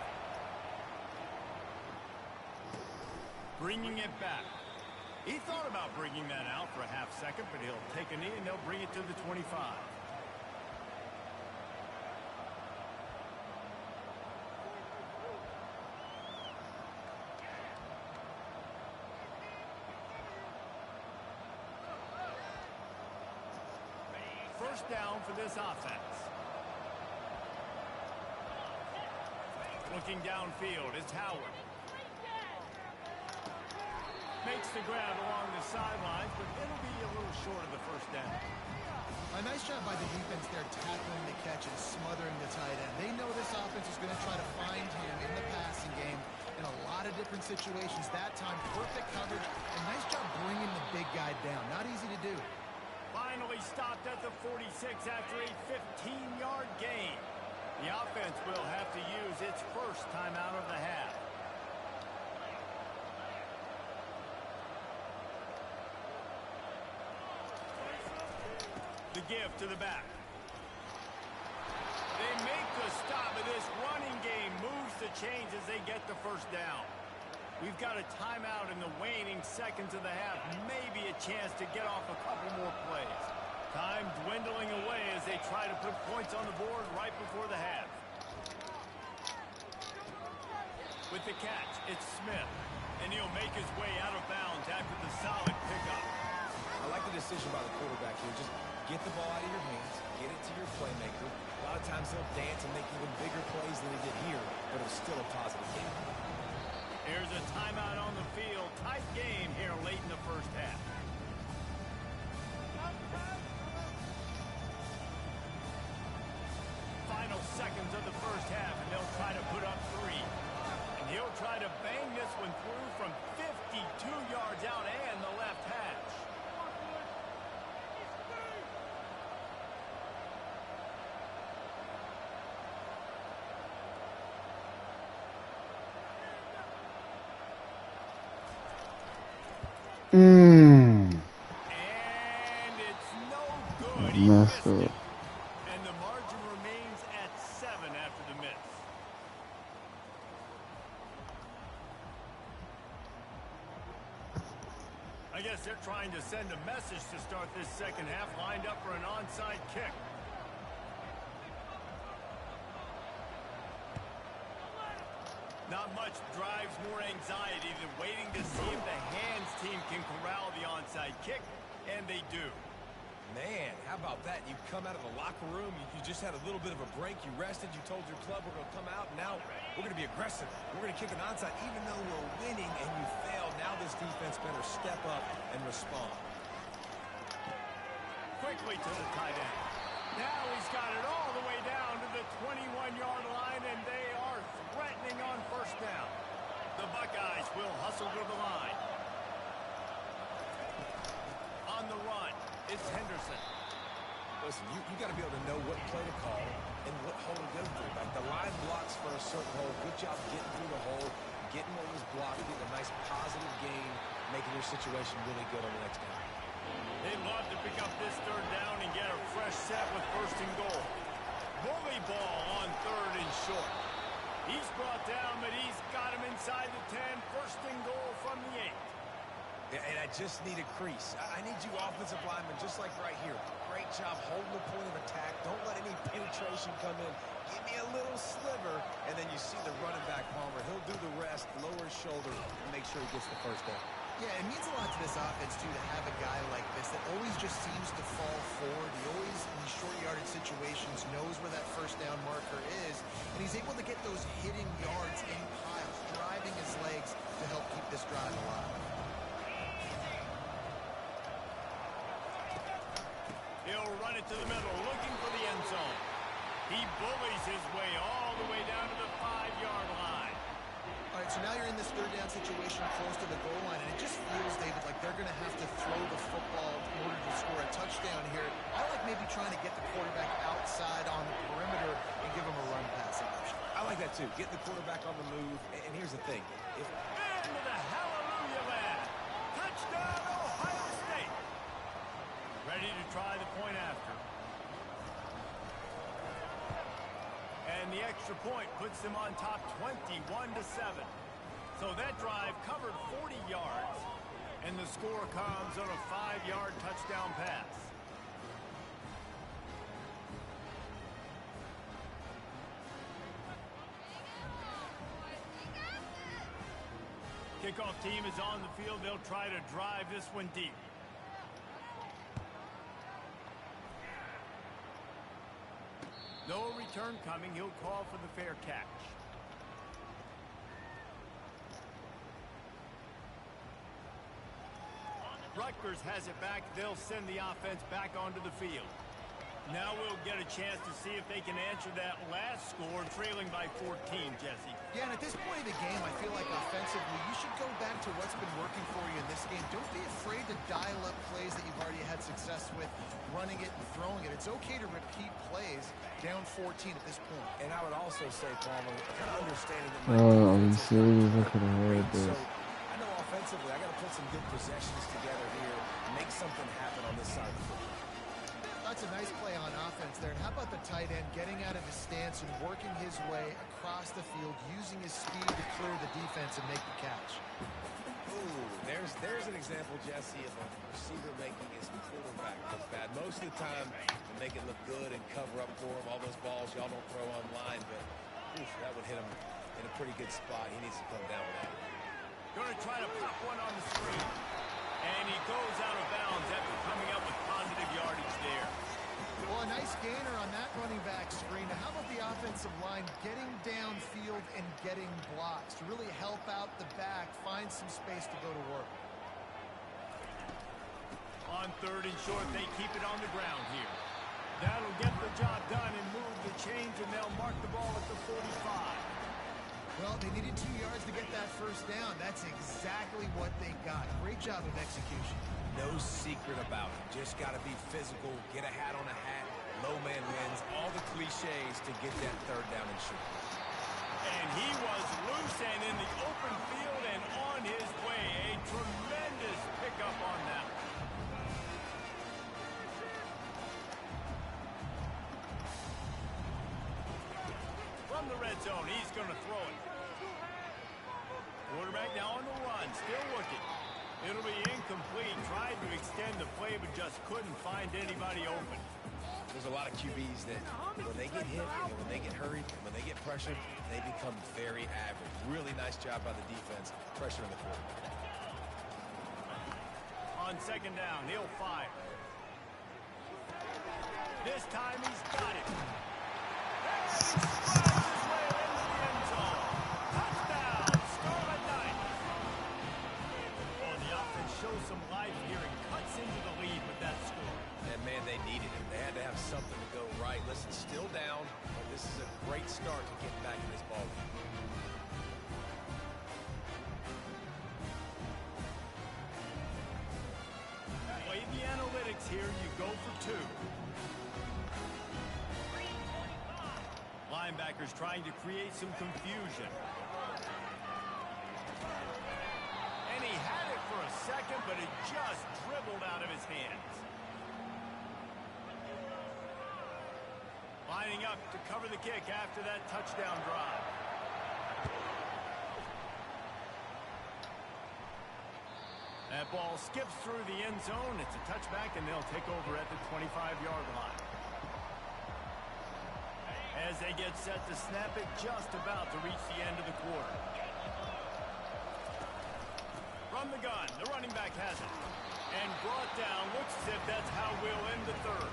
Bringing it back. He thought about bringing that out for a half second, but he'll take a knee and they'll bring it to the 25. First down for this offense. Looking downfield, it's Howard. Makes the grab along the sidelines, but it'll be a little short of the 1st down. A nice job by the defense there, tackling the catch and smothering the tight end. They know this offense is going to try to find him in the passing game in a lot of different situations. That time, perfect coverage, and nice job bringing the big guy down. Not easy to do. Finally stopped at the 46 after a 15-yard gain. The offense will have to use its 1st timeout of the half. The give to the back. They make the stop, and this running game moves the chains as they get the 1st down. We've got a timeout in the waning seconds of the half. Maybe a chance to get off a couple more plays. Time dwindling away as they try to put points on the board right before the half. With the catch, it's Smith. And he'll make his way out of bounds after the solid pickup. I like the decision by the quarterback here. Just get the ball out of your hands, get it to your playmaker. A lot of times they'll dance and make even bigger plays than they did here, but it was still a positive game. Here's a timeout on the field. Tight game here late in the 1st half. And it's no good. He Messed missed up. it. And the margin remains at 7 after the miss. I guess they're trying to send a message to start this second half, lined up for an onside kick. Not much drives more anxiety than waiting to see if the hands team can corral the onside kick, and they do. Man, how about that? You come out of the locker room, you just had a little bit of a break, you rested, you told your club we're going to come out, and now we're going to be aggressive. We're going to kick an onside. Even though we're winning and you failed, now this defense better step up and respond. Quickly to the tight end. Now he's got it all the way down to the 21-yard line, and they are threatening on first down. The Buckeyes will hustle to the line. On the run, it's Henderson. Listen, you got to be able to know what play to call and what hole to go through. Like the line blocks for a certain hole. Good job getting through the hole, getting what was blocked, getting a nice positive gain, making your situation really good on the next down. They'd love to pick up this third down and get a fresh set with first and goal. Bully ball on third and short. He's brought down, but he's got him inside the 10. First and goal from the 8. Yeah, and I just need a crease. I need you offensive linemen, just like right here. Great job holding the point of attack. Don't let any penetration come in. Give me a little sliver, and then you see the running back, Palmer. He'll do the rest, lower his shoulder, and make sure he gets the first down. Yeah, it means a lot to this offense, too, to have a guy like this that always just seems to fall forward. He always, in these short yardage situations, knows where that first down marker is, and he's able to get those hidden yards in piles, driving his legs to help keep this drive alive. He'll run it to the middle, looking for the end zone. He bullies his way all the way down to the 5-yard line. All right, so now you're in this third down situation close to the goal line, and it just feels, David, like they're going to have to throw the football in order to score a touchdown here. I like maybe trying to get the quarterback outside on the perimeter and give him a run passing option. I like that, too. Get the quarterback on the move, and here's the thing. Into the hallelujah land. Touchdown, Ohio State. Ready to try the point after. And the extra point puts them on top 21-7. So that drive covered 40 yards. And the score comes on a 5-yard touchdown pass. Kickoff team is on the field. They'll try to drive this one deep. No return coming. He'll call for the fair catch. Rutgers has it back. They'll send the offense back onto the field. Now we'll get a chance to see if they can answer that last score, trailing by 14, Jesse. Yeah, and at this point of the game, I feel like offensively, you should go back to what's been working for you in this game. Don't be afraid to dial up plays that you've already had success with, running it and throwing it. It's okay to repeat plays down 14 at this point. And I would also say, Palmer, kind of understanding that Oh, are you serious? I could have heard so this. I know offensively, I got to put some good possessions together here, make something happen on this side of the football. That's a nice play on offense there. And how about the tight end getting out of his stance and working his way across the field, using his speed to clear the defense and make the catch? Ooh, there's an example, Jesse, of a receiver making his quarterback look bad. Most of the time, they make it look good and cover up for him. All those balls y'all don't throw online, but oof, that would hit him in a pretty good spot. He needs to come down with that. Going to try to pop one on the screen. And he goes out of bounds after coming up with positive yardage there. Well, a nice gainer on that running back screen. Now, how about the offensive line getting downfield and getting blocks to really help out the back, find some space to go to work? On third and short, they keep it on the ground here. That'll get the job done and move the chains, and they'll mark the ball at the 45. Well, they needed 2 yards to get that first down. That's exactly what they got. Great job of execution. No secret about it. Just got to be physical, get a hat on a hat, low man wins, all the cliches to get that third down and shoot. And he was loose and in the open field and on his way. A tremendous pick up on that. From the red zone, he's going to throw it. Quarterback now on the run, still looking. It'll be incomplete. Tried to extend the play, but just couldn't find anybody open. There's a lot of QBs that when they get hit, and when they get hurried, and when they get pressured, they become very average. Really nice job by the defense, pressuring the quarterback. On second down, he'll fire. This time he's got it. And he strides his way into the end zone. Touchdown, Scarlet Knights. Oh, the offense shows some life here and cuts into the lead with that score. And, man, they needed it. They had to have something to go right. Listen, still down, but this is a great start to getting back in this ballgame. Play the analytics here. You go for two. Linebackers trying to create some confusion. And he had it for a second, but it just dribbled out of his hands. Lining up to cover the kick after that touchdown drive. That ball skips through the end zone. It's a touchback, and they'll take over at the 25-yard line. As they get set to snap it, just about to reach the end of the quarter. From the gun, the running back has it. And brought down, looks as if that's how we'll end the third.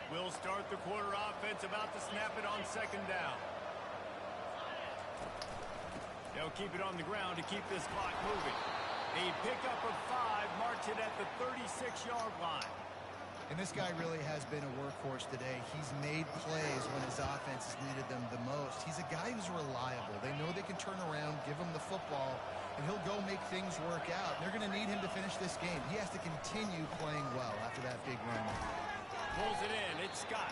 We'll start the quarter offense, about to snap it on second down. They'll keep it on the ground to keep this clock moving. A pickup of 5, marks it at the 36-yard line. And this guy really has been a workhorse today. He's made plays when his offense has needed them the most. He's a guy who's reliable. They know they can turn around, give him the football, and he'll go make things work out. They're going to need him to finish this game. He has to continue playing well after that big run. Pulls it in, it's Scott.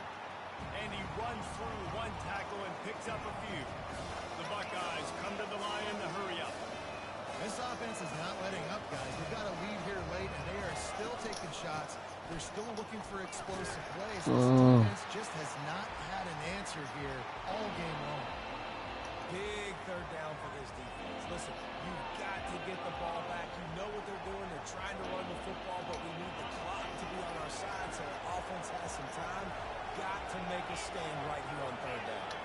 And he runs through one tackle and picks up a few. The Buckeyes come to the line in the hurry up. This offense is not letting up, guys. They've got a lead here late, and they are still taking shots. They're still looking for explosive plays. This defense just has not had an answer here all game long. Big third down for this defense. Listen, you've got to get the ball back. You know what they're doing. They're trying to run the football, but we need the clock to be on our side so the offense has some time. Got to make a stand right here on third down.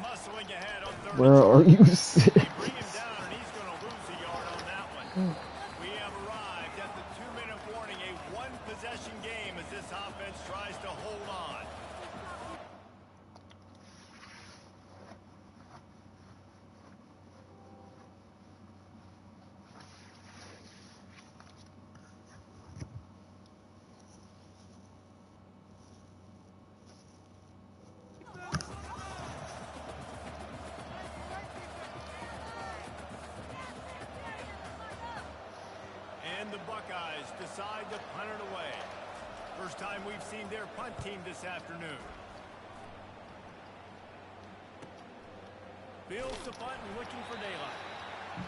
Muscling ahead on third. Bro, are you sick? They bring him down, and he's going to lose a yard on that one. We have arrived at the 2-minute warning, a one-possession game as this offense tries to hold on. And the Buckeyes decide to punt it away. First time we've seen their punt team this afternoon. Fields the punt and looking for daylight.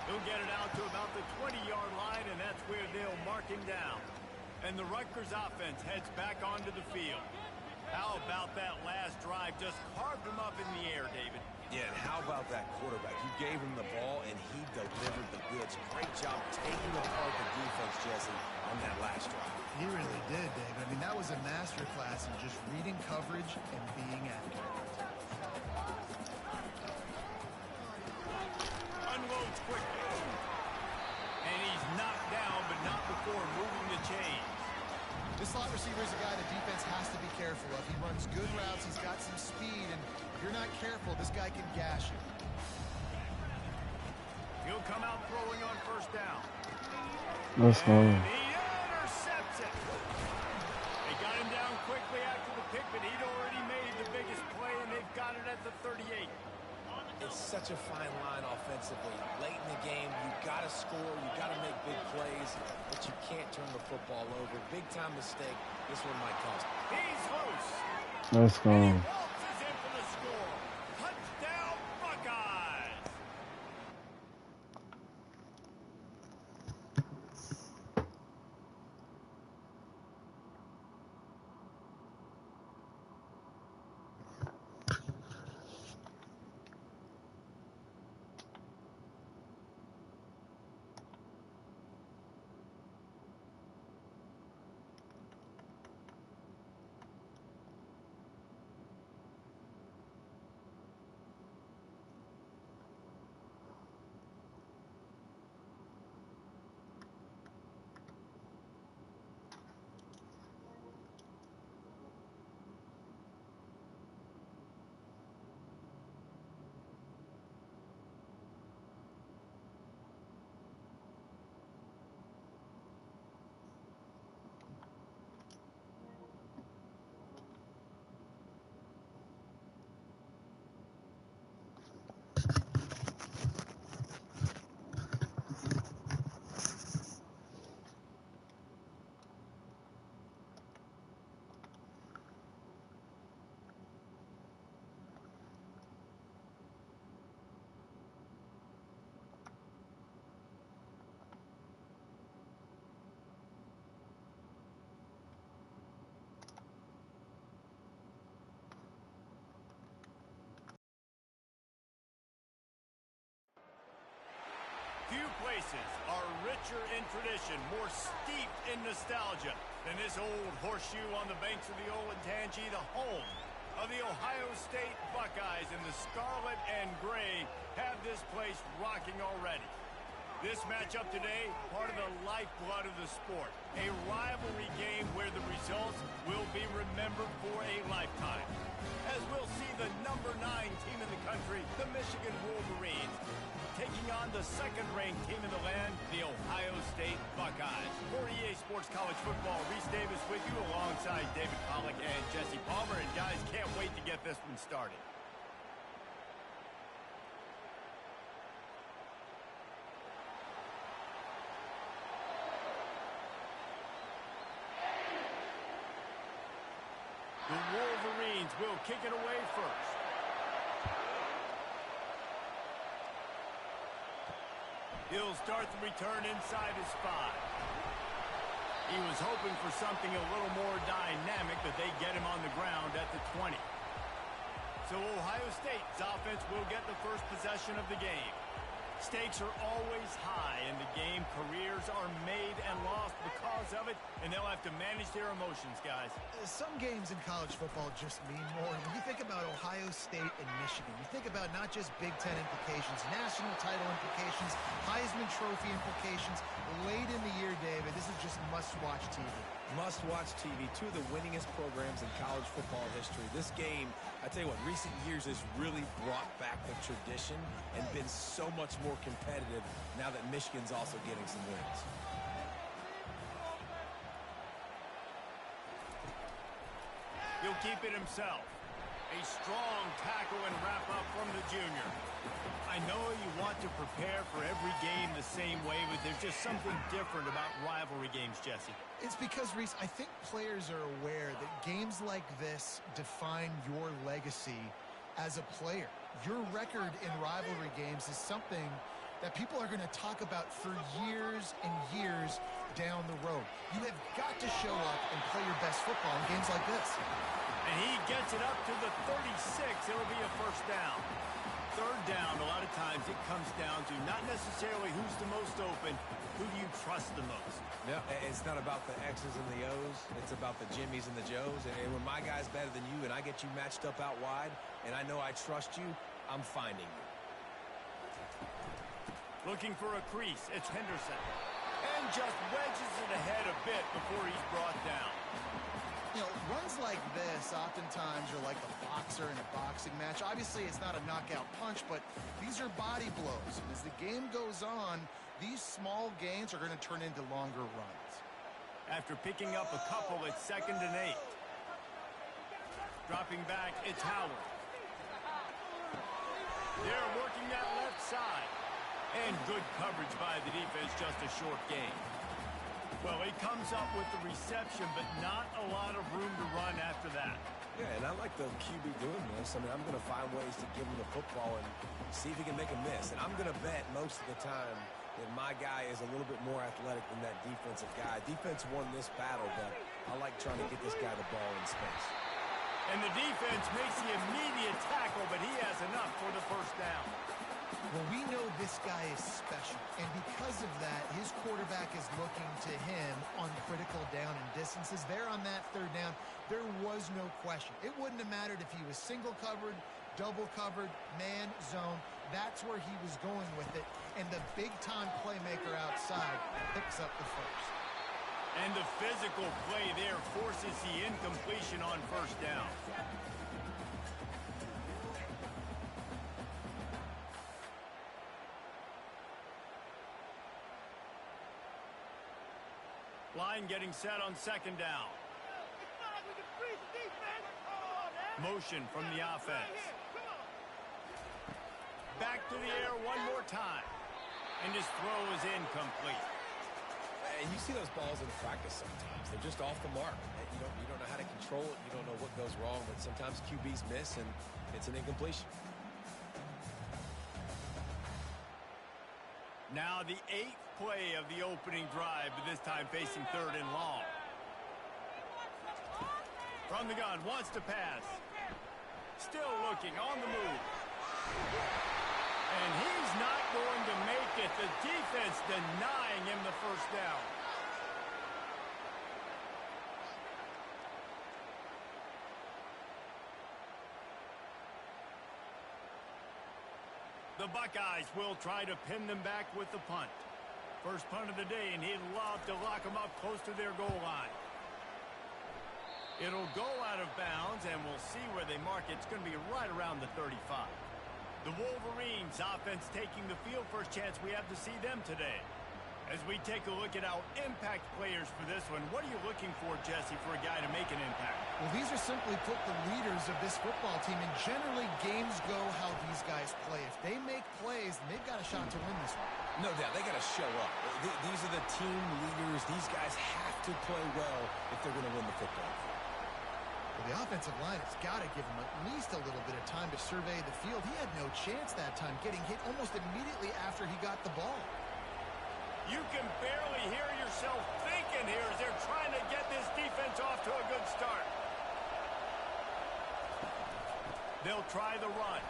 He'll get it out to about the 20-yard line, and that's where they'll mark him down. And the Rutgers offense heads back onto the field. How about that last drive? Just carved him up in the air, David. Yeah, and how about that quarterback? You gave him the ball, and he delivered the goods. Great job taking apart the defense, Jesse, on that last drive. He really did, David. I mean, that was a masterclass in just reading coverage and being accurate. Unloads quickly. And he's knocked down, but not before moving the chains. This slot receiver is a guy the defense has to be careful of. He runs good routes. He's got some speed, and if you're not careful, this guy can gash you. He'll come out throwing on first down. Let's go. And he intercepts it. They got him down quickly after the pick, but he'd already made the biggest play, and they've got it at the 38. It's such a fine line offensively. Late in the game, you've got to score, you've got to make big plays, but you can't turn the football over. Big-time mistake. This one might cost. He's loose. Let's go. And he waltzes in for the score. Touchdown, Buckeyes. Few places are richer in tradition, more steeped in nostalgia than this old horseshoe on the banks of the Olentangy, the home of the Ohio State Buckeyes. And the scarlet and gray have this place rocking already. This matchup today, part of the lifeblood of the sport. A rivalry game where the results will be remembered for a lifetime. As we'll see the number 9 team in the country, the Michigan Wolverines, taking on the second-ranked team in the land, the Ohio State Buckeyes. For EA Sports College Football, Reese Davis with you alongside David Pollack and Jesse Palmer. And guys, can't wait to get this one started. The Wolverines will kick it away first. He'll start the return inside his 5. He was hoping for something a little more dynamic, but they get him on the ground at the 20. So Ohio State's offense will get the first possession of the game. Stakes are always high in the game. Careers are made and lost because of it, and they'll have to manage their emotions, guys. Some games in college football just mean more. When you think about Ohio State and Michigan, you think about not just Big Ten implications, national title implications, Heisman Trophy implications. Late in the year, David, this is just must-watch TV. Must-watch TV. Two of the winningest programs in college football history. This game, I tell you what, recent years has really brought back the tradition and been so much more competitive now that Michigan's also getting some wins. He'll keep it himself. A strong tackle and wrap-up from the junior. I know you want to prepare for every game the same way, but there's just something different about rivalry games, Jesse. It's because, Reese, I think players are aware that games like this define your legacy as a player. Your record in rivalry games is something that people are going to talk about for years and years down the road. You have got to show up and play your best football in games like this. And he gets it up to the 36. It'll be a first down. Third down, a lot of times it comes down to not necessarily who's the most open, who do you trust the most? No, it's not about the X's and the O's. It's about the Jimmys and the Joes. And when my guy's better than you and I get you matched up out wide and I know I trust you, I'm finding you. Looking for a crease, it's Henderson. And just wedges it ahead a bit before he's brought down. Runs like this oftentimes are like a boxer in a boxing match. Obviously, it's not a knockout punch, but these are body blows. And as the game goes on, these small gains are going to turn into longer runs. After picking up a couple, it's 2nd and 8. Dropping back, it's Howard. They're working that left side. And good coverage by the defense, just a short gain. Well, he comes up with the reception, but not a lot of room to run after that. Yeah, and I like the QB doing this. I mean, I'm going to find ways to give him the football and see if he can make a miss. And I'm going to bet most of the time that my guy is a little bit more athletic than that defensive guy. Defense won this battle, but I like trying to get this guy the ball in space. And the defense makes the immediate tackle, but he has enough for the first down. Well, we know this guy is special, and because of that, his quarterback is looking to him on critical down and distances. There on that 3rd down, there was no question. It wouldn't have mattered if he was single covered, double covered, man, zone. That's where he was going with it, and the big-time playmaker outside picks up the first. And the physical play there forces the incompletion on 1st down. Line getting set on 2nd down. Motion from the offense. Back to the air one more time. And his throw is incomplete. And you see those balls in practice sometimes. They're just off the mark. You don't know how to control it. You don't know what goes wrong, but sometimes QBs miss, and it's an incompletion. Now the 8th play of the opening drive, but this time facing 3rd and long. From the gun, wants to pass. Still looking, on the move. And he's not going to make it. The defense denying him the first down. The Buckeyes will try to pin them back with the punt. First punt of the day, and he'd love to lock them up close to their goal line. It'll go out of bounds, and we'll see where they mark it. It's going to be right around the 35. The Wolverines offense taking the field. First chance we have to see them today. As we take a look at our impact players for this one, what are you looking for, Jesse, for a guy to make an impact? Well, these are simply put the leaders of this football team, and generally games go how these guys play. If they make plays, then they've got a shot to win this one. No doubt, they got to show up. These are the team leaders. These guys have to play well if they're going to win the football game. Well, the offensive line has got to give him at least a little bit of time to survey the field. He had no chance that time, getting hit almost immediately after he got the ball. You can barely hear yourself thinking here as they're trying to get this defense off to a good start. They'll try the run.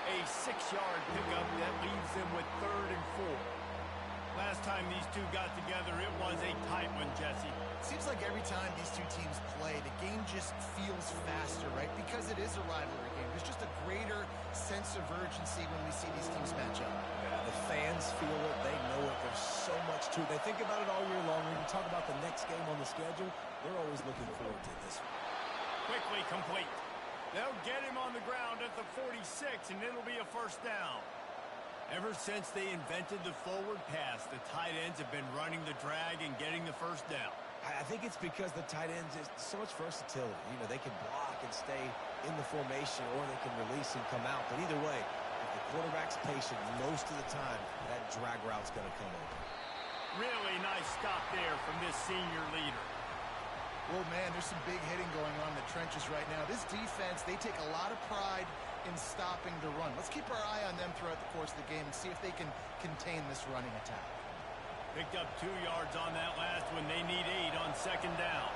A 6-yard pickup that leaves them with 3rd and 4. Last time these two got together, it was a tight one, Jesse. Seems like every time these two teams play, the game just feels faster, right? Because it is a rivalry game. There's just a greater sense of urgency when we see these teams match up. The fans feel it. They know it. There's so much to it. They think about it all year long. When you talk about the next game on the schedule, they're always looking forward to this one. Quickly complete. They'll get him on the ground at the 46, and it'll be a first down. Ever since they invented the forward pass, the tight ends have been running the drag and getting the first down. I think it's because the tight ends is so much versatility. You know, they can block and stay in the formation, or they can release and come out. But either way, if the quarterback's patient, most of the time, that drag route's going to come over. Really nice stop there from this senior leader. Well, man, there's some big hitting going on in the trenches right now. This defense, they take a lot of pride in stopping the run. Let's keep our eye on them throughout the course of the game and see if they can contain this running attack. Picked up 2 yards on that last one. They need 8 on 2nd down.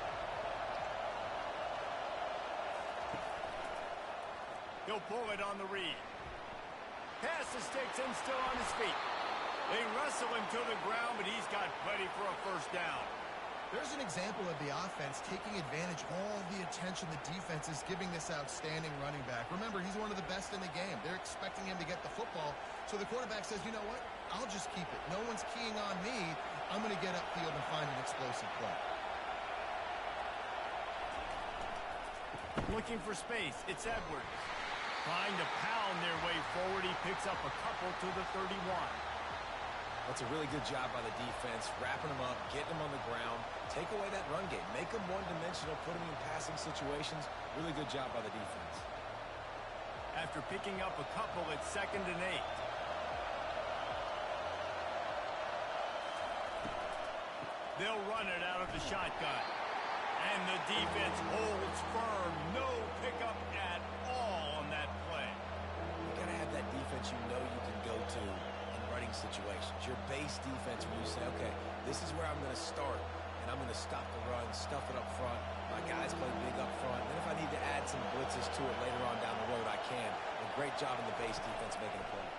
He'll pull it on the read. Pass the sticks and still on his feet. They wrestle him to the ground, but he's got plenty for a first down. There's an example of the offense taking advantage of all the attention the defense is giving this outstanding running back. Remember, he's one of the best in the game. They're expecting him to get the football, so the quarterback says, you know what, I'll just keep it. No one's keying on me. I'm going to get upfield and find an explosive play. Looking for space. It's Edwards. Trying to pound their way forward. He picks up a couple to the 31. That's a really good job by the defense, wrapping them up, getting them on the ground. Take away that run game. Make them one-dimensional, put them in passing situations. Really good job by the defense. After picking up a couple, it's 2nd and 8. They'll run it out of the shotgun. And the defense holds firm. No pickup at all on that play. You got to have that defense you know you can go to in running situations. Your base defense when you say, okay, this is where I'm going to start, and I'm going to stop the run, stuff it up front. My guys play big up front. Then if I need to add some blitzes to it later on down the road, I can. A great job in the base defense making a play.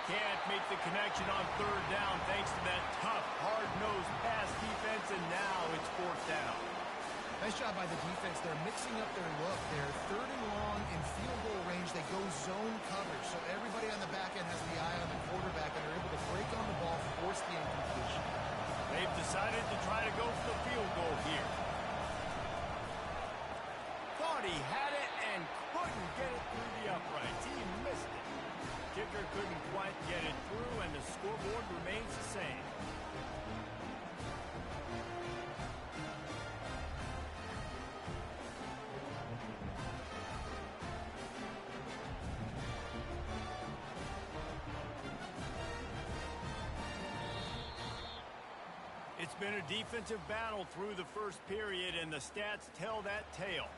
Can't make the connection on 3rd down thanks to that tough, hard-nosed pass defense, and now it's 4th down. Nice job by the defense. They're mixing up their look. They're 3rd and long in field goal range. They go zone coverage, so everybody on the back end has the eye on the quarterback, and they're able to break on the ball, force the incompletion. They've decided to try to go for the field goal here. Thought he had it and couldn't get it through the uprights. He missed it. Kicker couldn't quite get it through, and the scoreboard remains the same. It's been a defensive battle through the first period, and the stats tell that tale.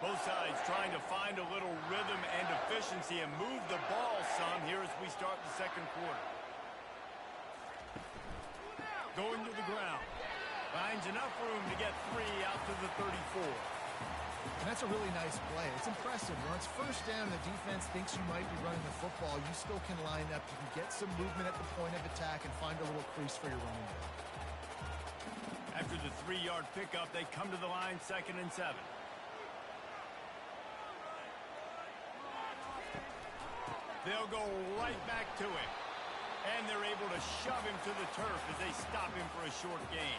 Both sides trying to find a little rhythm and efficiency and move the ball some here as we start the 2nd quarter. Going to the ground. Finds enough room to get 3 out to the 34. And that's a really nice play. It's impressive. When it's 1st down and the defense thinks you might be running the football, you still can line up. You can get some movement at the point of attack and find a little crease for your running back. After the 3-yard pickup, they come to the line 2nd and 7. They'll go right back to him. And they're able to shove him to the turf as they stop him for a short gain.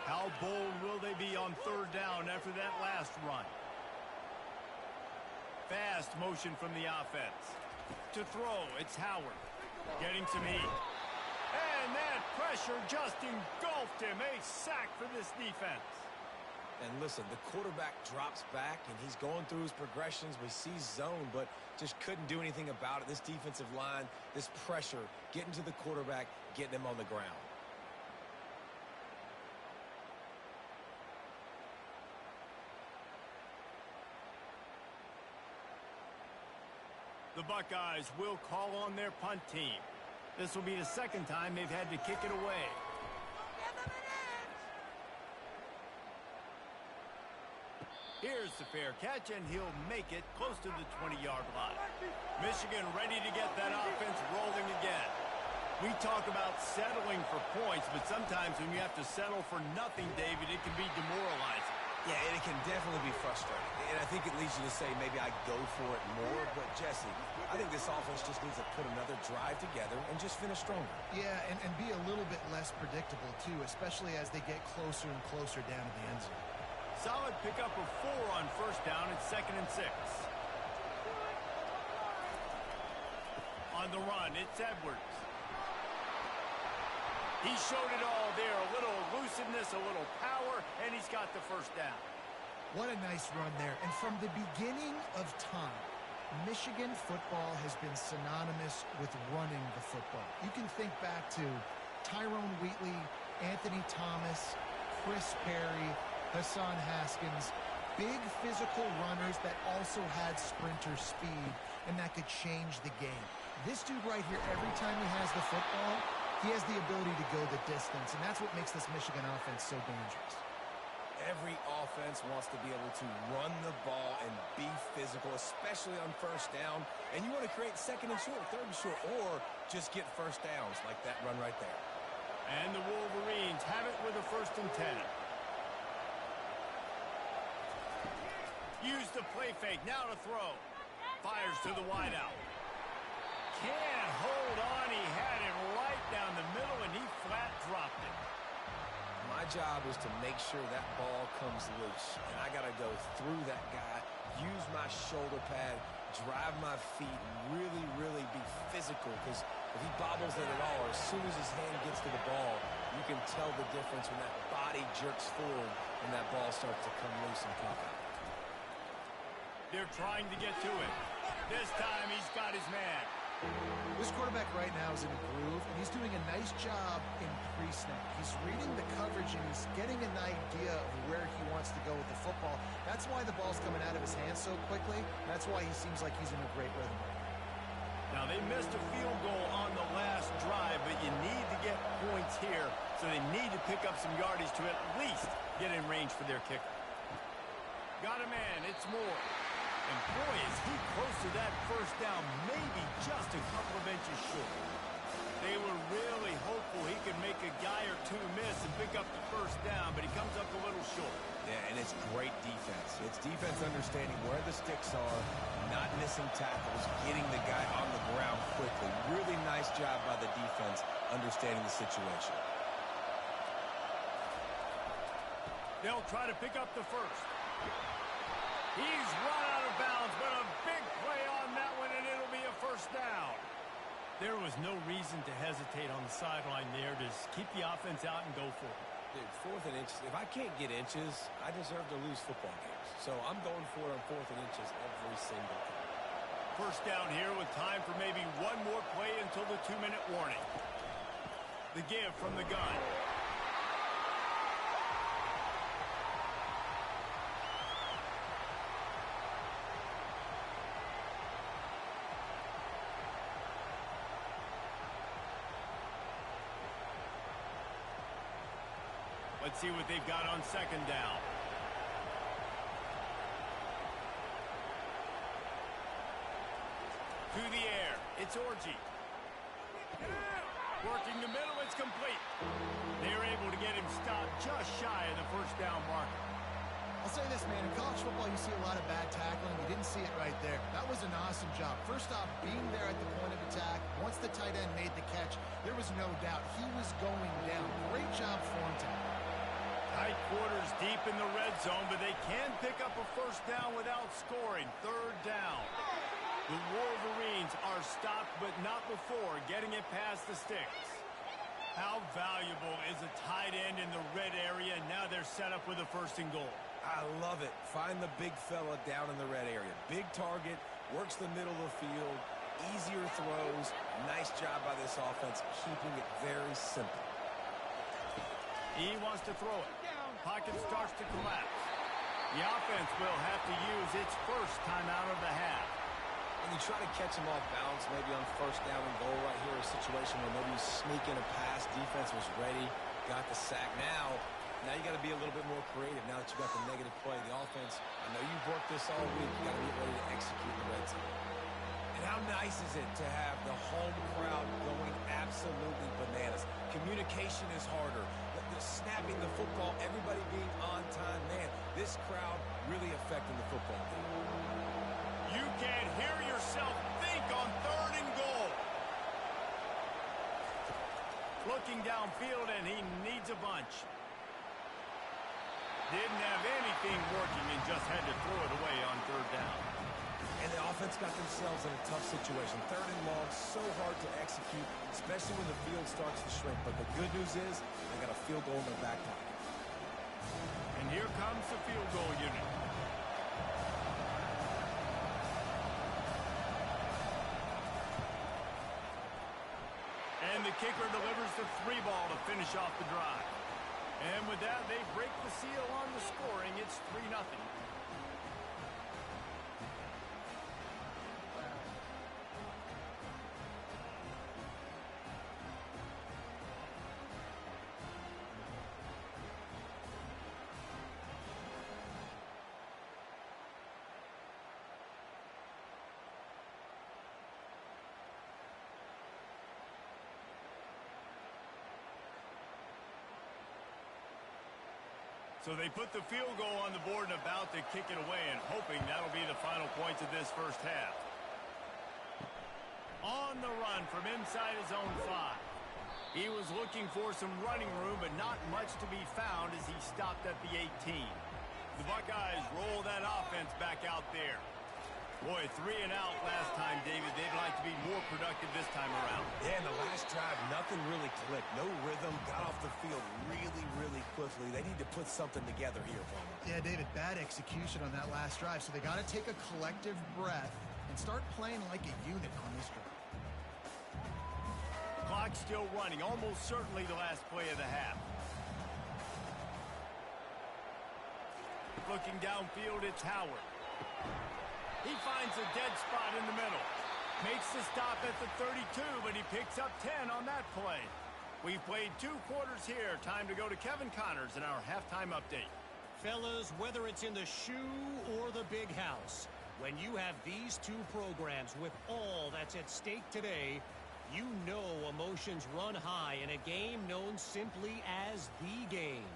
How bold will they be on 3rd down after that last run? Fast motion from the offense. To throw, it's Howard. Getting some heat. And that pressure just engulfed him. A sack for this defense. And listen, the quarterback drops back, and he's going through his progressions. We see zone, but just couldn't do anything about it. This defensive line, this pressure, getting to the quarterback, getting him on the ground. The Buckeyes will call on their punt team. This will be the 2nd time they've had to kick it away. Here's the fair catch, and he'll make it close to the 20-yard line. Michigan ready to get that offense rolling again. We talk about settling for points, but sometimes when you have to settle for nothing, David, it can be demoralizing. Yeah, and it can definitely be frustrating. And I think it leads you to say maybe I go for it more. But, Jesse, I think this offense just needs to put another drive together and just finish stronger. Yeah, and be a little bit less predictable, too, especially as they get closer and closer down to the end zone. Solid pickup of 4 on 1st down. It's 2nd and 6. On the run, it's Edwards. He showed it all there. A little elusiveness, a little power, and he's got the 1st down. What a nice run there. And from the beginning of time, Michigan football has been synonymous with running the football. You can think back to Tyrone Wheatley, Anthony Thomas, Chris Perry, Hassan Haskins, big physical runners that also had sprinter speed, and that could change the game. This dude right here, every time he has the football, he has the ability to go the distance, and that's what makes this Michigan offense so dangerous. Every offense wants to be able to run the ball and be physical, especially on first down. And you want to create second and short, third and short, or just get first downs like that run right there. And the Wolverines have it with a 1st and 10. Use the play fake, now to throw. Fires to the wideout. Can't hold on, he had it right down the middle, and he flat dropped it. My job is to make sure that ball comes loose, and I got to go through that guy, use my shoulder pad, drive my feet, and really, really be physical, because if he bobbles it at all, or as soon as his hand gets to the ball, you can tell the difference when that body jerks forward and that ball starts to come loose and pop out. They're trying to get to it. This time he's got his man. This quarterback right now is in a groove, and he's doing a nice job in pre-snap. He's reading the coverage, and he's getting an idea of where he wants to go with the football. That's why the ball's coming out of his hands so quickly. That's why he seems like he's in a great rhythm right now. Now, they missed a field goal on the last drive, but you need to get points here, so they need to pick up some yardage to at least get in range for their kicker. Got a man, it's Moore. And boy, is he close to that first down, maybe just a couple of inches short. They were really hopeful he could make a guy or two miss and pick up the first down, but he comes up a little short. Yeah, and it's great defense. It's defense understanding where the sticks are, not missing tackles, getting the guy on the ground quickly. Really nice job by the defense understanding the situation. They'll try to pick up the first. He's run out of bounds, but a big play on that one, and it'll be a first down. There was no reason to hesitate on the sideline there. Just keep the offense out and go for it. Dude, 4th and inches. If I can't get inches, I deserve to lose football games. So I'm going for it on 4th and inches every single time. First down here with time for maybe one more play until the 2-minute warning. The give from the gun. Let's see what they've got on 2nd down. To the air, it's Orji. Working the middle, it's complete. They're able to get him stopped just shy of the first down marker. I'll say this, man. In college football, you see a lot of bad tackling. You didn't see it right there. That was an awesome job. First off, being there at the point of attack. Once the tight end made the catch, there was no doubt he was going down. Great job for him to. Tight quarters deep in the red zone, but they can pick up a first down without scoring. 3rd down. The Wolverines are stopped, but not before getting it past the sticks. How valuable is a tight end in the red area? Now they're set up with a 1st and goal. I love it. Find the big fella down in the red area. Big target, works the middle of the field, easier throws. Nice job by this offense, keeping it very simple. He wants to throw it. Pocket starts to collapse. The offense will have to use its first timeout of the half. And you try to catch him off balance, maybe on 1st down and goal right here, a situation where maybe you sneak in a pass, defense was ready, got the sack. Now you got to be a little bit more creative now that you got the negative play. The offense, I know you've worked this all week, you got to get ready to execute in the red zone. And how nice is it to have the home crowd going absolutely bananas? Communication is harder. The snapping the football, everybody being on time. Man, this crowd really affecting the football game. You can't hear yourself think on 3rd and goal. Looking downfield, and he needs a bunch. Didn't have anything working and just had to throw it away on 3rd down. And the offense got themselves in a tough situation. 3rd and long, so hard to execute, especially when the field starts to shrink. But the good news is they got a field goal in their back pocket. And here comes the field goal unit. And the kicker delivers the 3 ball to finish off the drive. And with that, they break the seal on the scoring. It's 3-0. So they put the field goal on the board and about to kick it away, and hoping that'll be the final points of this first half. On the run from inside his own 5. He was looking for some running room, but not much to be found as he stopped at the 18. The Buckeyes roll that offense back out there. Boy, 3 and out last time, David. They'd like to be more productive this time around. Yeah, in the last drive, nothing really clicked. No rhythm, got off the field really, really quickly. They need to put something together here, Palmer. Yeah, David, bad execution on that last drive, so they got to take a collective breath and start playing like a unit on this drive. Clock still running, almost certainly the last play of the half. Looking downfield, it's Howard. He finds a dead spot in the middle. Makes the stop at the 32, but he picks up 10 on that play. We've played 2 quarters here. Time to go to Kevin Connors in our halftime update. Fellas, whether it's in the shoe or the big house, when you have these 2 programs with all that's at stake today, you know emotions run high in a game known simply as the game.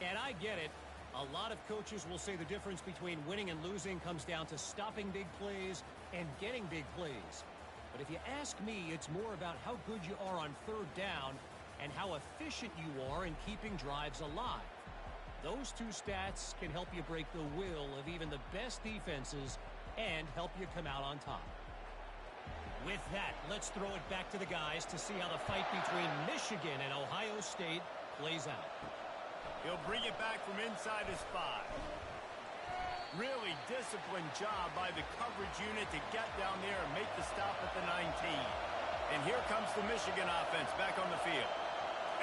And I get it. A lot of coaches will say the difference between winning and losing comes down to stopping big plays and getting big plays. But if you ask me, it's more about how good you are on 3rd down and how efficient you are in keeping drives alive. Those 2 stats can help you break the will of even the best defenses and help you come out on top. With that, let's throw it back to the guys to see how the fight between Michigan and Ohio State plays out. He'll bring it back from inside his 5. Really disciplined job by the coverage unit to get down there and make the stop at the 19. And here comes the Michigan offense back on the field.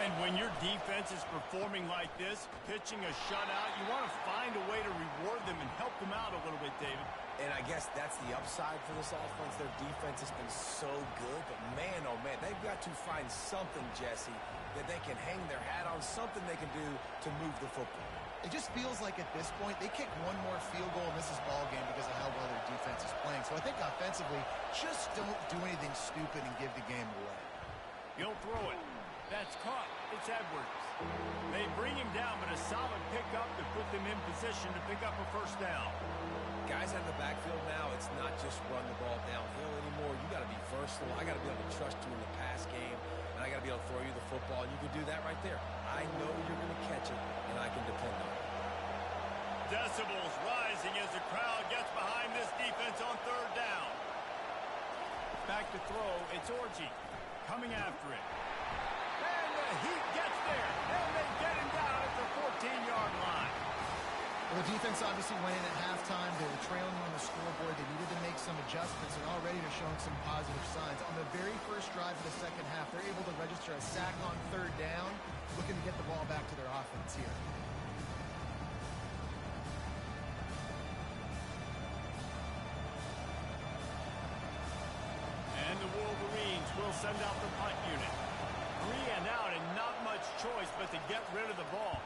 And when your defense is performing like this, pitching a shutout, you want to find a way to reward them and help them out a little bit, David. And I guess that's the upside for this offense. Their defense has been so good, but man, oh man, they've got to find something, Jesse, that they can hang their hat on, something they can do to move the football. It just feels like at this point, they kick one more field goal and this is ball game because of how well their defense is playing. So I think offensively, just don't do anything stupid and give the game away. He'll throw it. That's caught. It's Edwards. They bring him down, but a solid pickup to put them in position to pick up a first down. Guys out of the backfield now, it's not just run the ball downhill anymore. You got to be versatile. I got to be able to trust you in the pass game, and I got to be able to throw you the football, and you can do that right there. I know you're going to catch it, and I can depend on it. Decibels rising as the crowd gets behind this defense on 3rd down. Back to throw, it's Orji coming after it. And the Heat gets there, and they get him down at the 14-yard line. Well, the defense obviously went in at halftime. They were trailing on the scoreboard. They needed to make some adjustments, and already they're showing some positive signs. On the very first drive of the second half, they're able to register a sack on 3rd down, looking to get the ball back to their offense here. And the Wolverines will send out the punt unit. 3 and out, and not much choice but to get rid of the ball.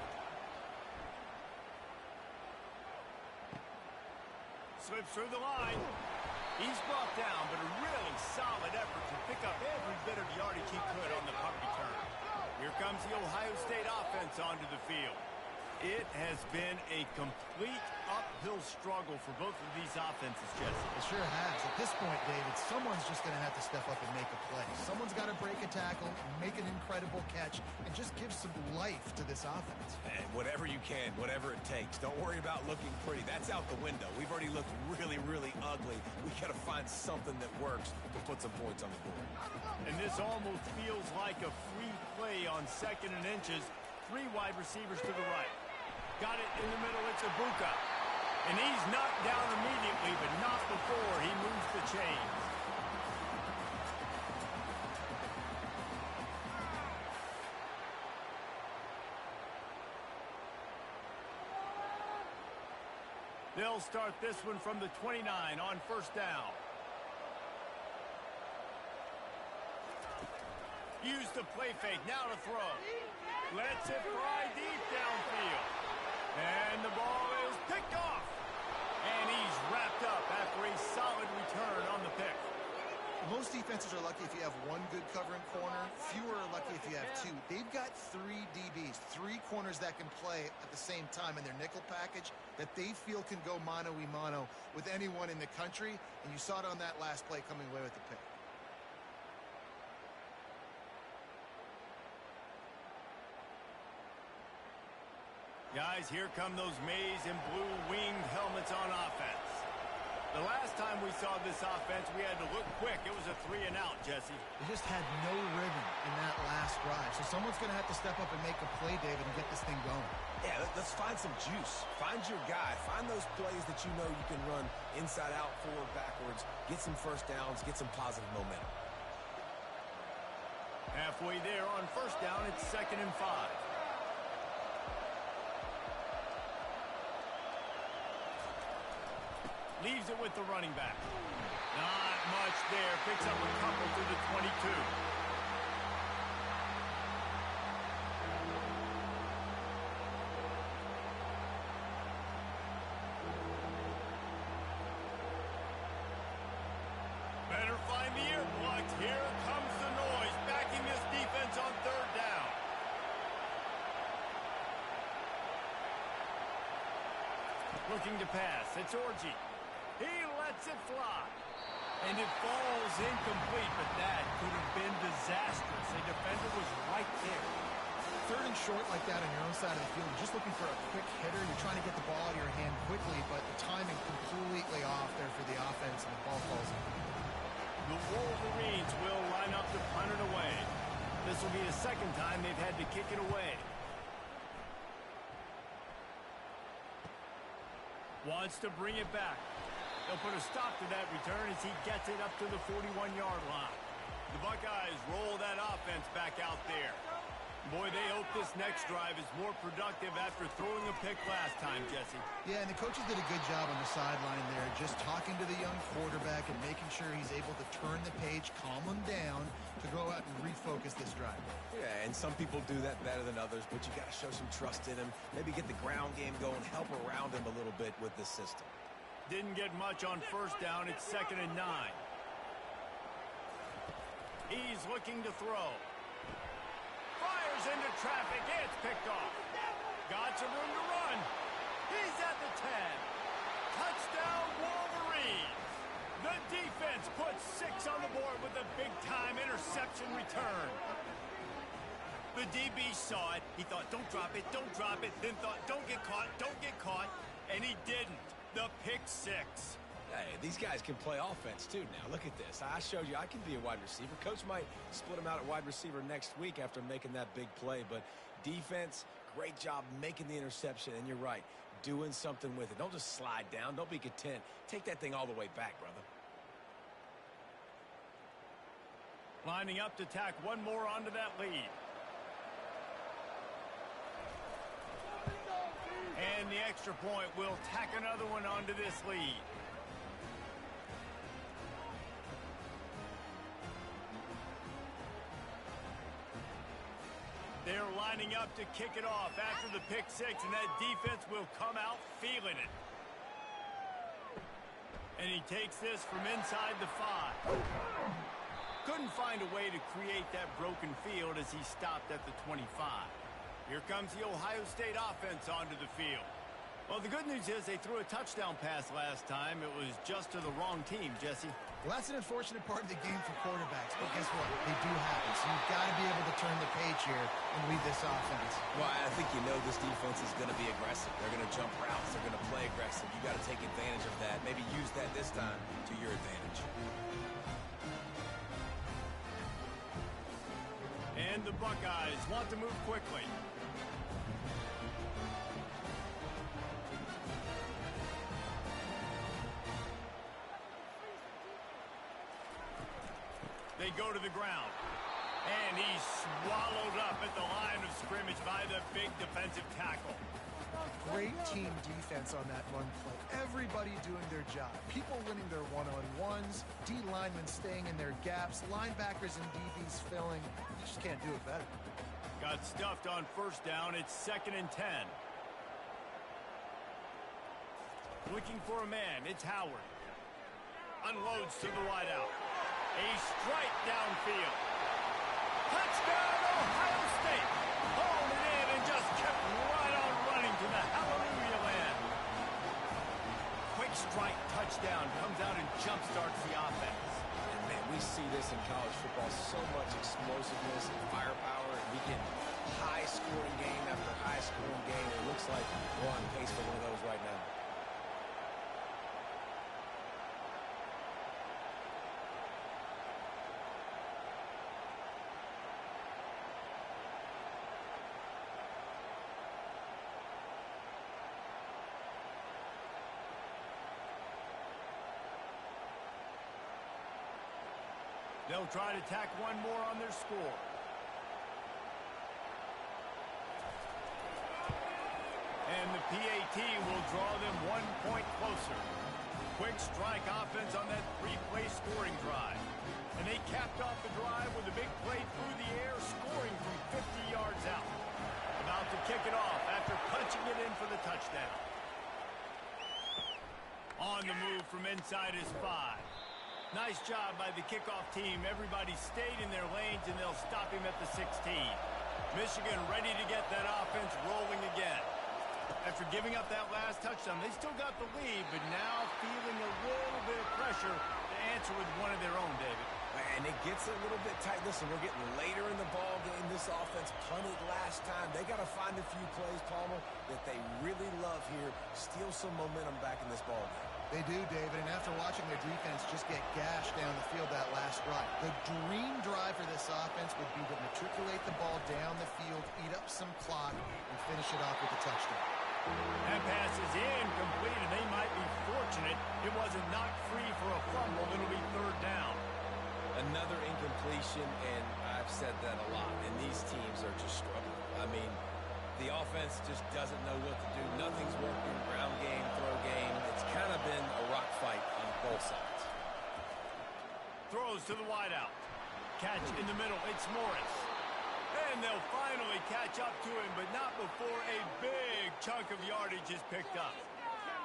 Slips through the line. He's brought down, but a really solid effort to pick up every bit of yardage he could on the punt return. Here comes the Ohio State offense onto the field. It has been a complete uphill struggle for both of these offenses, Jesse. It sure has. At this point, David, someone's just going to have to step up and make a play. Someone's got to break a tackle, make an incredible catch, and just give some life to this offense. And whatever you can, whatever it takes. Don't worry about looking pretty. That's out the window. We've already looked really, really ugly. We got to find something that works to put some points on the board. And this almost feels like a free play on 2nd and inches. 3 wide receivers to the right. Got it in the middle, it's Ibuka. And he's knocked down immediately, but not before he moves the chains. They'll start this one from the 29 on 1st down. Use the play fake, now to throw. Lets it fly deep downfield. And the ball is picked off. And he's wrapped up after a solid return on the pick. Most defenses are lucky if you have one good covering corner. Fewer are lucky if you have two. They've got 3 DBs, 3 corners that can play at the same time in their nickel package that they feel can go mano-a-mano with anyone in the country. And you saw it on that last play coming away with the pick. Guys, here come those maize and blue winged helmets on offense. The last time we saw this offense, we had to look quick. It was a 3-and-out, Jesse. They just had no rhythm in that last drive. So someone's going to have to step up and make a play, David, and get this thing going. Yeah, let's find some juice. Find your guy. Find those plays that you know you can run inside out, forward, backwards. Get some first downs. Get some positive momentum. Halfway there on first down, it's 2nd and 5. Leaves it with the running back. Not much there. Picks up a couple to the 22. Better find the ear plugs. Here comes the noise. Backing this defense on 3rd down. Looking to pass. It's Orji. He lets it fly. And it falls incomplete, but that could have been disastrous. A defender was right there. 3rd and short like that on your own side of the field. You're just looking for a quick hitter. You're trying to get the ball out of your hand quickly, but the timing completely off there for the offense, and the ball falls in. The Wolverines will line up to punt it away. This will be the 2nd time they've had to kick it away. Wants to bring it back. They'll put a stop to that return as he gets it up to the 41-yard line. The Buckeyes roll that offense back out there. Boy, they hope this next drive is more productive after throwing a pick last time, Jesse. Yeah, and the coaches did a good job on the sideline there, just talking to the young quarterback and making sure he's able to turn the page, calm him down, to go out and refocus this drive. Yeah, and some people do that better than others, but you got to show some trust in him. Maybe get the ground game going, help around him a little bit with the system. Didn't get much on first down. It's 2nd and 9. He's looking to throw. Fires into traffic. It's picked off. Got some room to run. He's at the 10. Touchdown, Wolverines. The defense puts 6 on the board with a big-time interception return. The DB saw it. He thought, don't drop it, don't drop it. Then thought, don't get caught, don't get caught. And he didn't. The pick 6. Hey, these guys can play offense, too, now. Look at this. I showed you I can be a wide receiver. Coach might split him out at wide receiver next week after making that big play. But defense, great job making the interception. And you're right, doing something with it. Don't just slide down. Don't be content. Take that thing all the way back, brother. Lining up to tack one more onto that lead. And the extra point will tack another one onto this lead. They're lining up to kick it off after the pick 6, and that defense will come out feeling it. And he takes this from inside the 5. Couldn't find a way to create that broken field as he stopped at the 25. Here comes the Ohio State offense onto the field. Well, the good news is they threw a touchdown pass last time. It was just to the wrong team, Jesse. Well, that's an unfortunate part of the game for quarterbacks, but guess what? They do happen. So you've got to be able to turn the page here and lead this offense. Well, I think you know this defense is going to be aggressive. They're going to jump routes. They're going to play aggressive. You got to take advantage of that. Maybe use that this time to your advantage. And the Buckeyes want to move quickly. They go to the ground. And he's swallowed up at the line of scrimmage by the big defensive tackle. Great team defense on that run play. Everybody doing their job. People winning their one-on-ones, D linemen staying in their gaps, linebackers and DBs filling. You just can't do it better. Got stuffed on first down. It's 2nd and 10. Looking for a man. It's Howard. Unloads to the wideout. A strike downfield. Touchdown, Ohio State. Hauled it in and just kept right on running to the hallelujah land. Quick strike touchdown comes out and jumpstarts the offense. And man, we see this in college football, so much explosiveness and firepower, and we get high-scoring game after high-scoring game. It looks like we're on pace for one of those right now. They'll try to tack one more on their score. And the PAT will draw them 1 point closer. Quick strike offense on that three-play scoring drive. And they capped off the drive with a big play through the air, scoring from 50 yards out. About to kick it off after punching it in for the touchdown. On the move from inside his 5. Nice job by the kickoff team. Everybody stayed in their lanes, and they'll stop him at the 16. Michigan ready to get that offense rolling again. After giving up that last touchdown, they still got the lead, but now feeling a little bit of pressure to answer with one of their own, David. And it gets a little bit tight. Listen, we're getting later in the ball game. This offense punted last time. They got to find a few plays, Palmer, that they really love here. Steal some momentum back in this ball game. They do, David, and after watching their defense just get gashed down the field that last drive, the dream drive for this offense would be to matriculate the ball down the field, eat up some clock, and finish it off with a touchdown. That pass is incomplete, and they might be fortunate it wasn't knocked free for a fumble. It'll be third down. Another incompletion, and I've said that a lot, and these teams are just struggling. I mean, the offense just doesn't know what to do. Nothing's working. Ground game, throw game. It's kind of been a rock fight on both sides. Throws to the wideout. Catch in the middle. It's Morris. And they'll finally catch up to him, but not before a big chunk of yardage is picked up.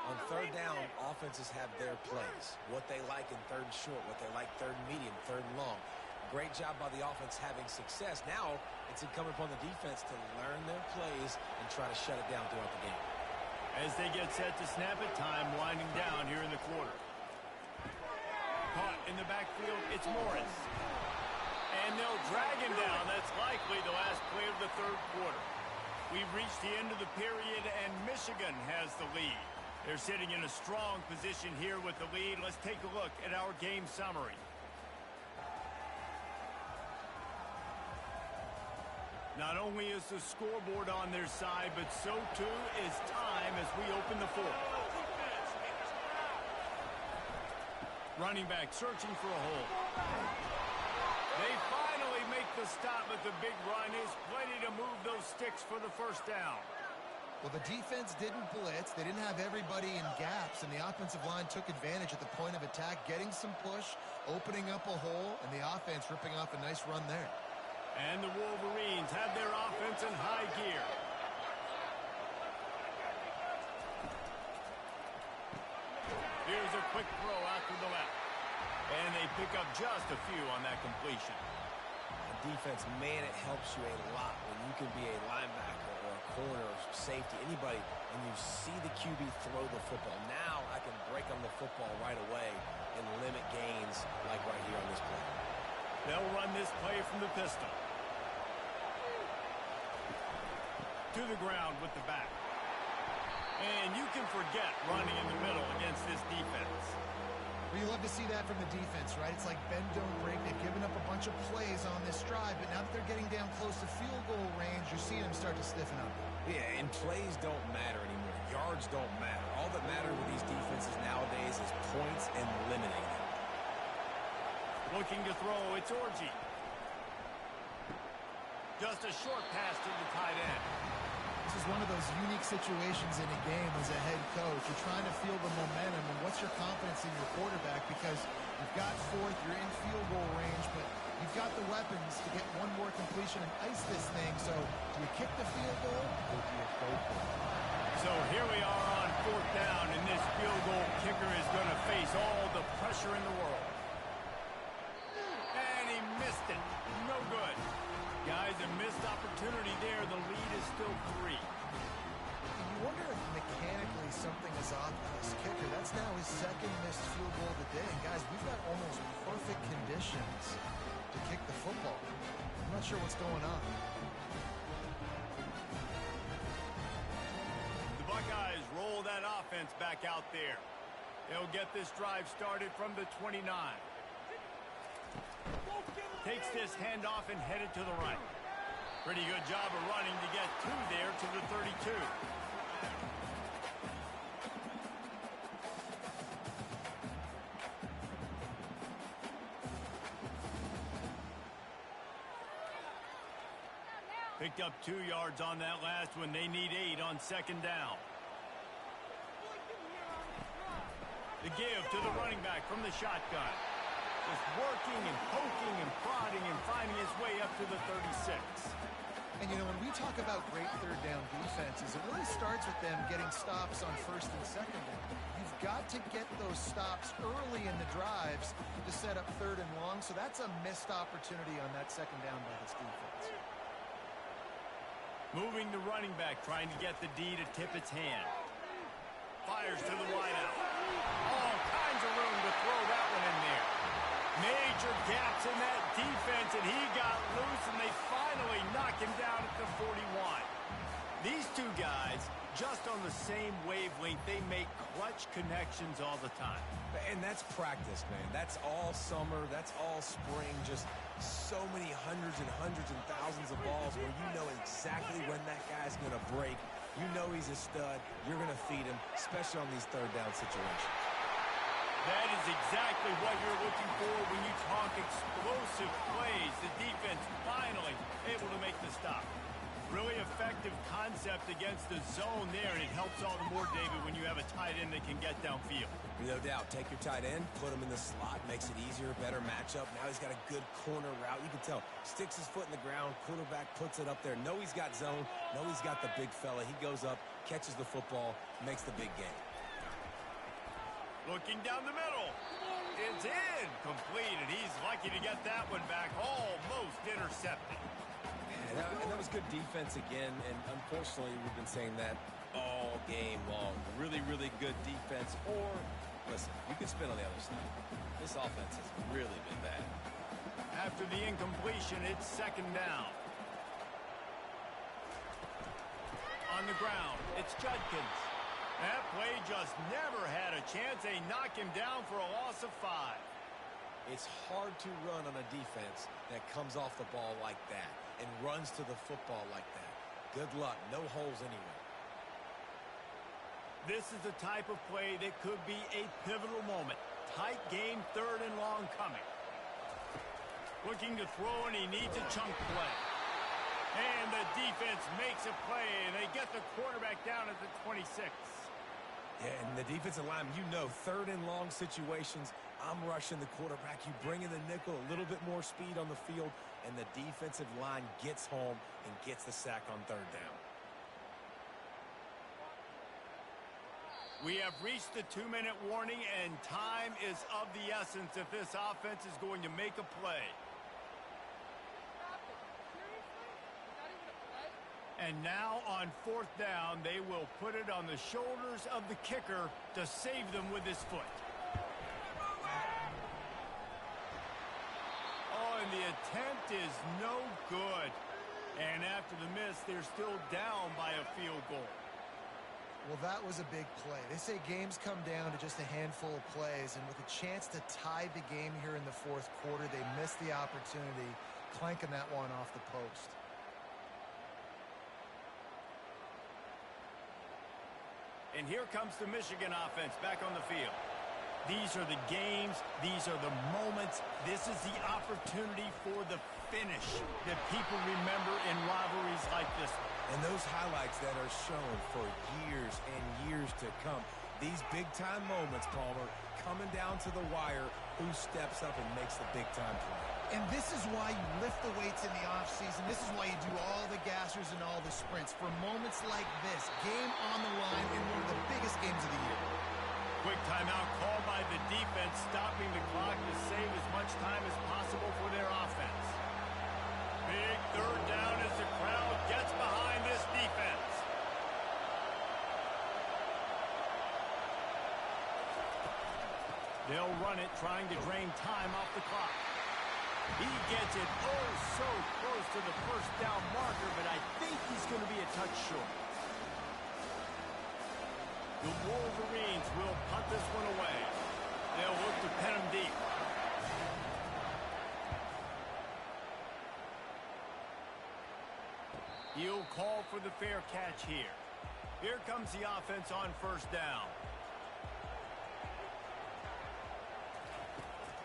On third down, offenses have their plays. What they like in third and short, what they like third and medium, third and long. Great job by the offense having success. Now it's incumbent upon the defense to learn their plays and try to shut it down throughout the game. As they get set to snap it, time winding down here in the quarter. Caught in the backfield, it's Morris. And they'll drag him down. That's likely the last play of the third quarter. We've reached the end of the period, and Michigan has the lead. They're sitting in a strong position here with the lead. Let's take a look at our game summary. Not only is the scoreboard on their side, but so too is time as we open the fourth. Running back searching for a hole. They finally make the stop, but the big run is plenty to move those sticks for the first down. Well, the defense didn't blitz. They didn't have everybody in gaps, and the offensive line took advantage at the point of attack, getting some push, opening up a hole, and the offense ripping off a nice run there. And the Wolverines have their offense in high gear. Here's a quick throw out to the left. And they pick up just a few on that completion. Defense, man, it helps you a lot when you can be a linebacker or a corner or safety, anybody, and you see the QB throw the football. Now I can break on the football right away and limit gains like right here on this play. They'll run this play from the pistol. To the ground with the back. And you can forget running in the middle against this defense. Well, you love to see that from the defense, right? It's like bend, don't break. They've given up a bunch of plays on this drive, but now that they're getting down close to field goal range, you're seeing them start to stiffen up. Yeah, and plays don't matter anymore. Yards don't matter. All that matters with these defenses nowadays is points and limiting them. Looking to throw, it's Orji. Just a short pass to the tight end. This is one of those unique situations in a game as a head coach. You're trying to feel the momentum, and what's your confidence in your quarterback? Because you've got fourth, you're in field goal range, but you've got the weapons to get one more completion and ice this thing. So do you kick the field goal, or do you go for it? So here we are on fourth down, and this field goal kicker is going to face all the pressure in the world. missed opportunity there. The lead is still 3. And you wonder if mechanically something is off with this kicker. That's now his second missed field goal of the day. And guys, we've got almost perfect conditions to kick the football. I'm not sure what's going on. The Buckeyes roll that offense back out there. They'll get this drive started from the 29. Takes this handoff and headed to the right. Pretty good job of running to get 2 there to the 32. Picked up 2 yards on that last one. They need 8 on second down. The give to the running back from the shotgun. Just working and poking and prodding and finding his way up to the 36. And, you know, when we talk about great third down defenses, it really starts with them getting stops on first and second down. You've got to get those stops early in the drives to set up third and long, so that's a missed opportunity on that second down by this defense. Moving the running back, trying to get the D to tip its hand. Fires to the wideout. All kinds of room to throw that one in there. Major gaps in that defense, and he got loose, and they finally knock him down at the 41. These 2 guys, just on the same wavelength, they make clutch connections all the time. And that's practice, man. That's all summer. That's all spring. Just so many hundreds and thousands of balls where you know exactly when that guy's going to break. You know he's a stud. You're going to feed him, especially on these third down situations. That is exactly what you're looking for when you talk explosive plays. The defense finally able to make the stop. Really effective concept against the zone there, and it helps all the more, David, when you have a tight end that can get downfield. No doubt. Take your tight end, put him in the slot, makes it easier, better matchup. Now he's got a good corner route. You can tell. Sticks his foot in the ground, quarterback puts it up there. Know he's got zone, know he's got the big fella. He goes up, catches the football, makes the big game. Looking down the middle. It's in. Complete, and he's lucky to get that one back. Almost intercepted. And that was good defense again, and unfortunately, we've been saying that all game long. Really, really good defense. Or, listen, you can spin on the other side. This offense has really been bad. After the incompletion, it's second down. On the ground, it's Judkins. That play just never had a chance. They knock him down for a loss of 5. It's hard to run on a defense that comes off the ball like that and runs to the football like that. Good luck. No holes anywhere. This is the type of play that could be a pivotal moment. Tight game, third and long coming. Looking to throw, and he needs a chunk play. And the defense makes a play, and they get the quarterback down at the 26. Yeah, and the defensive line, you know, third and long situations, I'm rushing the quarterback. You bring in the nickel, a little bit more speed on the field, and the defensive line gets home and gets the sack on third down. We have reached the 2-minute warning, and time is of the essence if this offense is going to make a play. And now on fourth down, they will put it on the shoulders of the kicker to save them with his foot. Oh, and the attempt is no good. And after the miss, they're still down by a field goal. Well, that was a big play. They say games come down to just a handful of plays, and with a chance to tie the game here in the fourth quarter, they missed the opportunity, clanking that one off the post. And here comes the Michigan offense back on the field. These are the games. These are the moments. This is the opportunity for the finish that people remember in rivalries like this one. And those highlights that are shown for years and years to come. These big-time moments, Palmer, coming down to the wire, who steps up and makes the big-time play. And this is why you lift the weights in the offseason. This is why you do all the gassers and all the sprints. For moments like this, game on the line in one of the biggest games of the year. Quick timeout called by the defense, stopping the clock to save as much time as possible for their offense. Big third down as the They'll run it, trying to drain time off the clock. He gets it oh so close to the first down marker, but I think he's going to be a touch short. The Wolverines will punt this one away. They'll look to pen him deep. He'll call for the fair catch here. Here comes the offense on first down.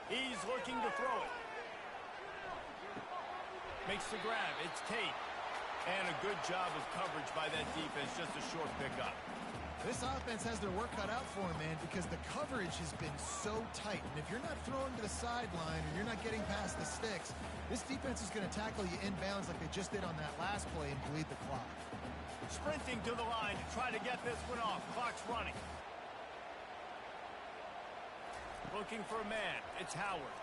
He's looking to throw it. Makes the grab. It's Tate. And a good job of coverage by that defense. Just a short pickup. This offense has their work cut out for them, man, because the coverage has been so tight. And if you're not throwing to the sideline or you're not getting past the sticks, this defense is going to tackle you inbounds like they just did on that last play and bleed the clock. Sprinting to the line to try to get this one off. Clock's running. Looking for a man. It's Howard.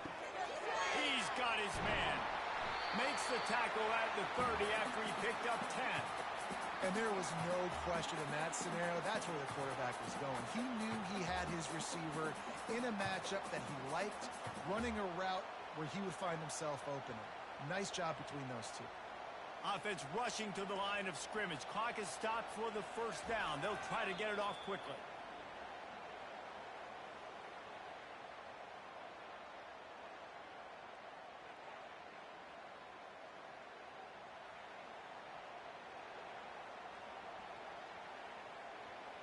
He's got his man. Makes the tackle at the 30 after he picked up 10. And there was no question in that scenario. That's where the quarterback was going. He knew he had his receiver in a matchup that he liked, running a route where he would find himself open. Nice job between those two. Offense rushing to the line of scrimmage. Clock is stopped for the first down. They'll try to get it off quickly.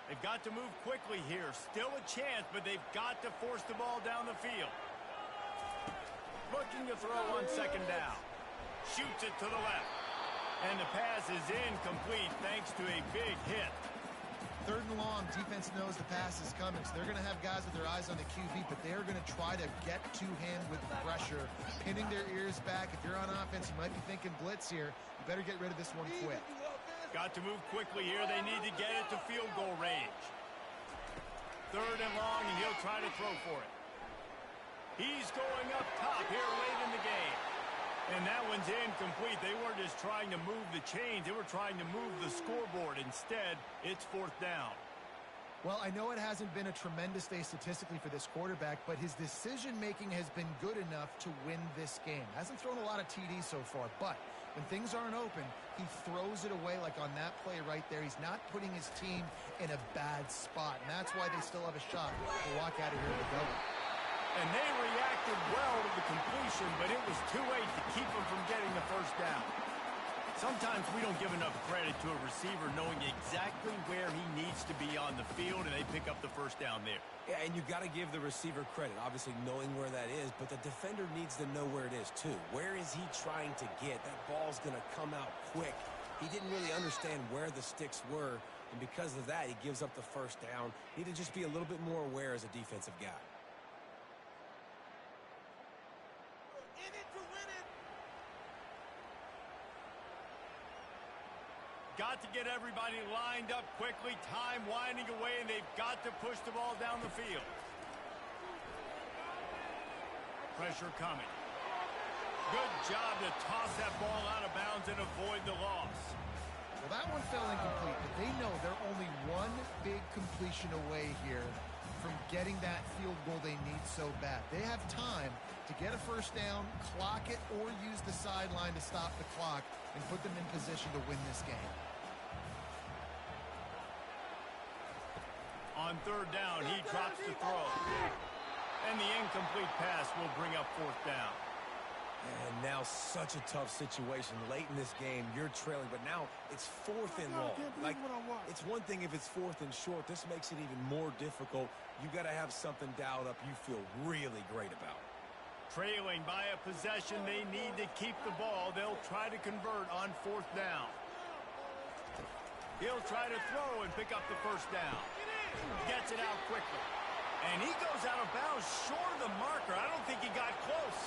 They've got to move quickly here. Still a chance, but they've got to force the ball down the field. Looking to throw on second down. Shoots it to the left. And the pass is incomplete thanks to a big hit. Third and long, defense knows the pass is coming, so they're going to have guys with their eyes on the QB, but they're going to try to get to him with pressure, pinning their ears back. If you're on offense, you might be thinking blitz here. You better get rid of this one quick. Got to move quickly here. They need to get it to field goal range. Third and long, and he'll try to throw for it. He's going up top here late in the game. And that one's incomplete. They weren't just trying to move the chains. They were trying to move the scoreboard. Instead, it's fourth down. Well, I know it hasn't been a tremendous day statistically for this quarterback, but his decision-making has been good enough to win this game. Hasn't thrown a lot of TDs so far, but when things aren't open, he throws it away like on that play right there. He's not putting his team in a bad spot, and that's why they still have a shot to walk out of here with a go. And they reacted well to the completion, but it was too late to keep them from getting the first down. Sometimes we don't give enough credit to a receiver knowing exactly where he needs to be on the field, and they pick up the first down there. Yeah, and you got to give the receiver credit, obviously knowing where that is, but the defender needs to know where it is too. Where is he trying to get? That ball's going to come out quick. He didn't really understand where the sticks were, and because of that, he gives up the first down. Need to just be a little bit more aware as a defensive guy. Got to get everybody lined up quickly. Time winding away, and they've got to push the ball down the field. Pressure coming. Good job to toss that ball out of bounds and avoid the loss. Well, that one fell incomplete, but they know they're only one big completion away here from getting that field goal they need so bad. They have time to get a first down, clock it, or use the sideline to stop the clock and put them in position to win this game. On third down, he drops the throw. And the incomplete pass will bring up fourth down. And now such a tough situation. Late in this game, you're trailing, but now it's fourth and long. Like, it's one thing if it's fourth and short. This makes it even more difficult. You got to have something dialed up you feel really great about. Trailing by a possession, they need to keep the ball. They'll try to convert on fourth down. He'll try to throw and pick up the first down. Gets it out quickly. And he goes out of bounds short of the marker. I don't think he got close.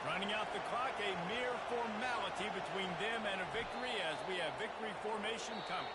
Running out the clock, a mere formality between them and a victory as we have victory formation coming.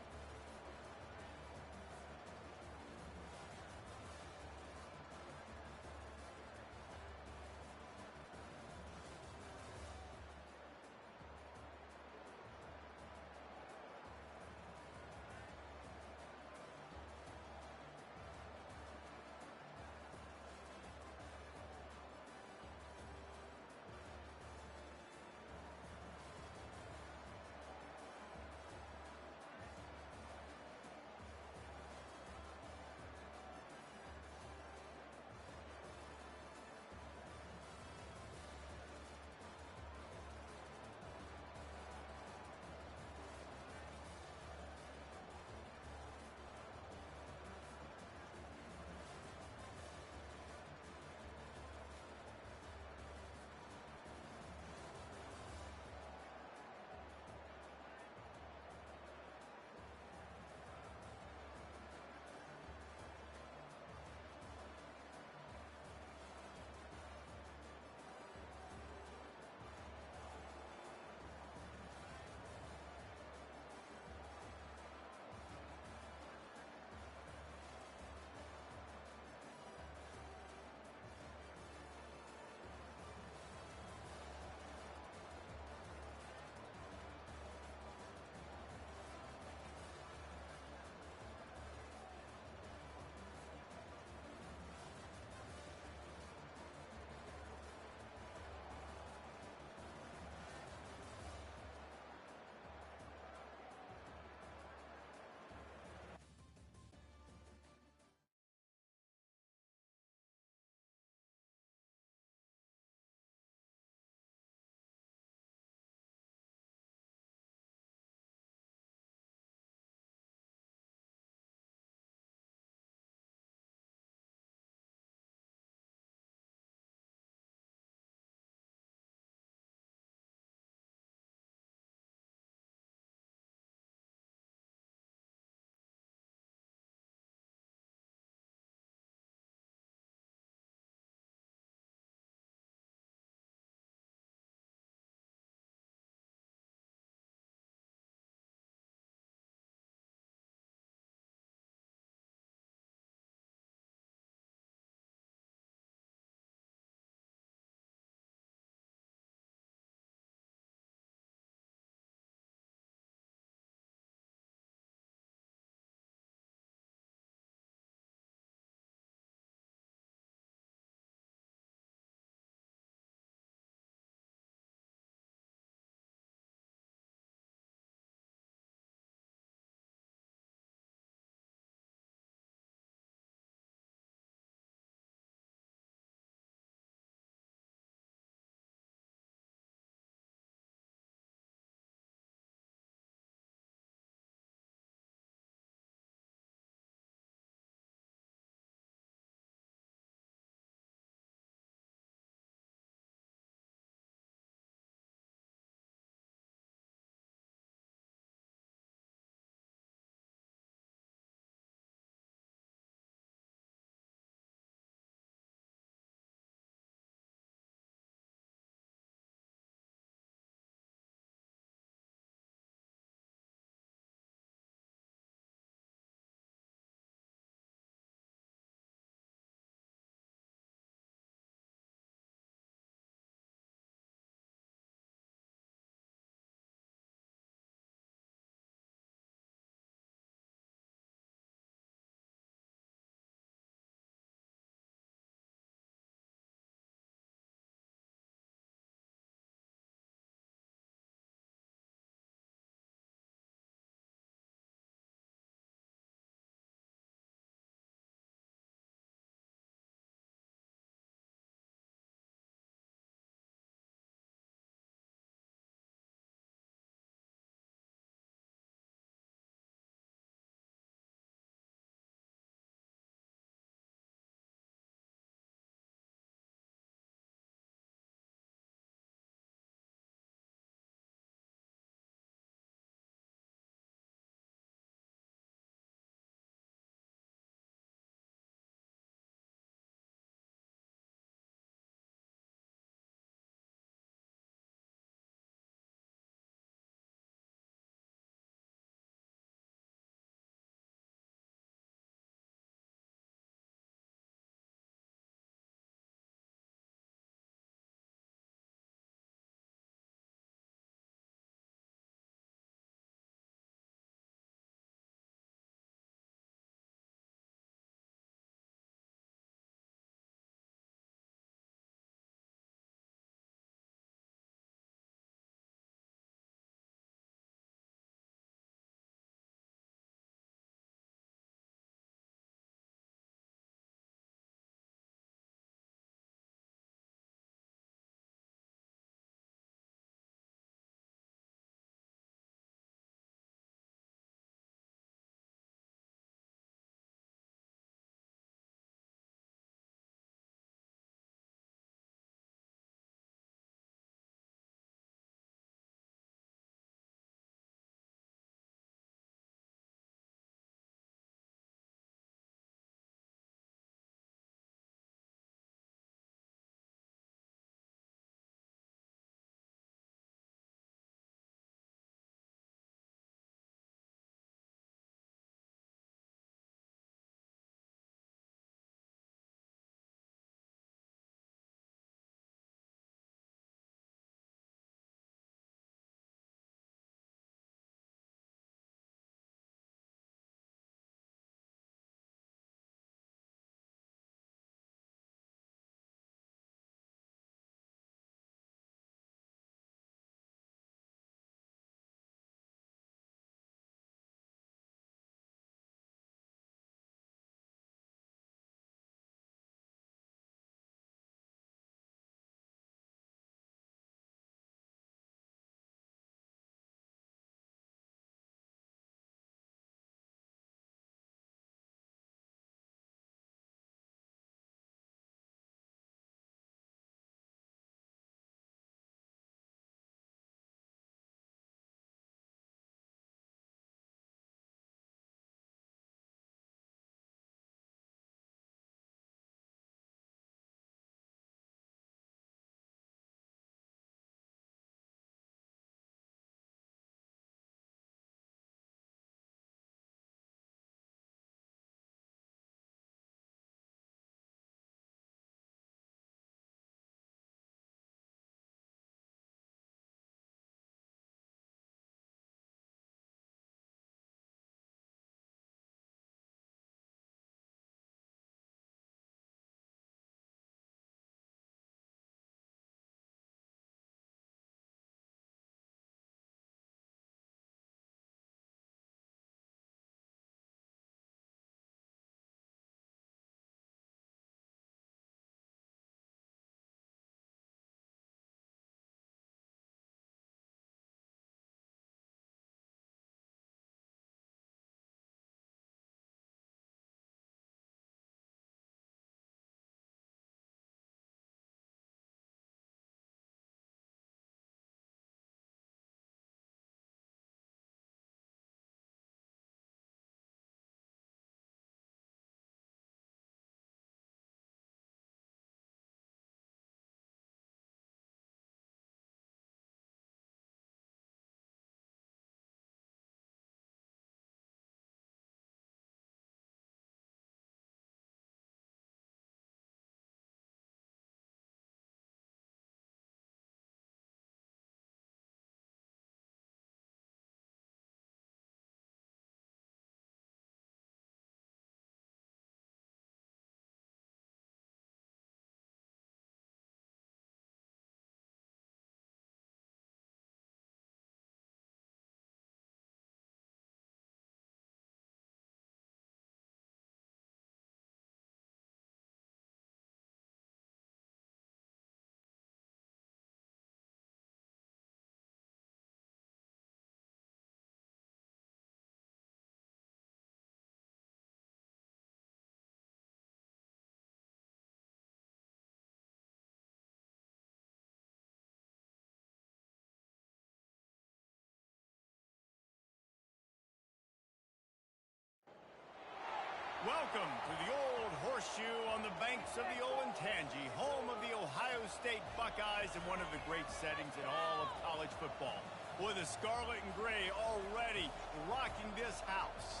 Horseshoe on the banks of the Olentangy, home of the Ohio State Buckeyes and one of the great settings in all of college football. Boy, the scarlet and gray already rocking this house.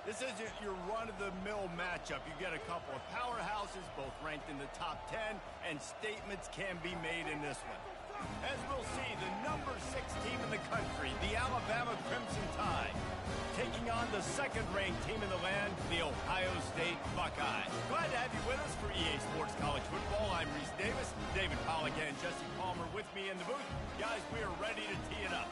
This isn't your run-of-the-mill matchup. You get a couple of powerhouses, both ranked in the top 10, and statements can be made in this one. As we'll see, the number 6 team in the country, the Alabama Crimson Tide, taking on the second-ranked team in the land, the Ohio State Buckeyes. Glad to have you with us for EA Sports College Football. I'm Reese Davis, David Pollack and Jesse Palmer with me in the booth. Guys, we are ready to tee it up.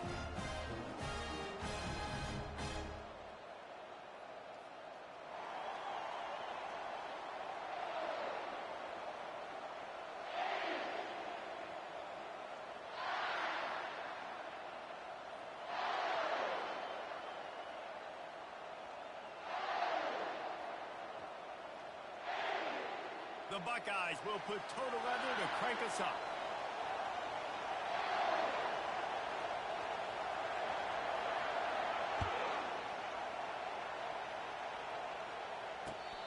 The Buckeyes will put total leather to crank us up.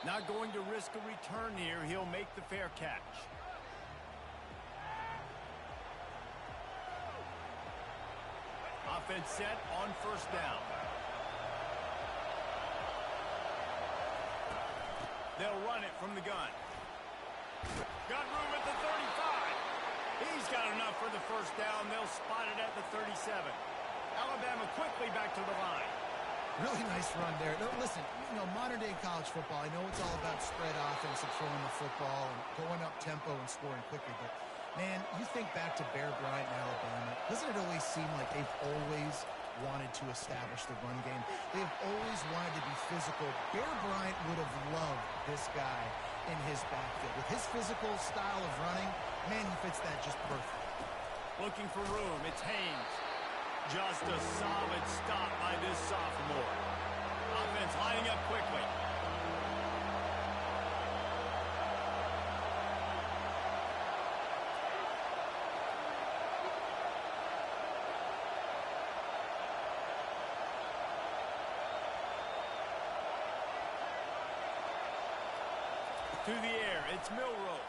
Not going to risk a return here. He'll make the fair catch. Offense set on first down. They'll run it from the gun. Got room at the 35. He's got enough for the first down. They'll spot it at the 37. Alabama quickly back to the line. Really nice run there. No, listen, modern-day college football, I know it's all about spread offense and throwing the football and going up tempo and scoring quickly, but, man, you think back to Bear Bryant in Alabama, doesn't it always seem like they've always wanted to establish the run game? They've always wanted to be physical. Bear Bryant would have loved this guy in his backfield. With his physical style of running, man, he fits that just perfect. Looking for room, it's Haynes. Just a solid stop by this sophomore. Offense lining up quickly. To the air, it's Milroe.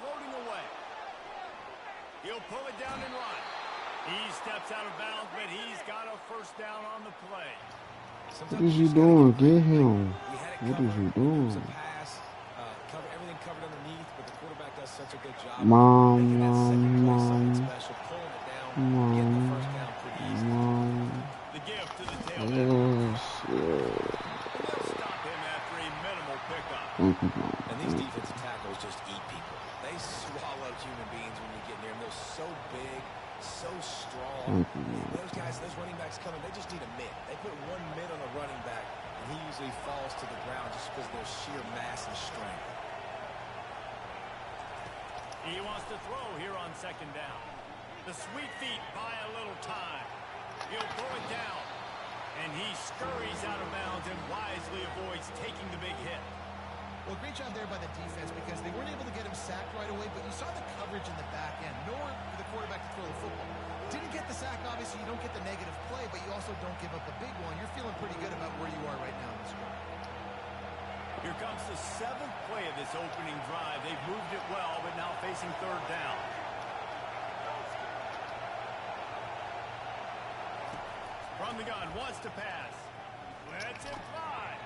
Floating away. He'll pull it down and run. He steps out of bounds, but he's got a first down on the play. What is you doing? Get him. What is you doing? Everything covered underneath, but the quarterback does such a good job. Mom. Getting the first down pretty easy. The gift to the tailback. Let's stop him after a minimal pickup. And these defensive tackles just eat people. They swallow human beings when you get near them. They're so big, so strong. Those guys, those running backs coming, they just need a mid. They put one mid on a running back, and he usually falls to the ground just because of their sheer mass and strength. He wants to throw here on second down. The sweet feet buy a little time. He'll pull it down. And he scurries out of bounds and wisely avoids taking the big hit. Well, great job there by the defense because they weren't able to get him sacked right away, but you saw the coverage in the back end. Nowhere for the quarterback to throw the football. Didn't get the sack, obviously. You don't get the negative play, but you also don't give up a big one. You're feeling pretty good about where you are right now in the score. Here comes the 7th play of this opening drive. They've moved it well, but now facing third down. From the gun, wants to pass. Let's it fly.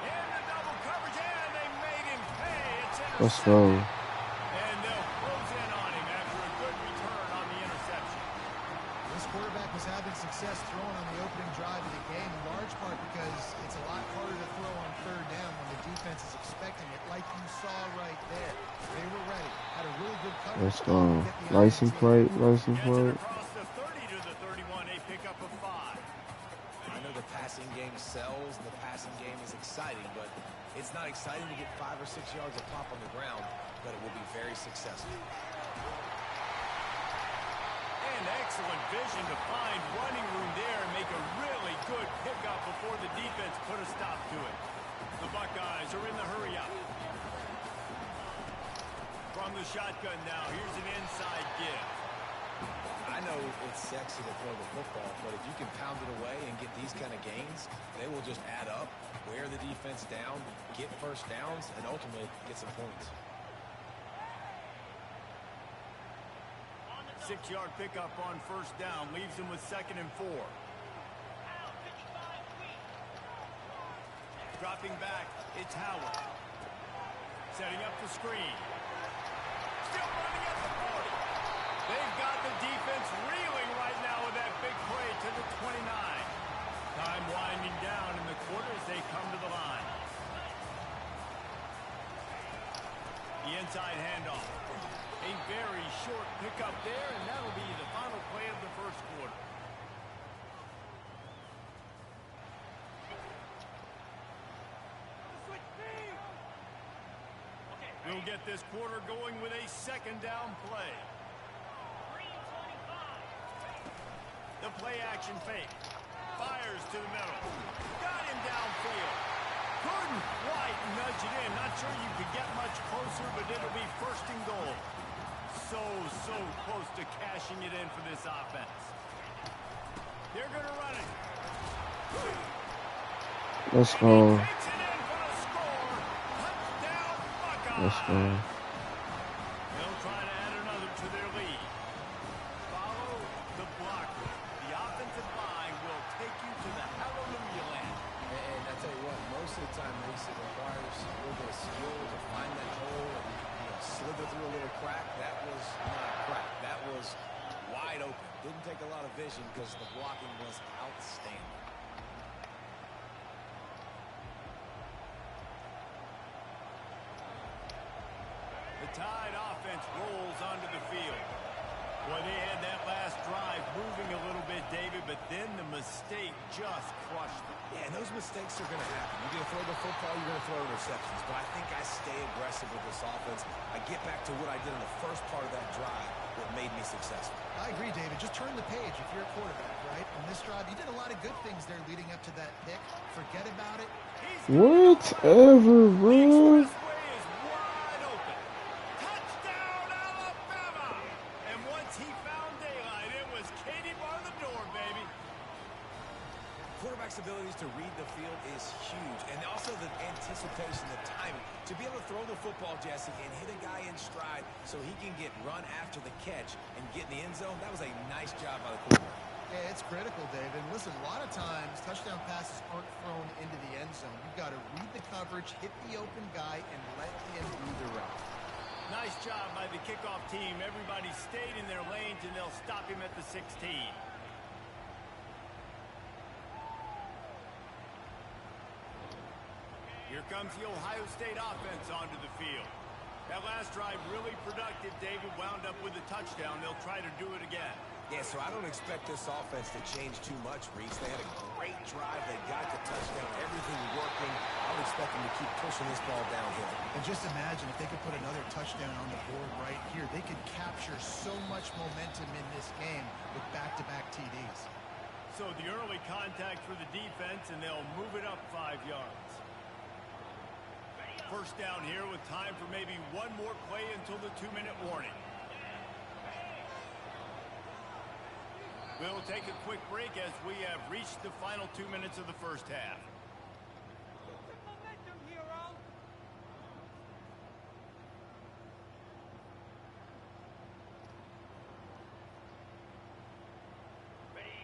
In the double coverage, and they made him pay. It's intercepted. Let's go. And they'll close in on him after a good return on the interception. This quarterback was having success throwing on the opening drive of the game, in large part because it's a lot harder to throw on third down when the defense is expecting it, like you saw right there. They were ready. Had a really good coverage. Let's go. License plate. Gets it across the 30 to the 31, a pickup of 5. I know the passing game sells, and the passing game is exciting, but it's not exciting to get 5 or 6 yards of pop on the ground, but it will be very successful. And excellent vision to find running room there and make a really good pickup before the defense put a stop to it. The Buckeyes are in the hurry up. From the shotgun now, here's an inside give. I know if not sexy to throw the football, but if you can pound it away and get these kind of gains, they will just add up, wear the defense down, get first downs, and ultimately get some points. 6-yard pickup on first down leaves him with 2nd and 4. Dropping back, it's Howard. Setting up the screen. Still running at the 40. They've got the defense reeling right now with that big play to the 29. Time winding down in the quarter as they come to the line. The inside handoff. A very short pickup there, and that'll be the final play of the first quarter. We'll get this quarter going with a 2nd down play. The play action fake. Fires to the middle. Got him downfield. Couldn't quite nudge it in. Not sure you could get much closer, but it'll be 1st and goal. So close to cashing it in for this offense. They're going to run it. Let's go. Takes it in for the score. Touchdown, Buckeyes. Let's go. They'll try to add another to their lead. Follow the blocker. The offensive line will take you to the hallelujah land. And I tell you what, most of the time, Reese, it requires a little bit of skill to find that hole and slither through a little crack. That was not a crack. That was wide open. Didn't take a lot of vision because the blocking was outstanding. The Tide offense rolls onto the field. Boy, they had that last drive moving a little bit, David, but then the mistake just crushed them. Yeah, and those mistakes are going to happen. You're going to throw the football, you're going to throw interceptions. But I think I stay aggressive with this offense. I get back to what I did in the first part of that drive that made me successful. I agree, David. Just turn the page if you're a quarterback, right? On this drive, you did a lot of good things there leading up to that pick. Forget about it. Whatever, bro. Expressway is wide open. Touchdown, Alabama! And once he found daylight, it was Katie bar the door, baby. Quarterback's abilities to read the field is huge. And also the anticipation, the timing. To be able to throw the football, Jesse, and hit a guy in stride so he can get run after the catch and get in the end zone, that was a nice job by the quarterback. Yeah, it's critical, David. And listen, a lot of times touchdown passes aren't thrown into the end zone. You've got to read the coverage, hit the open guy, and let him do the rest. Nice job by the kickoff team. Everybody stayed in their lanes, and they'll stop him at the 16. Here comes the Ohio State offense onto the field. That last drive really productive. David wound up with a touchdown. They'll try to do it again. Yeah, so I don't expect this offense to change too much, Reese. They had a great drive. They got the touchdown. Everything working. I would expect them to keep pushing this ball downhill. And just imagine if they could put another touchdown on the board right here. They could capture so much momentum in this game with back-to-back TDs. So the early contact for the defense, and they'll move it up 5 yards. First down here with time for maybe one more play until the 2-minute warning. We'll take a quick break as we have reached the final 2 minutes of the first half.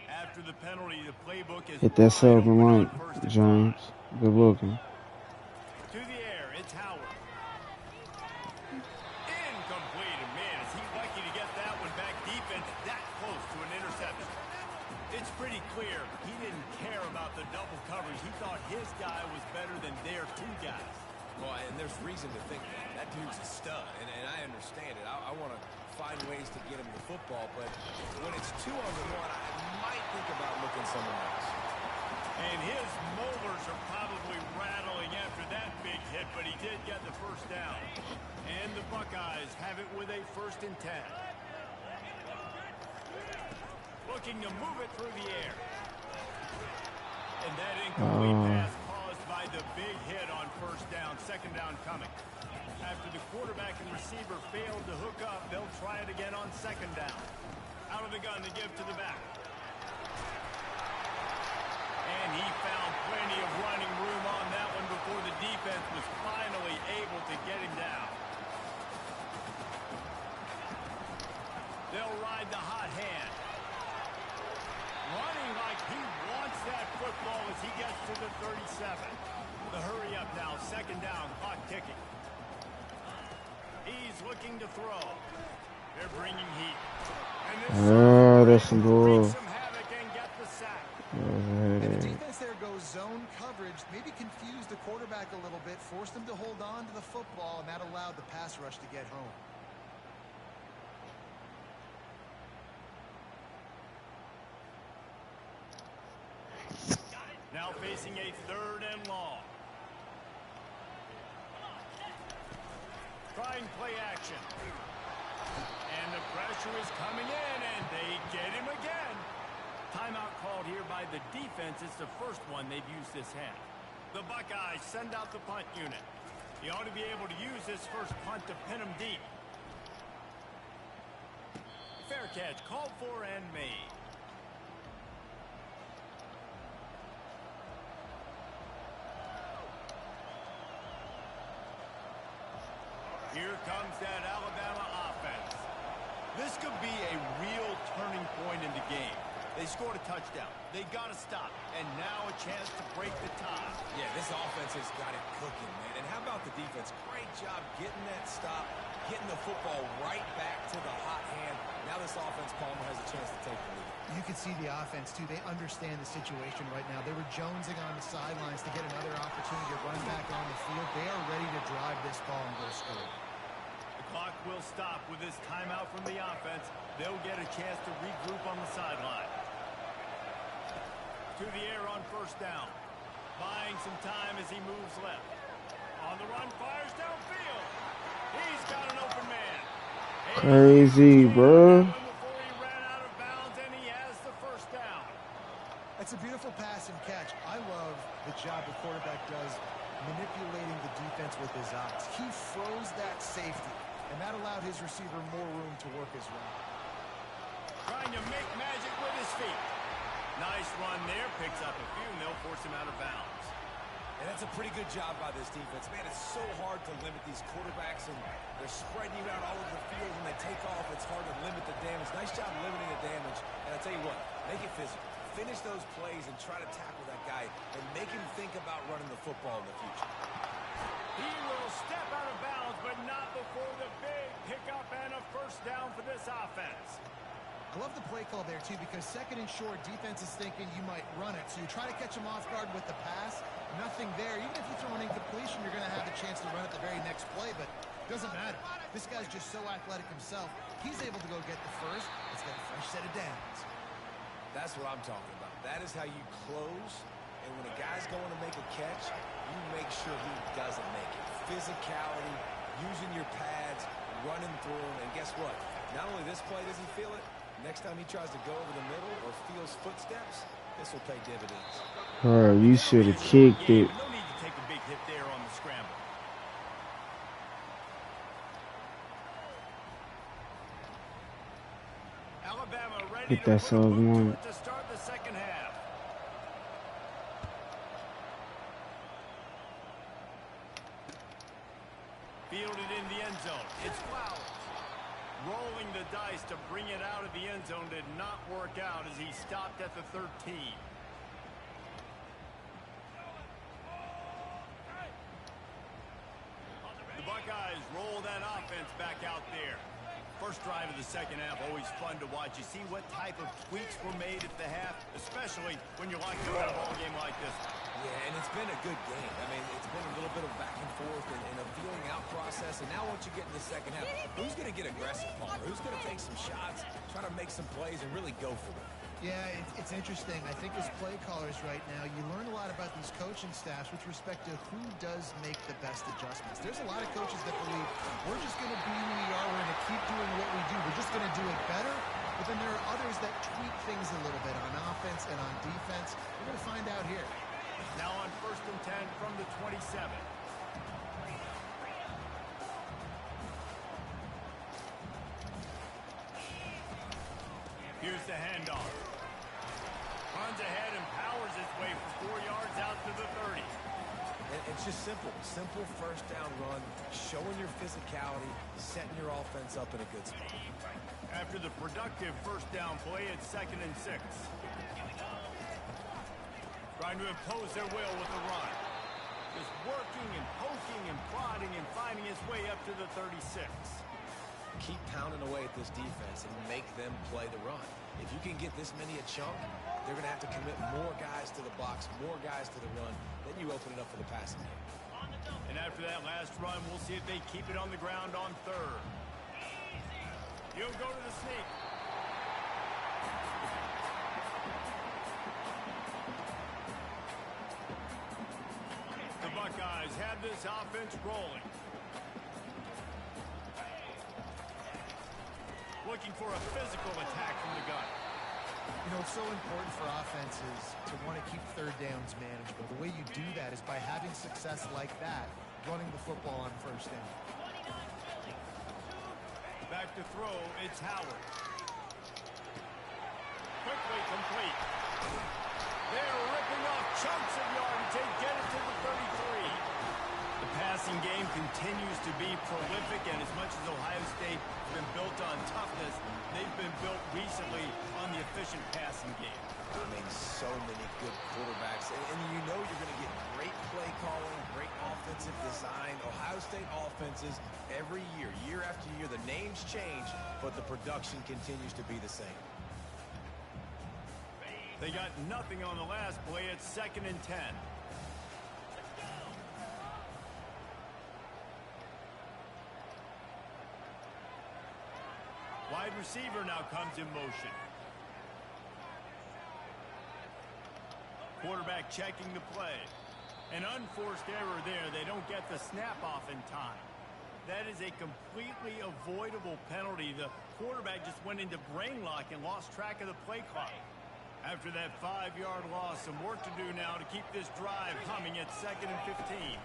After the penalty, the playbook is Hit that silver line, James. Good looking. To the air, it's Howard. Incomplete. And man, is he lucky to get that one back deep and that close to an interception. It's pretty clear he didn't care about the double coverage. He thought his guy was better than their two guys. Well, and there's reason to think that. That dude's a stud, and I understand it. I want to find ways to get him the football, but when it's 2-on-1, I might think about looking somewhere else. And his molars are probably rattling after that big hit, but he did get the first down. And the Buckeyes have it with a 1st and 10. Looking to move it through the air. And that incomplete pass caused by the big hit on first down. 2nd down coming. After the quarterback and receiver failed to hook up, they'll try it again on 2nd down. Out out of the gun to give to the back. And he found plenty of running room on that one before the defense was finally able to get him down. They'll ride the hot hand. Running like he wants that football as he gets to the 37. The hurry up now, second down, clock ticking. He's looking to throw. They're bringing heat. And that's some bull. some havoc and get the sack. And the defense there goes zone coverage, maybe confused the quarterback a little bit, forced him to hold on to the football, and that allowed the pass rush to get home. Now facing a third and long. Trying play action. And the pressure is coming in, and they get him again. Timeout called here by the defense. It's the first one they've used this half. The Buckeyes send out the punt unit. He ought to be able to use this first punt to pin him deep. Fair catch, called for and made. Here comes that Alabama offense. This could be a real turning point in the game. They scored a touchdown. They got to stop. And now a chance to break the tie. Yeah, this offense has got it cooking, man. And how about the defense? Great job getting that stop, getting the football right back to the hot hand. Now this offense, Palmer, has a chance to take the lead. You can see the offense, too. They understand the situation right now. They were jonesing on the sidelines to get another opportunity to run back on the field. They are ready to drive this ball and go score. The clock will stop with this timeout from the offense. They'll get a chance to regroup on the sideline. To the air on first down. Buying some time as he moves left. On the run, fires downfield. He's got an open man. Crazy, bro. Before he ran out of bounds, and he has the first down. That's a beautiful pass and catch. I love the job the quarterback does manipulating the defense with his eyes. He froze that safety, and that allowed his receiver more room to work his route. Trying to make magic with his feet. Nice run there. Picks up a few, and they'll force him out of bounds. And that's a pretty good job by this defense. Man, it's so hard to limit these quarterbacks, and they're spreading you out all over the field. When they take off, it's hard to limit the damage. Nice job limiting the damage. And I tell you what, make it physical. Finish those plays and try to tackle that guy and make him think about running the football in the future. He will step out of bounds, but not before the big pickup and a first down for this offense. I love the play call there, too, because second and short, defense is thinking you might run it. So you try to catch him off guard with the pass. Nothing there. Even if you throw an incompletion, you're going to have the chance to run it the very next play, but it doesn't matter. This guy's just so athletic himself. He's able to go get the first. It's got a fresh set of downs. That's what I'm talking about. That is how you close. And when a guy's going to make a catch, you make sure he doesn't make it. Physicality, using your pads, running through him. And guess what? Not only this play does he feel it, next time he tries to go over the middle or feels footsteps, this will pay dividends. Bro, you should have kicked it. No need to take a big hit there on the scramble. Alabama ready Hit that to sub one. to start the second half. Fielded in the end zone. It's Flowers. Rolling the dice to bring it out of the end zone did not work out as he stopped at the 13. The Buckeyes roll that offense back out there. First drive of the second half, always fun to watch. You see what type of tweaks were made at the half, especially when you're like doing a ball game like this. Yeah, and it's been a good game. I mean, it's been a little bit of back and forth and a feeling out process. And now once you get in the second half, who's going to get aggressive, Palmer? Who's going to take some shots, try to make some plays, and really go for it? Yeah, it's interesting. I think as play callers right now, you learn a lot about these coaching staffs with respect to who does make the best adjustments. There's a lot of coaches that believe we're just going to be who we are. We're going to keep doing what we do. We're just going to do it better. But then there are others that tweak things a little bit on offense and on defense. We're going to find out here. Now on 1st and 10 from the 27. Here's the handoff. Runs ahead and powers his way for 4 yards out to the 30. It's just simple. Simple first down run, showing your physicality, setting your offense up in a good spot. After the productive first down play, it's 2nd and 6. Trying to impose their will with the run. Just working and poking and prodding and finding his way up to the 36. Keep pounding away at this defense and make them play the run. If you can get this many a chunk, they're going to have to commit more guys to the box, more guys to the run. Then you open it up for the passing game. And after that last run, we'll see if they keep it on the ground on 3rd. He'll go to the sneak. The Buckeyes have this offense rolling. Looking for a physical attack from the gun. You know, it's so important for offenses to want to keep third downs manageable. The way you do that is by having success like that, running the football on first down. Back to throw, it's Howard. Quickly complete. They're ripping off chunks of yardage. They get it to the 33. The passing game continues to be prolific, and as much as Ohio State has been built on toughness, they've been built recently on the efficient passing game. I mean, so many good quarterbacks, and you know you're going to get great play calling, great offensive design. Ohio State offenses every year, year after year, the names change, but the production continues to be the same. They got nothing on the last play. It's 2nd and 10. Wide receiver now comes in motion. Quarterback checking the play. An unforced error there. They don't get the snap off in time. That is a completely avoidable penalty. The quarterback just went into brain lock and lost track of the play clock. After that 5-yard loss, some work to do now to keep this drive humming at 2nd and 15.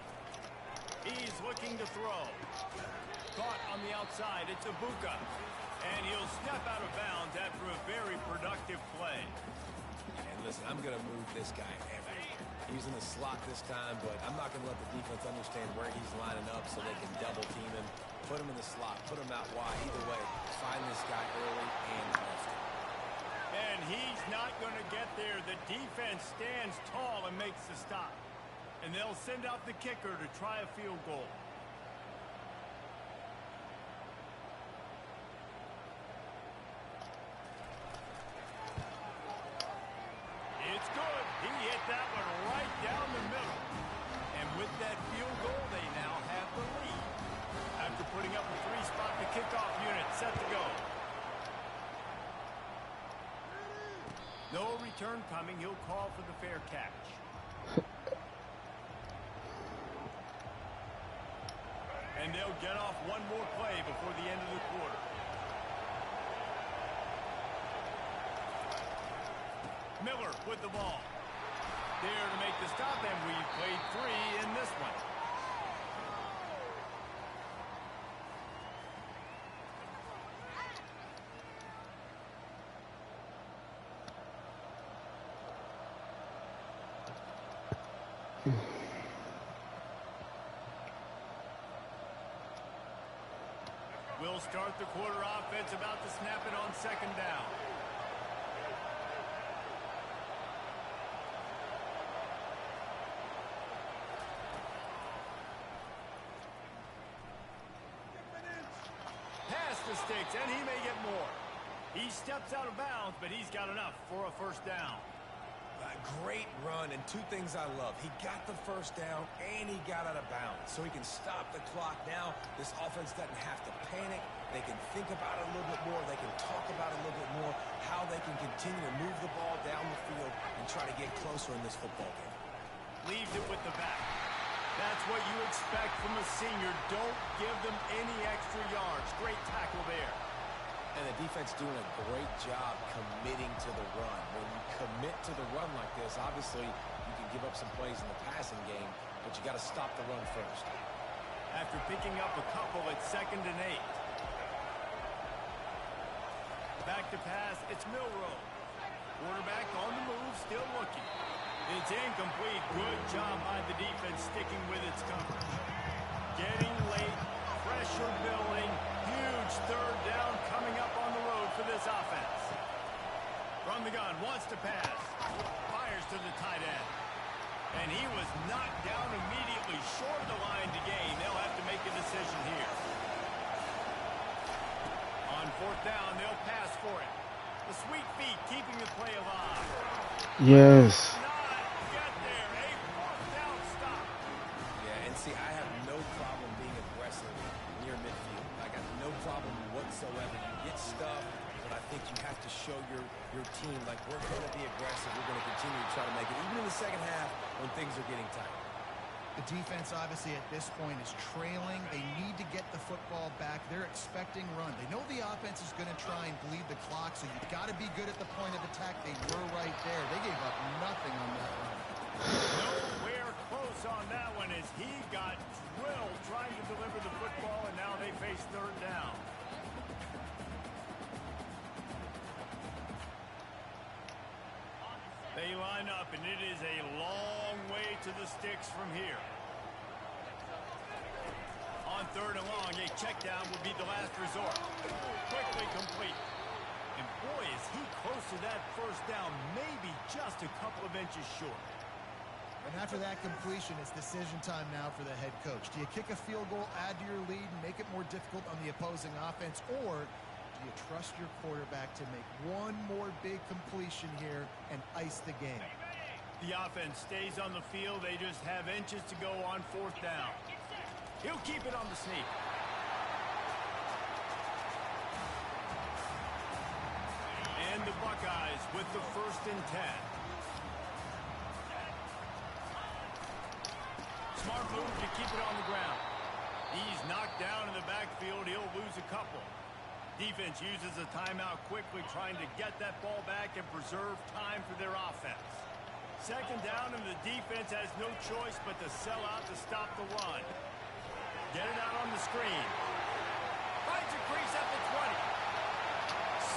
He's looking to throw. Caught on the outside. It's Ibuka. And he'll step out of bounds after a very productive play. And listen, I'm going to move this guy everywhere. He's in the slot this time, but I'm not going to let the defense understand where he's lining up so they can double team him, put him in the slot, put him out wide. Either way, find this guy early and often. And he's not going to get there. The defense stands tall and makes the stop. And they'll send out the kicker to try a field goal. It's good. He hit that one right down the middle. And with that field goal, they now have the lead. After putting up a 3-spot, the kickoff unit set to go. No return coming. He'll call for the fair catch. And they'll get off one more play before the end of the quarter. Miller with the ball. There to make the stop, and we've played 3 in this one. We'll start the quarter offense about to snap it on 2nd down. Past the sticks, and he may get more. He steps out of bounds, but he's got enough for a first down. Great run, and 2 things I love. He got the first down, and he got out of bounds, so he can stop the clock. Now, this offense doesn't have to panic. They can think about it a little bit more. They can talk about it a little bit more, how they can continue to move the ball down the field and try to get closer in this football game. Leaves it with the back. That's what you expect from a senior. Don't give them any extra yards. Great tackle there. And the defense doing a great job committing to the run. When you commit to the run like this, obviously you can give up some plays in the passing game, but you got to stop the run first. After picking up a couple at 2nd and 8. Back to pass. It's Milrow. Quarterback on the move, still looking. It's incomplete. Good job by the defense sticking with its coverage. Getting late. Pressure building. Huge third down coming up on the road for this offense. From the gun, wants to pass. Fires to the tight end. And he was knocked down immediately short of the line to gain. They'll have to make a decision here. On fourth down, they'll pass for it. The sweet feet keeping the play alive. Yes. Not get there. A fourth down stop. Yeah, and see, I have no problem being aggressive near midfield. I got no problem whatsoever. You get stuff, but I think you have to show your team, like, we're going to be aggressive. We're going to continue to try to make it, even in the second half when things are getting tight. The defense, obviously, at this point is trailing. They need to get the football back. They're expecting run. They know the offense is going to try and bleed the clock, so you've got to be good at the point of attack. They were right there. They gave up nothing on that run. Nowhere close on that one as he got drilled trying to deliver the football, and now they face third down. They line up, and it is a long way to the sticks from here. On third and long, a check down would be the last resort. Quickly complete. And boy, is he close to that first down, maybe just a couple of inches short. And after that completion, it's decision time now for the head coach. Do you kick a field goal, add to your lead, and make it more difficult on the opposing offense, or do you trust your quarterback to make one more big completion here and ice the game? The offense stays on the field. They just have inches to go on fourth down. He'll keep it on the sneak. And the Buckeyes with the 1st and 10. Smart move to keep it on the ground. He's knocked down in the backfield. He'll lose a couple. Defense uses a timeout quickly, trying to get that ball back and preserve time for their offense. Second down, and the defense has no choice but to sell out to stop the run. Get it out on the screen. Finds a crease at the 20.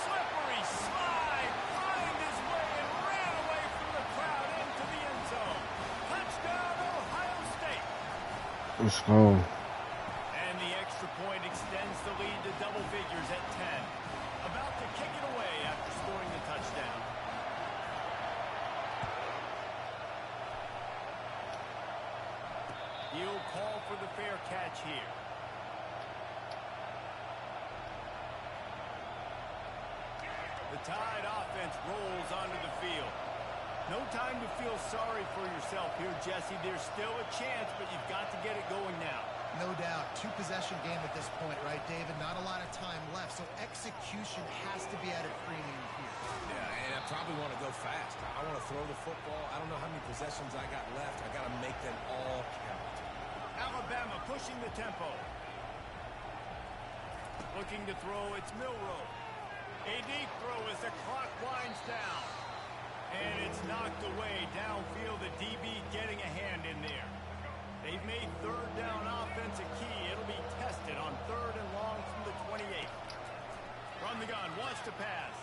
Slippery slide. Find his way and ran away from the crowd into the end zone. Touchdown, Ohio State. Let's go. And the extra point extends the lead to double figures at 10. About to kick it away after scoring the touchdown. He'll call for the fair catch here. The Tide offense rolls onto the field. No time to feel sorry for yourself here, Jesse. There's still a chance, but you've got to get it going now. No doubt. Two-possession game at this point, right, David? Not a lot of time left, so execution has to be at a premium here. Yeah, and I probably want to go fast. I want to throw the football. I don't know how many possessions I got left. I got to make them all count. Alabama pushing the tempo. Looking to throw, it's Milrow. A deep throw as the clock winds down. And it's knocked away downfield. The DB getting a hand in there. They've made third down offense a key. It'll be tested on third and long from the 28. From the gun, wants to pass.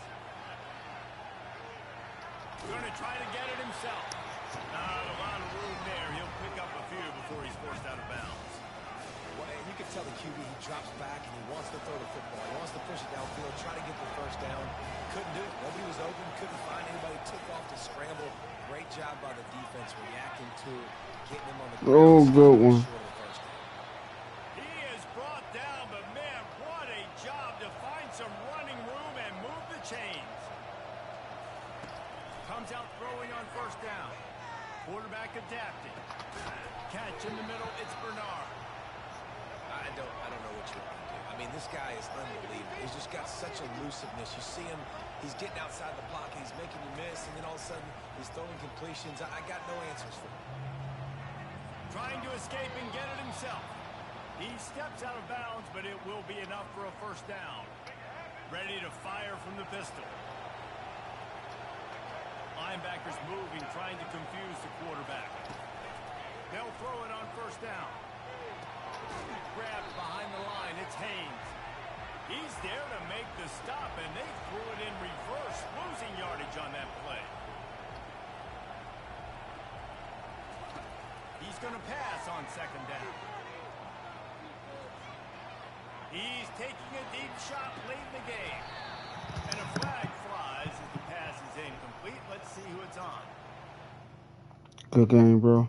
Going to try to get it himself. Not a lot of room there. He'll pick up a few before he's forced out of bounds. Well, and you can tell the QB, he drops back and he wants to throw the football. He wants to push it downfield, try to get the first down. Couldn't do it. Nobody was open, couldn't find anybody. Took off to scramble. Great job by the defense reacting to it, getting him on the ground. Oh, good one. He is brought down, but man, what a job to find some running room and move the chains. Comes out throwing on first down. Quarterback adapted. Catch in the middle, it's Bernard. I don't know what you want to do. I mean, this guy is unbelievable. He's just got such elusiveness. You see him, he's getting outside the pocket, he's making you miss, and then all of a sudden, he's throwing completions. I got no answers for him. Trying to escape and get it himself. He steps out of bounds, but it will be enough for a first down. Ready to fire from the pistol. Linebackers moving, trying to confuse the quarterback. They'll throw it on first down. Grabbed behind the line, it's Haynes. He's there to make the stop, and they threw it in reverse, losing yardage on that play. He's going to pass on second down. He's taking a deep shot late in the game. And a flag flies as the pass is incomplete. Let's see who it's on. Good game, bro.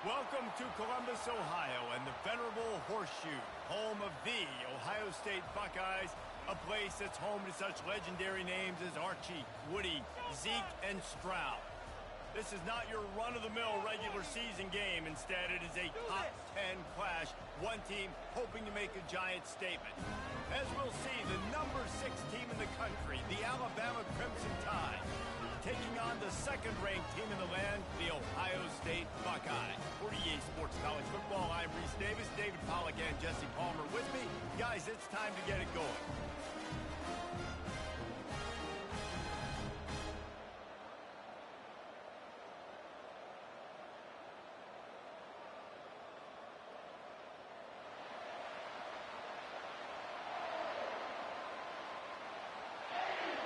Welcome to Columbus, Ohio, and the venerable Horseshoe, home of the Ohio State Buckeyes, a place that's home to such legendary names as Archie, Woody, Zeke, and Stroud. This is not your run-of-the-mill regular season game. Instead, it is a top 10 clash, one team hoping to make a giant statement. As we'll see, the number 6 team in the country, the Alabama Crimson Tide, taking on the second-ranked team in the land, the Ohio State Buckeyes. For EA Sports College Football, I'm Reese Davis, David Pollack, and Jesse Palmer with me. Guys, it's time to get it going.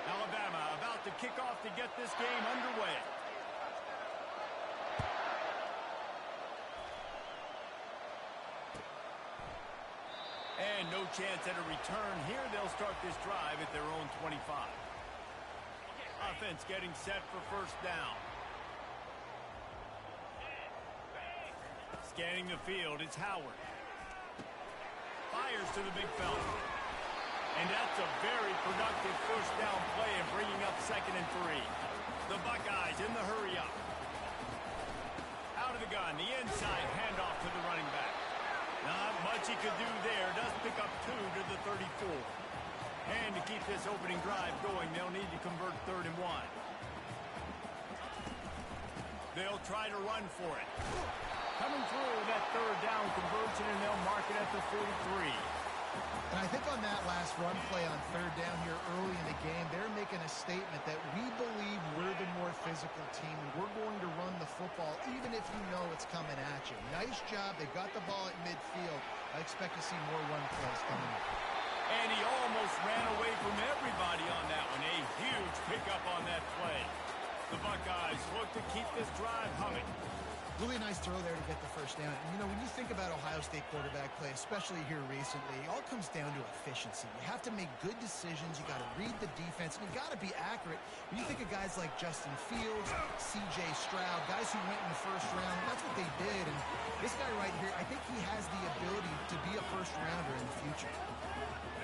Alabama about to kick off to get this game underway. And no chance at a return here. They'll start this drive at their own 25. Offense getting set for first down. Scanning the field, it's Howard. Fires to the big fella. And that's a very productive first down play and bringing up 2nd and 3. The Buckeyes in the hurry up. Out of the gun, the inside handoff to the running back. Not much he could do there. Does pick up 2 to the 34. And to keep this opening drive going, they'll need to convert 3rd and 1. They'll try to run for it. Coming through that 3rd down conversion, and they'll mark it at the 43. And I think on that last run play on 3rd down here early in the game, they're making a statement that we believe we're the more physical team, and we're going to run the football even if you know it's coming at you. Nice job. They got the ball at midfield. I expect to see more run plays coming up. And he almost ran away from everybody on that one. A huge pickup on that play. The Buckeyes look to keep this drive humming. Really nice throw there to get the first down. And, you know, when you think about Ohio State quarterback play, especially here recently, it all comes down to efficiency. You have to make good decisions. You got to read the defense, and you got to be accurate. When you think of guys like Justin Fields, C.J. Stroud, guys who went in the first round, that's what they did. And this guy right here, I think he has the ability to be a first-rounder in the future.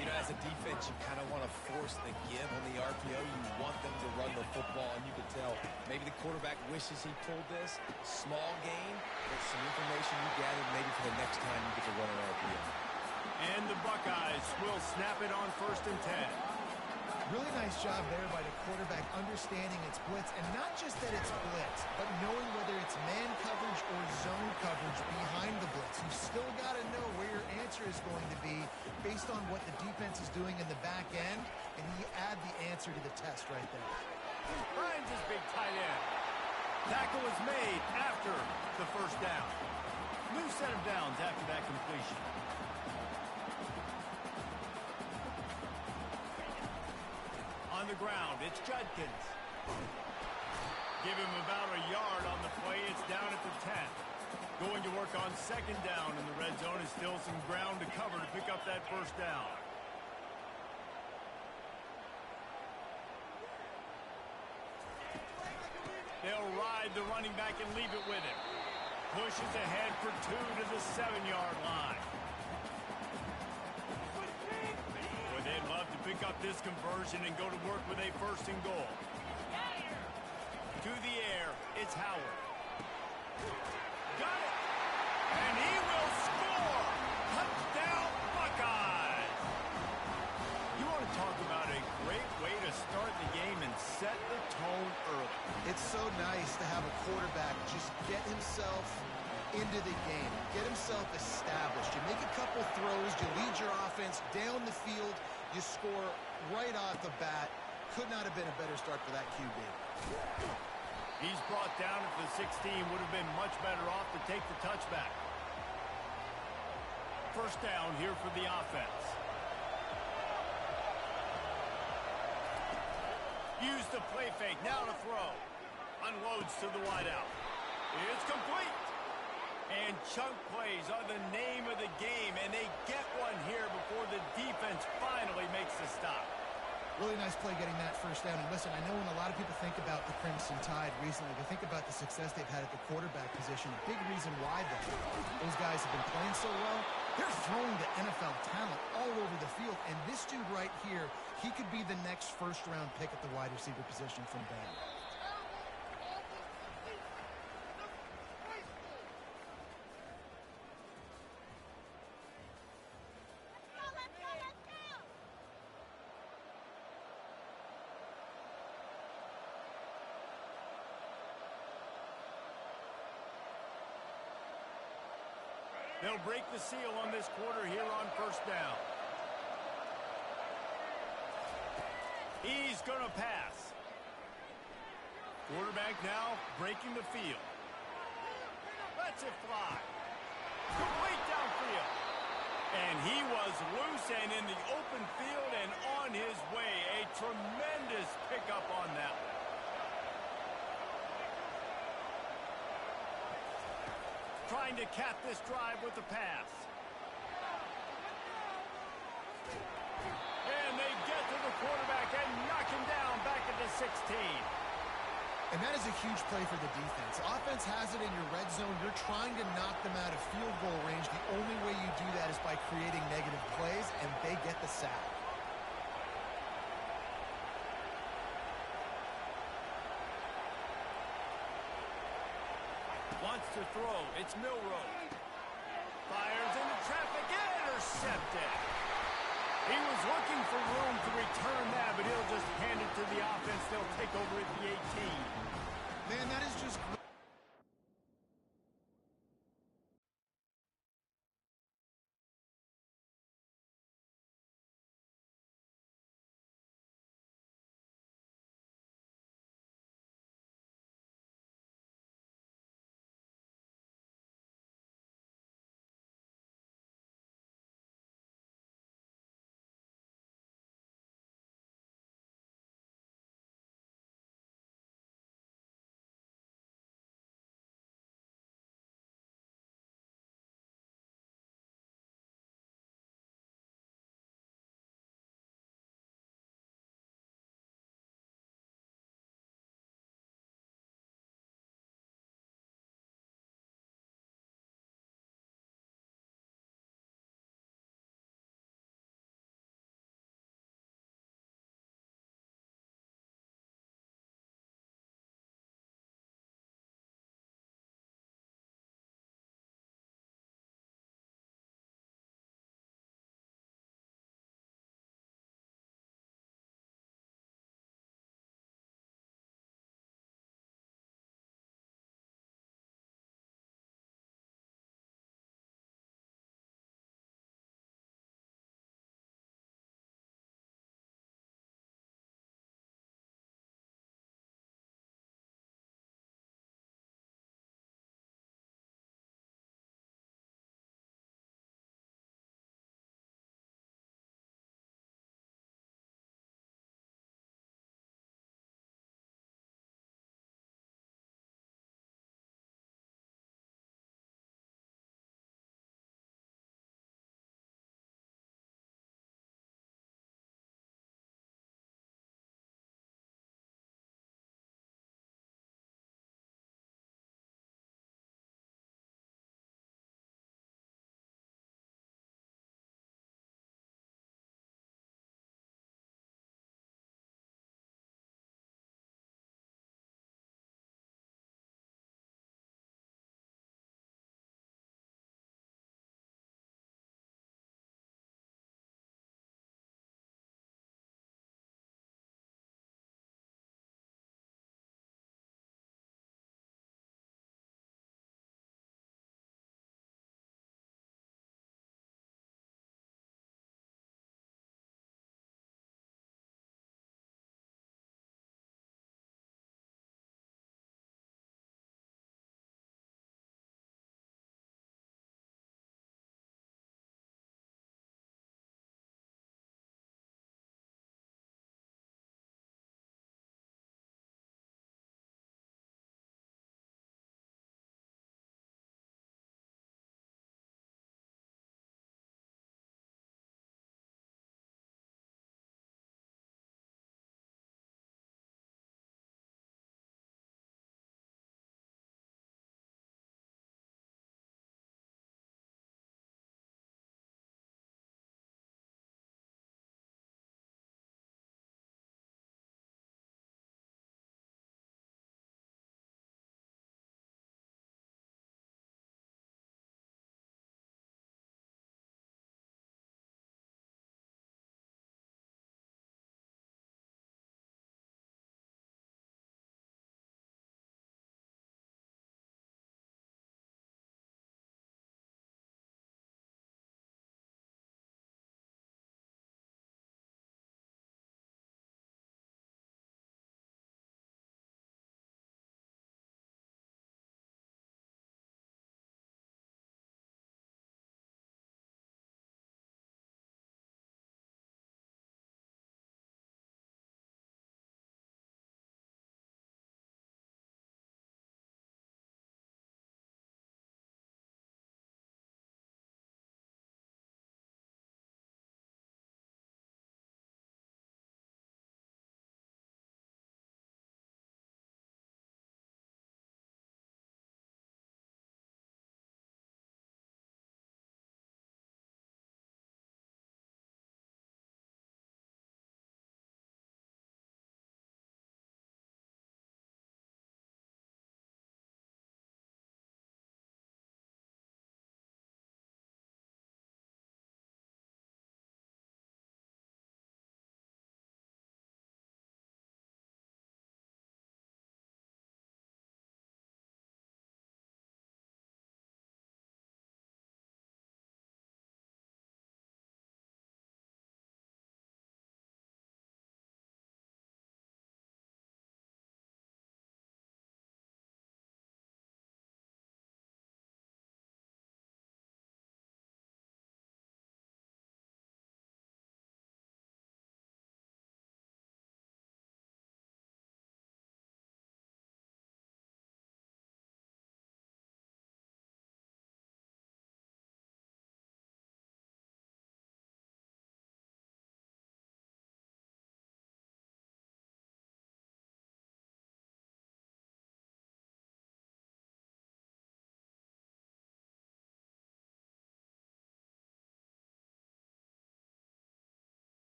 You know, as a defense, you kind of want to force the give on the RPO. You want them to run the football, and you can tell maybe the quarterback wishes he pulled this. Small gain, but some information you gathered maybe for the next time you get to run an RPO. And the Buckeyes will snap it on 1st and 10. Really nice job there by the quarterback understanding it's blitz, and not just that it's blitz, but knowing whether it's man coverage or zone coverage behind the blitz. You still got to know where your answer is going to be based on what the defense is doing in the back end, and you add the answer to the test right there. Finds his big tight end. Tackle is made after the first down. New set of downs after that completion. On the ground, it's Judkins. Give him about a yard on the play. It's down at the 10. Going to work on second down in the red zone is still some ground to cover to pick up that first down. They'll ride the running back and leave it with him. Pushes ahead for 2 to the 7-yard line. Boy, they'd love to pick up this conversion and go to work with a first and goal. To the air, it's Howard. Got it! And he will score! Touchdown, Buckeyes! You want to talk about a great way to start the game and set the tone early. It's so nice to have a quarterback just get himself into the game, get himself established. You make a couple throws, you lead your offense down the field, you score right off the bat. Could not have been a better start for that QB. He's brought down at the 16, would have been much better off to take the touchback. First down here for the offense. Use the play fake, now to throw. Unloads to the wideout. It's complete. And chunk plays are the name of the game, and they get one here before the defense finally makes the stop. Really nice play getting that first down. And listen, I know when a lot of people think about the Crimson Tide recently, they think about the success they've had at the quarterback position. A big reason why those guys have been playing so well, they're throwing the NFL talent all over the field. And this dude right here, he could be the next first-round pick at the wide receiver position from Baylor. They'll break the seal on this quarter here on first down. He's going to pass. Quarterback now breaking the field. Lets it fly. Complete downfield. And he was loose and in the open field and on his way. A tremendous pickup on that one. Trying to cap this drive with the pass. And they get to the quarterback and knock him down back at the 16. And that is a huge play for the defense. Offense has it in your red zone. You're trying to knock them out of field goal range. The only way you do that is by creating negative plays, and they get the sack. Wants to throw. It's Milroe. Fires into traffic. Intercepted. He was looking for room to return that, but he'll just hand it to the offense. They'll take over at the 18. Man, that is just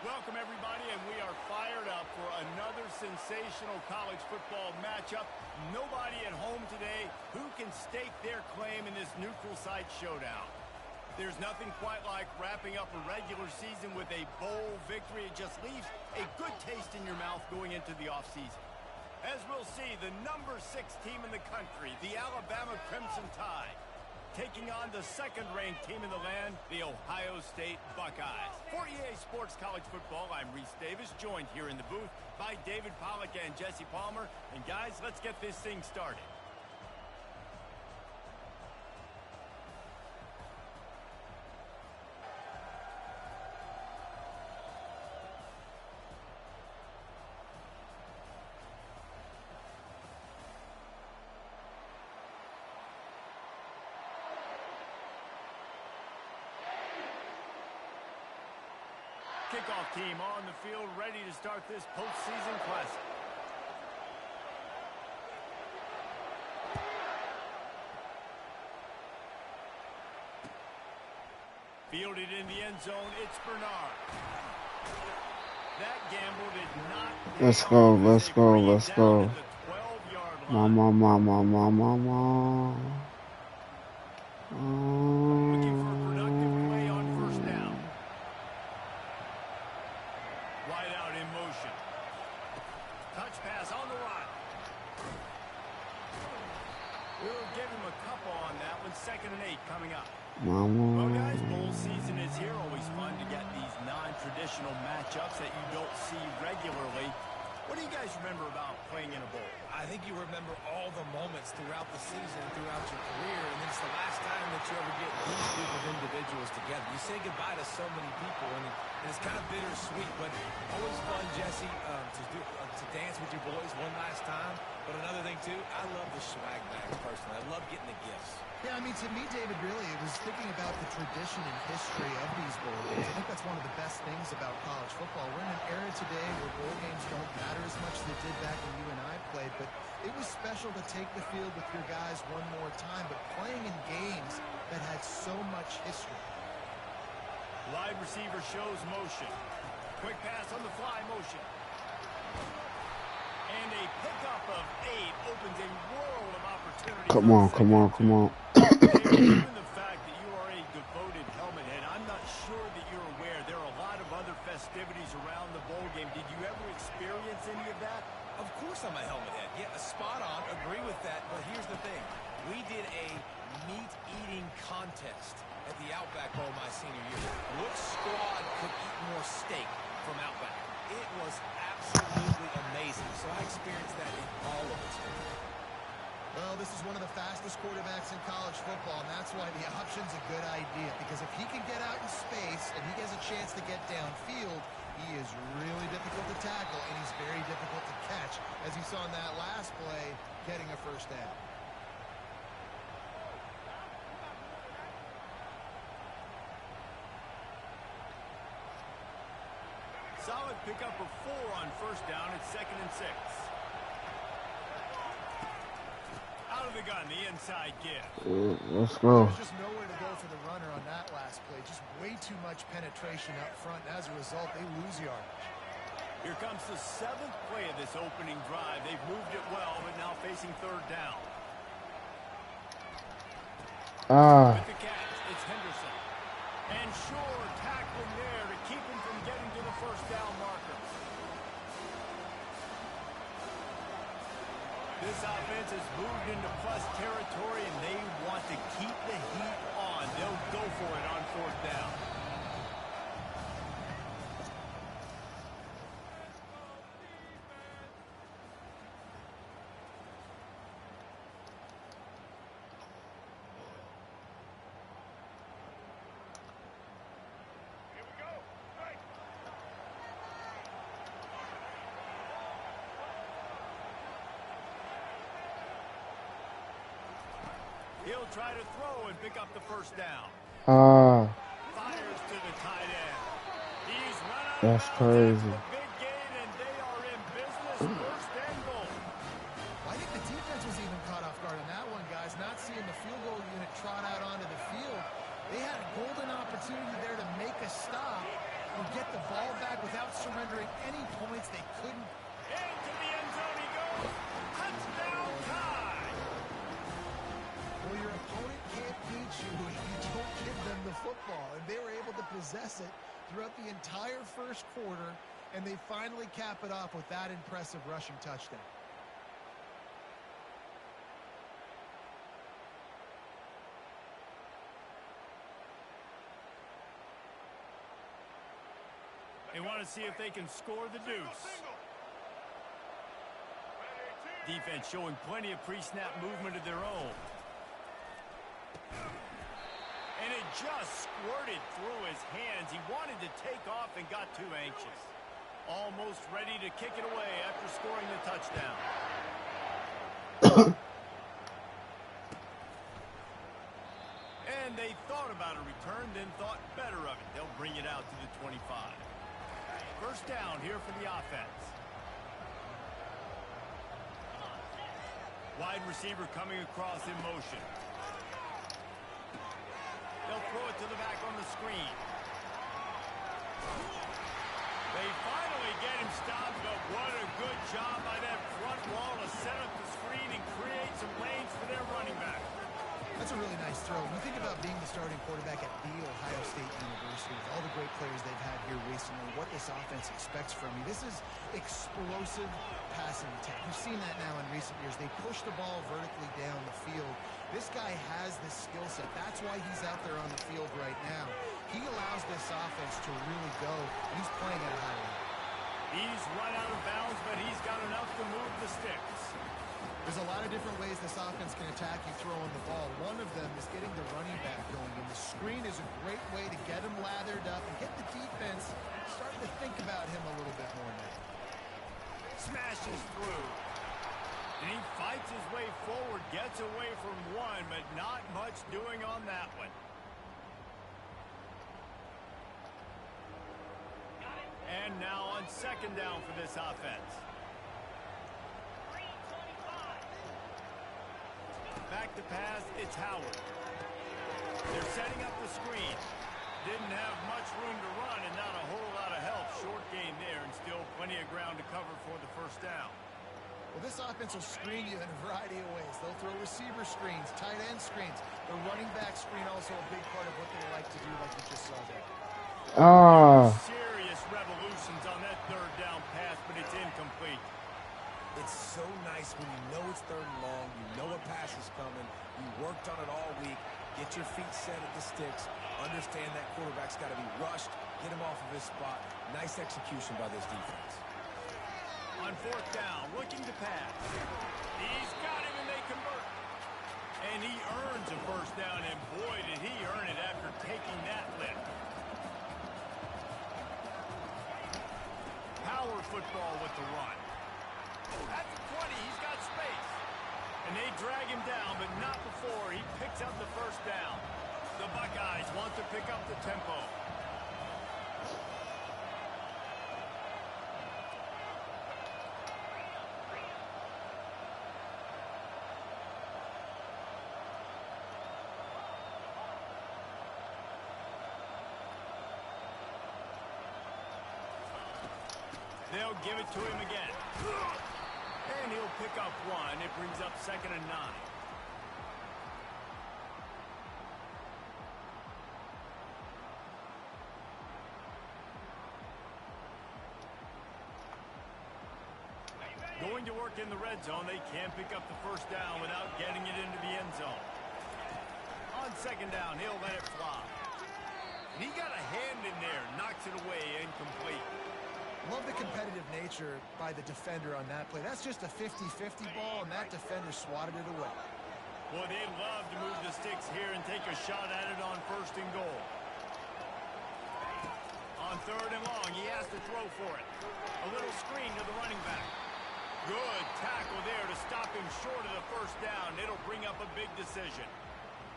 Welcome, everybody, and we are fired up for another sensational college football matchup. Nobody at home today who can stake their claim in this neutral site showdown. There's nothing quite like wrapping up a regular season with a bowl victory. It just leaves a good taste in your mouth going into the offseason. As we'll see, the number 6 team in the country, the Alabama Crimson Tide, taking on the second-ranked team in the land, the Ohio State Buckeyes. For EA Sports College Football, I'm Reese Davis, joined here in the booth by David Pollack and Jesse Palmer. And guys, let's get this thing started. Kickoff team on the field, ready to start this postseason classic. Fielded in the end zone, it's Bernard. That gamble did not... Let's go, let's go, let's go. Mama. Looking for a productive play on first down. Wide out in motion. Touch pass on the run. We'll give him a couple on that one. 2nd and 8 coming up. Well, guys, bowl season is here. Always fun to get these non-traditional matchups that you don't see regularly. What do you guys remember about playing in a bowl? I think you remember all the moments throughout the season, throughout your career, and it's the last time that you ever get these group of individuals together. You say goodbye to so many people, and it's kind of bittersweet, but always fun, Jesse, to dance with your boys one last time. But another thing, too, I love the swag bags, personally. I love getting the gifts. Yeah, I mean, to me, David, really, it was thinking about the tradition and history of these bowl games. I think that's one of the best things about college football. We're in an era today where bowl games don't matter as much as they did back when you and I played, but it was special to take the field with your guys one more time, but playing in games that had so much history. Wide receiver shows motion. Quick pass on the fly motion. And a pickup of 8 opens a world of opportunity. Come on. Given the fact that you are a devoted helmet head, I'm not sure that you're aware there are a lot of other festivities around the bowl game. Did you ever experience any of that? Of course I'm a helmet head. Yeah, spot on. Agree with that. But here's the thing. We did a meat-eating contest at the Outback Bowl my senior year. Which squad could eat more steak from Outback? It was absolutely amazing. So I experienced that in all of its form. Well, this is one of the fastest quarterbacks in college football, and that's why the option's a good idea. Because if he can get out in space and he has a chance to get downfield, he is really difficult to tackle, and he's very difficult to catch, as you saw in that last play, getting a first down. Solid pickup of 4 on first down. It's 2nd and 6. Out of the gun, the inside give. Let's go. There's just nowhere to go for the runner on that last play. Just way too much penetration up front. And as a result, they lose yardage. Here comes the 7th play of this opening drive. They've moved it well, but now facing 3rd down. With the catch, it's Henderson. And sure, tackling there to keep him from getting to the first down marker. This offense has moved into plus territory, and they want to keep the heat on. They'll go for it on 4th down. He'll try to throw and pick up the first down. Fires to the tight end. He's run out That's of crazy. big gain, and they are in business. First and goal. I think the defense was even caught off guard on that one, guys. Not seeing the field goal unit trot out onto the field. They had a golden opportunity there to make a stop and get the ball back without surrendering any points they couldn't. Into the end zone he goes. Touchdown tie. Well, your opponent can't beat you if you don't give them the football. And they were able to possess it throughout the entire first quarter, and they finally cap it off with that impressive rushing touchdown. They want to see if they can score the deuce. Defense showing plenty of pre-snap movement of their own. And it just squirted through his hands. He wanted to take off and got too anxious. Almost ready to kick it away after scoring the touchdown. And they thought about a return, then thought better of it. They'll bring it out to the 25. First down here for the offense. Wide receiver coming across in motion. They'll throw it to the back on the screen. They finally get him stopped, but what a good job by that front wall to set up the screen and create some lanes for their running back. That's a really nice throw. When you think about being the starting quarterback at The Ohio State University, with all the great players they've had here recently, what this offense expects from you, this is explosive passing attack. We've seen that now in recent years. They push the ball vertically down the field. This guy has this skill set. That's why he's out there on the field right now. He allows this offense to really go. He's playing at a high level. He's run out of bounds, but he's got enough to move the sticks. There's a lot of different ways this offense can attack you throwing the ball. One of them is getting the running back going, and the screen is a great way to get him lathered up and get the defense starting to think about him a little bit more now. Smashes through. And he fights his way forward, gets away from one, but not much doing on that one. And now on second down for this offense. Back to pass, it's Howard. They're setting up the screen. Didn't have much room to run and not a whole lot of help. Short gain there and still plenty of ground to cover for the first down. Well, this offense will screen you in a variety of ways. They'll throw receiver screens, tight end screens. The running back screen also a big part of what they like to do, like you just saw there. Serious revolutions on that third down pass, but it's incomplete. It's so nice when you know it's third and long, you know a pass is coming, you worked on it all week, get your feet set at the sticks, understand that quarterback's got to be rushed, get him off of his spot. Nice execution by this defense. On fourth down, looking to pass. He's got him and they convert. And he earns a first down, and boy, did he earn it after taking that lift. Power football with the run. At the 20, he's got space. And they drag him down, but not before he picks up the first down. The Buckeyes want to pick up the tempo. They'll give it to him again. And he'll pick up one. It brings up 2nd and 9. Going to work in the red zone. They can't pick up the first down without getting it into the end zone. On 2nd down, he'll let it fly. And he got a hand in there, knocks it away, incomplete. Love the competitive nature by the defender on that play. That's just a 50-50 ball, and that defender swatted it away. Well, they'd love to move the sticks here and take a shot at it on 1st and goal. On 3rd and long, he has to throw for it. A little screen to the running back. Good tackle there to stop him short of the first down. It'll bring up a big decision.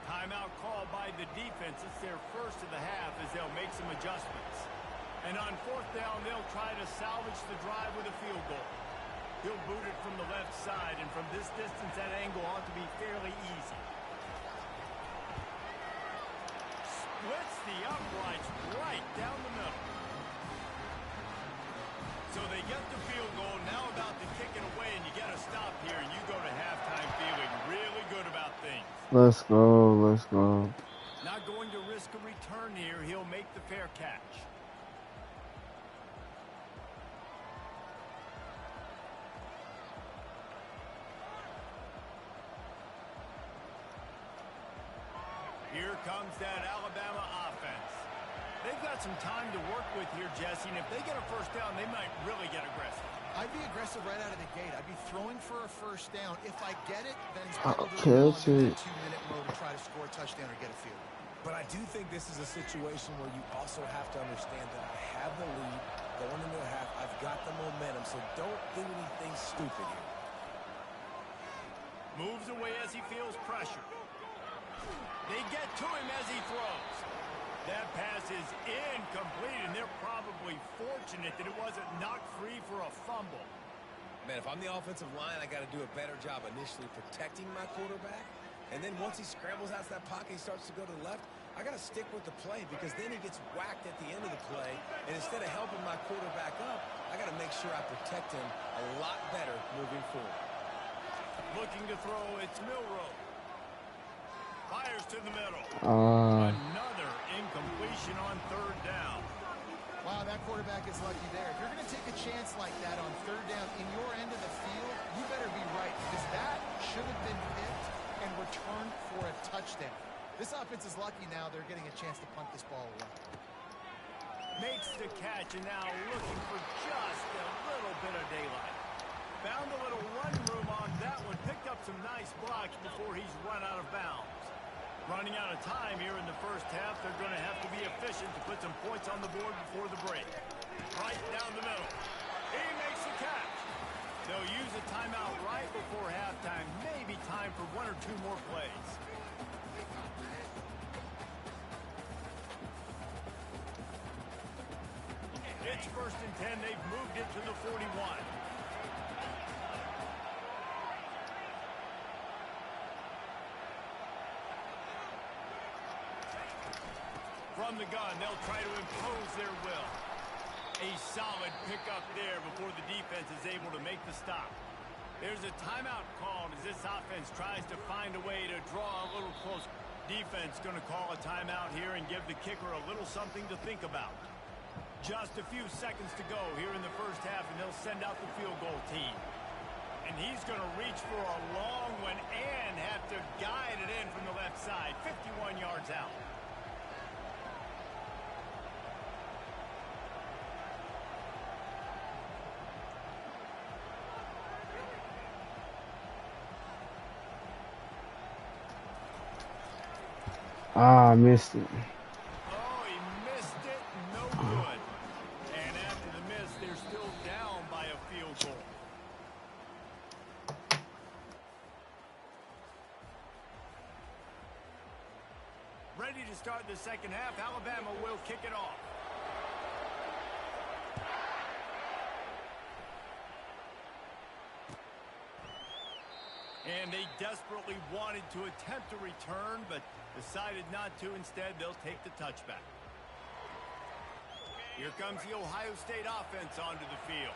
Timeout called by the defense. It's their first of the half as they'll make some adjustments. And on 4th down, they'll try to salvage the drive with a field goal. He'll boot it from the left side, and from this distance, that angle ought to be fairly easy. Splits the uprights right down the middle. get the field goal, now about to kick it away, and you get a stop here, and you go to halftime feeling really good about things. Let's go. Let's go. Not going to risk a return here. He'll make the fair catch. Here comes that Alabama offense. They've got some time to work with here, Jesse, and if they get a first down, they might really get aggressive. I'd be aggressive right out of the gate. I'd be throwing for a first down. If I get it, then it's probably catch in it. that 2-minute mode to try to score a touchdown or get a field. But I do think this is a situation where you also have to understand that I have the lead going into the half. I've got the momentum, so don't do anything stupid here. Moves away as he feels pressure. They get to him as he throws. That pass is incomplete, and they're probably fortunate that it wasn't knocked free for a fumble. Man, if I'm the offensive line, I got to do a better job initially protecting my quarterback. And then once he scrambles out of that pocket, he starts to go to the left, I got to stick with the play because then he gets whacked at the end of the play. And instead of helping my quarterback up, I got to make sure I protect him a lot better moving forward. Looking to throw, it's Milroe. Fires to the middle. Another incompletion on third down. Wow, that quarterback is lucky there. If you're going to take a chance like that on third down in your end of the field, you better be right because that should have been picked and returned for a touchdown. This offense is lucky now they're getting a chance to punt this ball away. Makes the catch and now looking for just a little bit of daylight. Found a little run room on that one. Picked up some nice blocks before he's run out of bounds. Running out of time here in the first half. They're going to have to be efficient to put some points on the board before the break. Right down the middle. He makes the catch. They'll use a timeout right before halftime. Maybe time for one or two more plays. It's 1st and 10. They've moved it to the 41. From the gun, they'll try to impose their will. A solid pickup there before the defense is able to make the stop. There's a timeout called as this offense tries to find a way to draw a little closer. Defense going to call a timeout here and give the kicker a little something to think about. Just a few seconds to go here in the first half, and they'll send out the field goal team. And he's going to reach for a long one and have to guide it in from the left side, 51 yards out. I missed it. Oh, he missed it. No good. And after the miss, they're still down by a field goal. Ready to start the second half. Alabama will kick it off. And they desperately wanted to attempt a return, but decided not to. Instead, they'll take the touchback. Here comes the Ohio State offense onto the field.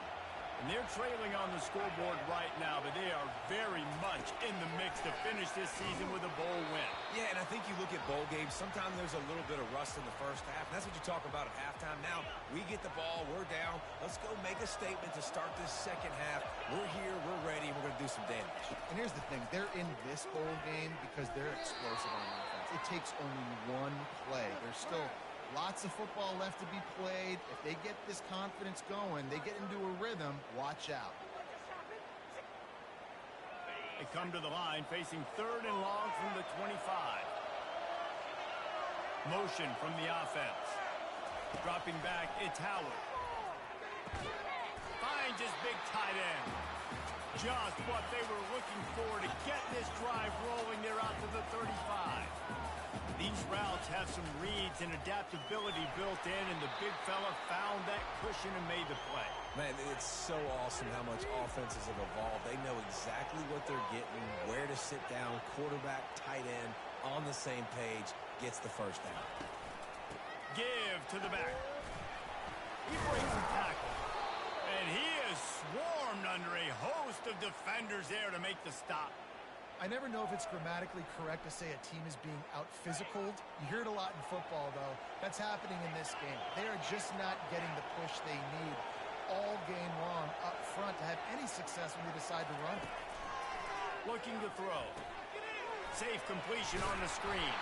And they're trailing on the scoreboard right now, but they are very much in the mix to finish this season with a bowl win. Yeah, and I think you look at bowl games, sometimes there's a little bit of rust in the first half. That's what you talk about at halftime. Now, we get the ball, we're down. Let's go make a statement to start this second half. We're here, we're ready, and we're going to do some damage. And here's the thing. They're in this bowl game because they're explosive on offense. It takes only one play. There's still lots of football left to be played. If they get this confidence going, they get into a rhythm, watch out. They come to the line facing 3rd and long from the 25. Motion from the offense. Dropping back, it's Howard. Finds his big tight end. Just what they were looking for to get this drive rolling. They're out to the 35. These routes have some reads and adaptability built in, and the big fella found that cushion and made the play. Man, it's so awesome how much offenses have evolved. They know exactly what they're getting, where to sit down, quarterback, tight end, on the same page, gets the first down. Give to the back. He breaks the tackle. And he is under a host of defenders there to make the stop. I never know if it's grammatically correct to say a team is being out-physicaled. You hear it a lot in football, though. That's happening in this game. They are just not getting the push they need all game long up front to have any success when they decide to run. Looking to throw. Safe completion on the screen.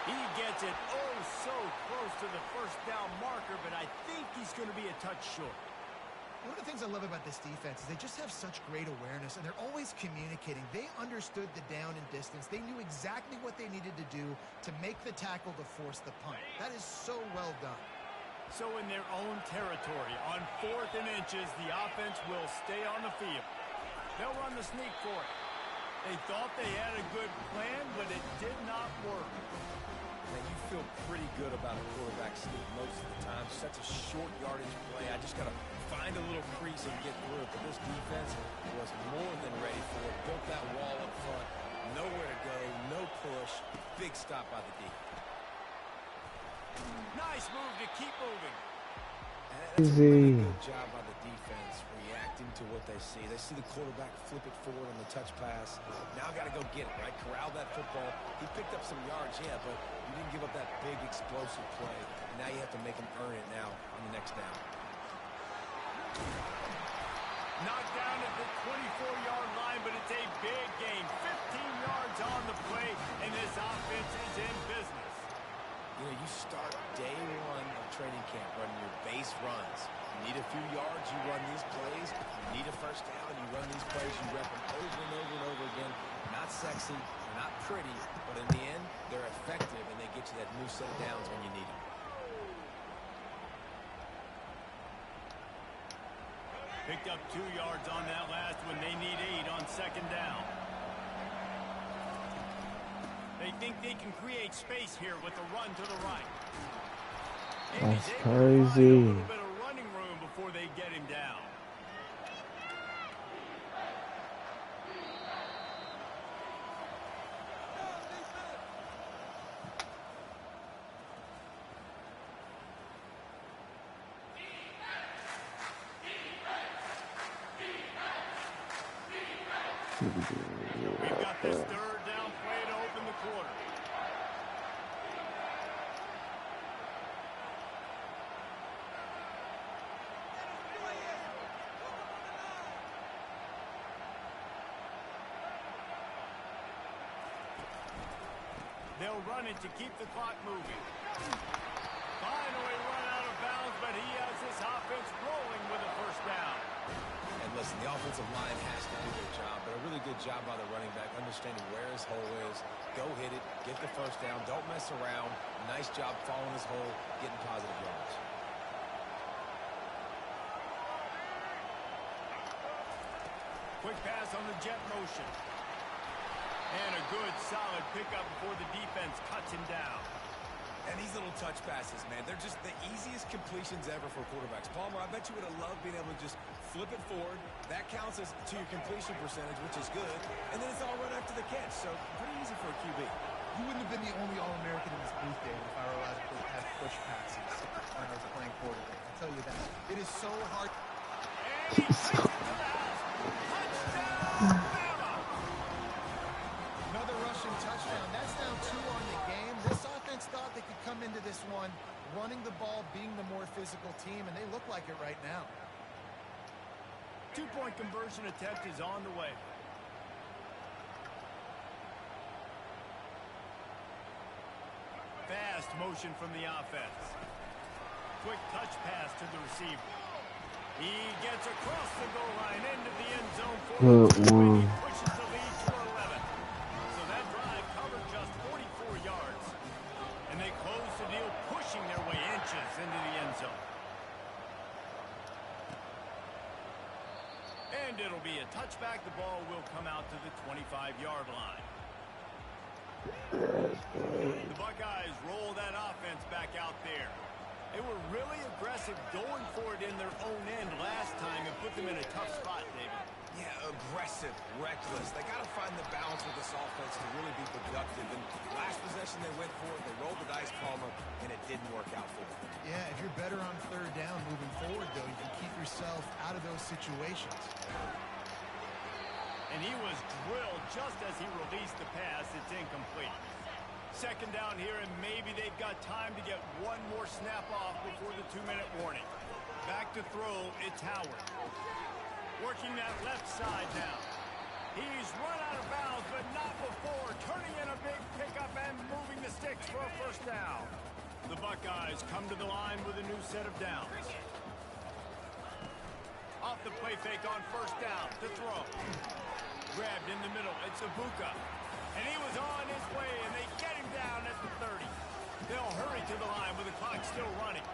He gets it oh so close to the first down marker, but I think he's going to be a touch short. One of the things I love about this defense is they just have such great awareness, and they're always communicating. They understood the down and distance. They knew exactly what they needed to do to make the tackle to force the punt. That is so well done. So in their own territory, on 4th and inches, the offense will stay on the field. They'll run the sneak for it. They thought they had a good plan, but it did not work. Now, you feel pretty good about a quarterback sneak most of the time. Such a short yardage play. I just got to find a little crease and get through it. But this defense was more than ready for it. Built that wall up front. Nowhere to go. No push. Big stop by the D. Nice move to keep moving. That's a really good job by the defense, reacting to what they see. They see the quarterback flip it forward on the touch pass. Now got to go get it, right? Corral that football. He picked up some yards, yeah, but you didn't give up that big explosive play. And now you have to make him earn it now on the next down. Knocked down at the 24-yard line, but it's a big gain. 15 yards on the play, and this offense is in business. You know, you start day one of training camp running your base runs. You need a few yards, you run these plays. You need a first down, you run these plays. You rep them over and over and over again. Not sexy, they're not pretty, but in the end, they're effective, and they get you that new set of downs when you need them. Picked up 2 yards on that last one. They need 8 on 2nd down. They think they can create space here with the run to the right. And That's he's able to find crazy. a little bit of running room before they get him down. We've got this 3rd down play to open the quarter. They'll run it to keep the clock moving. Finally run out of bounds, but he has this offense rolling with a first down. And listen, the offensive line has to do their job, but a really good job by the running back, understanding where his hole is. Go hit it, get the first down, don't mess around. Nice job following his hole, getting positive yards. Quick pass on the jet motion. And a good, solid pickup before the defense cuts him down. And these little touch passes, man, they're just the easiest completions ever for quarterbacks. Palmer, I bet you would have loved being able to just flip it forward. That counts as to your completion percentage, which is good. And then it's all right after the catch, so pretty easy for a QB. You wouldn't have been the only All-American in this booth, David, if I were allowed to have push passes when I was playing quarterback. I'll tell you that. It is so hard. And he takes it to the house. Touchdown, Bama! Another rushing touchdown. That's now 2 on the game. This offense thought they could come into this one running the ball, being the more physical team, and they look like it right now. 2-point conversion attempt is on the way. Fast motion from the offense. Quick touch pass to the receiver. He gets across the goal line into the end zone for Good the one. He pushes the lead to 11. So that drive covered just 44 yards. And they close the deal, pushing their way inches into the end zone. And it'll be a touchback. The ball will come out to the 25-yard line. The Buckeyes roll that offense back out there. They were really aggressive going for it in their own end last time and put them in a tough spot, David. Yeah, aggressive, reckless. They got to find the balance with this offense to really be productive. And last possession they went for it, they rolled the dice, Palmer, and it didn't work out for them. Yeah, if you're better on 3rd down moving forward, though, you can keep yourself out of those situations. And he was drilled just as he released the pass. It's incomplete. Second down here, and maybe they've got time to get one more snap off before the 2-minute warning. Back to throw, it's Howard. Working that left side now. He's run out of bounds, but not before. Turning in a big pickup and moving the sticks for a first down. The Buckeyes come to the line with a new set of downs. Off the play fake on first down to throw. Grabbed in the middle. It's Ibuka. And he was on his way, and they get him down at the 30. They'll hurry to the line with the clock still running.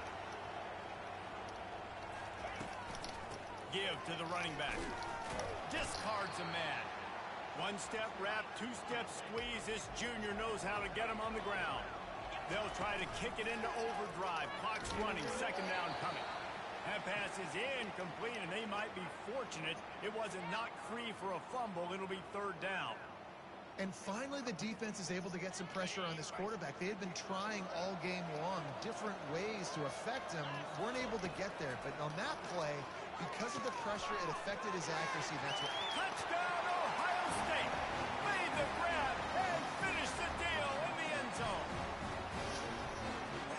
Give to the running back. Discards a man. One step wrap, two step squeeze. This junior knows how to get him on the ground. They'll try to kick it into overdrive. Clock's running, second down coming. That pass is incomplete, and they might be fortunate it wasn't knocked free for a fumble. It'll be third down. And finally, the defense is able to get some pressure on this quarterback. They had been trying all game long different ways to affect him. Weren't able to get there. But on that play, because of the pressure, it affected his accuracy. That's what... Touchdown, Ohio State! Made the grab and finished the deal in the end zone.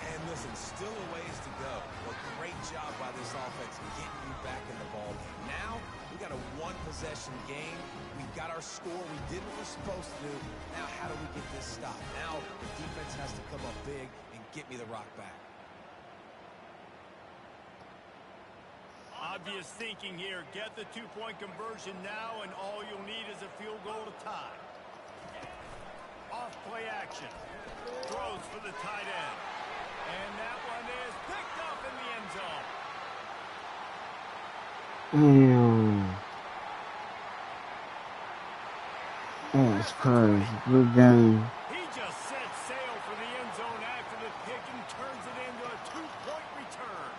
And listen, still a ways to go. But great job by this offense getting you back in the ball game. Now, we got a one-possession game. We got our score. We did what we're supposed to do. Now, how do we get this stopped? Now, the defense has to come up big and get me the rock back. Obvious thinking here. Get the two-point conversion now, and all you'll need is a field goal to tie. Off play action. Throws for the tight end. And that one is picked up in the end zone. That's crazy. Good game. He just set sail for the end zone after the pick and turns it into a two-point return.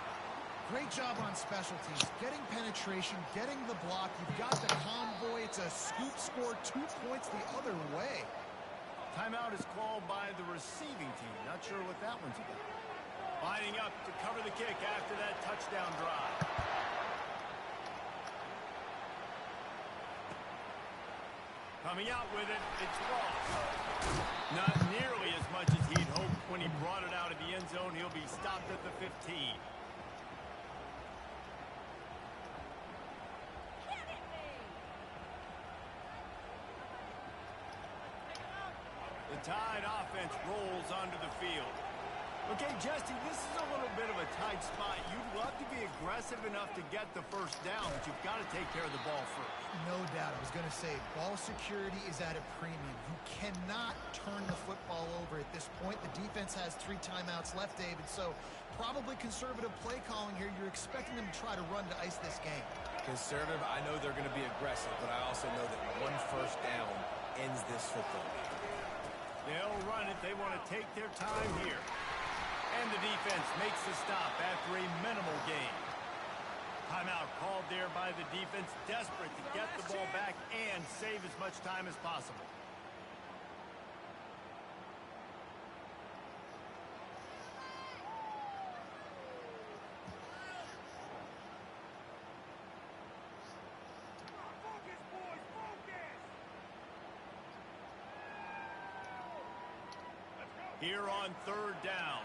Great job on special teams. Getting penetration, getting the block. You've got the convoy. It's a scoop score, 2 points the other way. Timeout is called by the receiving team. Not sure what that one's about. Lining up to cover the kick after that touchdown drive. Coming out with it, it's Ross. Not nearly as much as he'd hoped when he brought it out of the end zone. He'll be stopped at the 15. The Tide offense rolls onto the field. Okay, Jesse, this is a little bit of a tight spot. You'd love to be aggressive enough to get the first down, but you've got to take care of the ball first. No doubt. I was going to say, ball security is at a premium. You cannot turn the football over at this point. The defense has 3 timeouts left, David, so probably conservative play calling here. You're expecting them to try to run to ice this game. Conservative, I know they're going to be aggressive, but I also know that one first down ends this football game. They'll run it. They want to take their time here. And the defense makes the stop after a minimal gain. Timeout called there by the defense, desperate to get the ball back and save as much time as possible. Here on third down.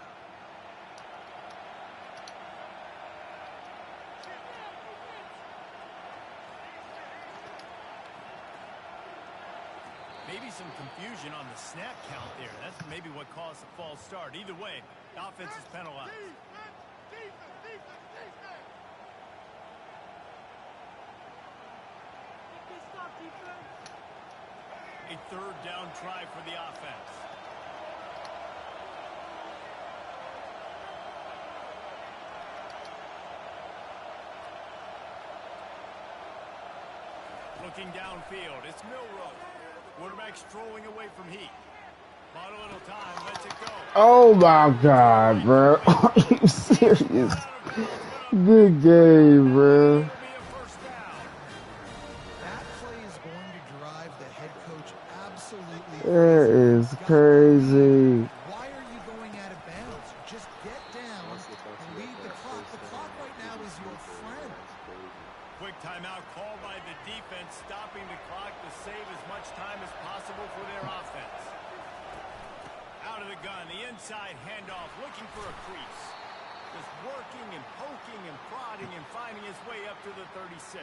Maybe some confusion on the snap count there. That's maybe what caused the false start. Either way, the offense is penalized. A third down try for the offense. Looking downfield, it's Milroe. Quarterback strolling away from heat. Bought a little time, lets it go. Oh my God, bro. Are you serious? Good game, bro. That play is going to drive the head coach absolutely crazy. That is crazy. Why are you going out of bounds? Just get down and lead the clock. The clock right now is your friend. Quick timeout called by the defense, stopping the clock to save as much time as possible for their offense. Out of the gun, the inside handoff, looking for a crease. Just working and poking and prodding and finding his way up to the 36.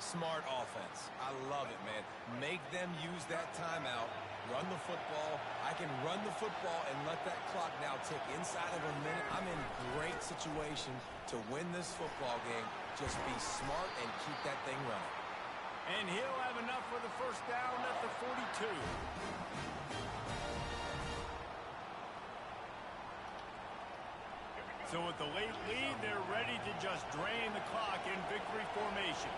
Smart offense. I love it, man. Make them use that timeout. Run the football. I can run the football and let that clock now tick inside of a minute. I'm in great situation to win this football game. Just be smart and keep that thing running. And he'll have enough for the first down at the 42. So with the late lead, they're ready to just drain the clock in victory formation.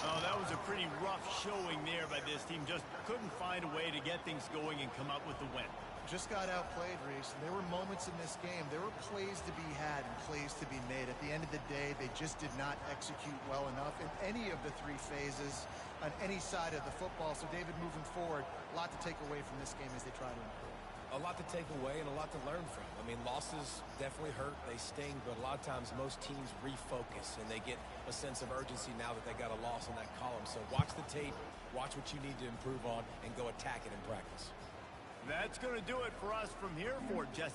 Oh, that was a pretty rough showing there by this team. Just couldn't find a way to get things going and come up with the win. Just got outplayed, Reese. There were moments in this game. There were plays to be had and plays to be made. At the end of the day, they just did not execute well enough in any of the three phases on any side of the football. So, David, moving forward, a lot to take away from this game as they try to improve. A lot to take away and a lot to learn from. I mean, losses definitely hurt. They sting, but a lot of times most teams refocus and they get a sense of urgency now that they got a loss in that column. So watch the tape, watch what you need to improve on, and go attack it in practice. That's going to do it for us from here for Jesse.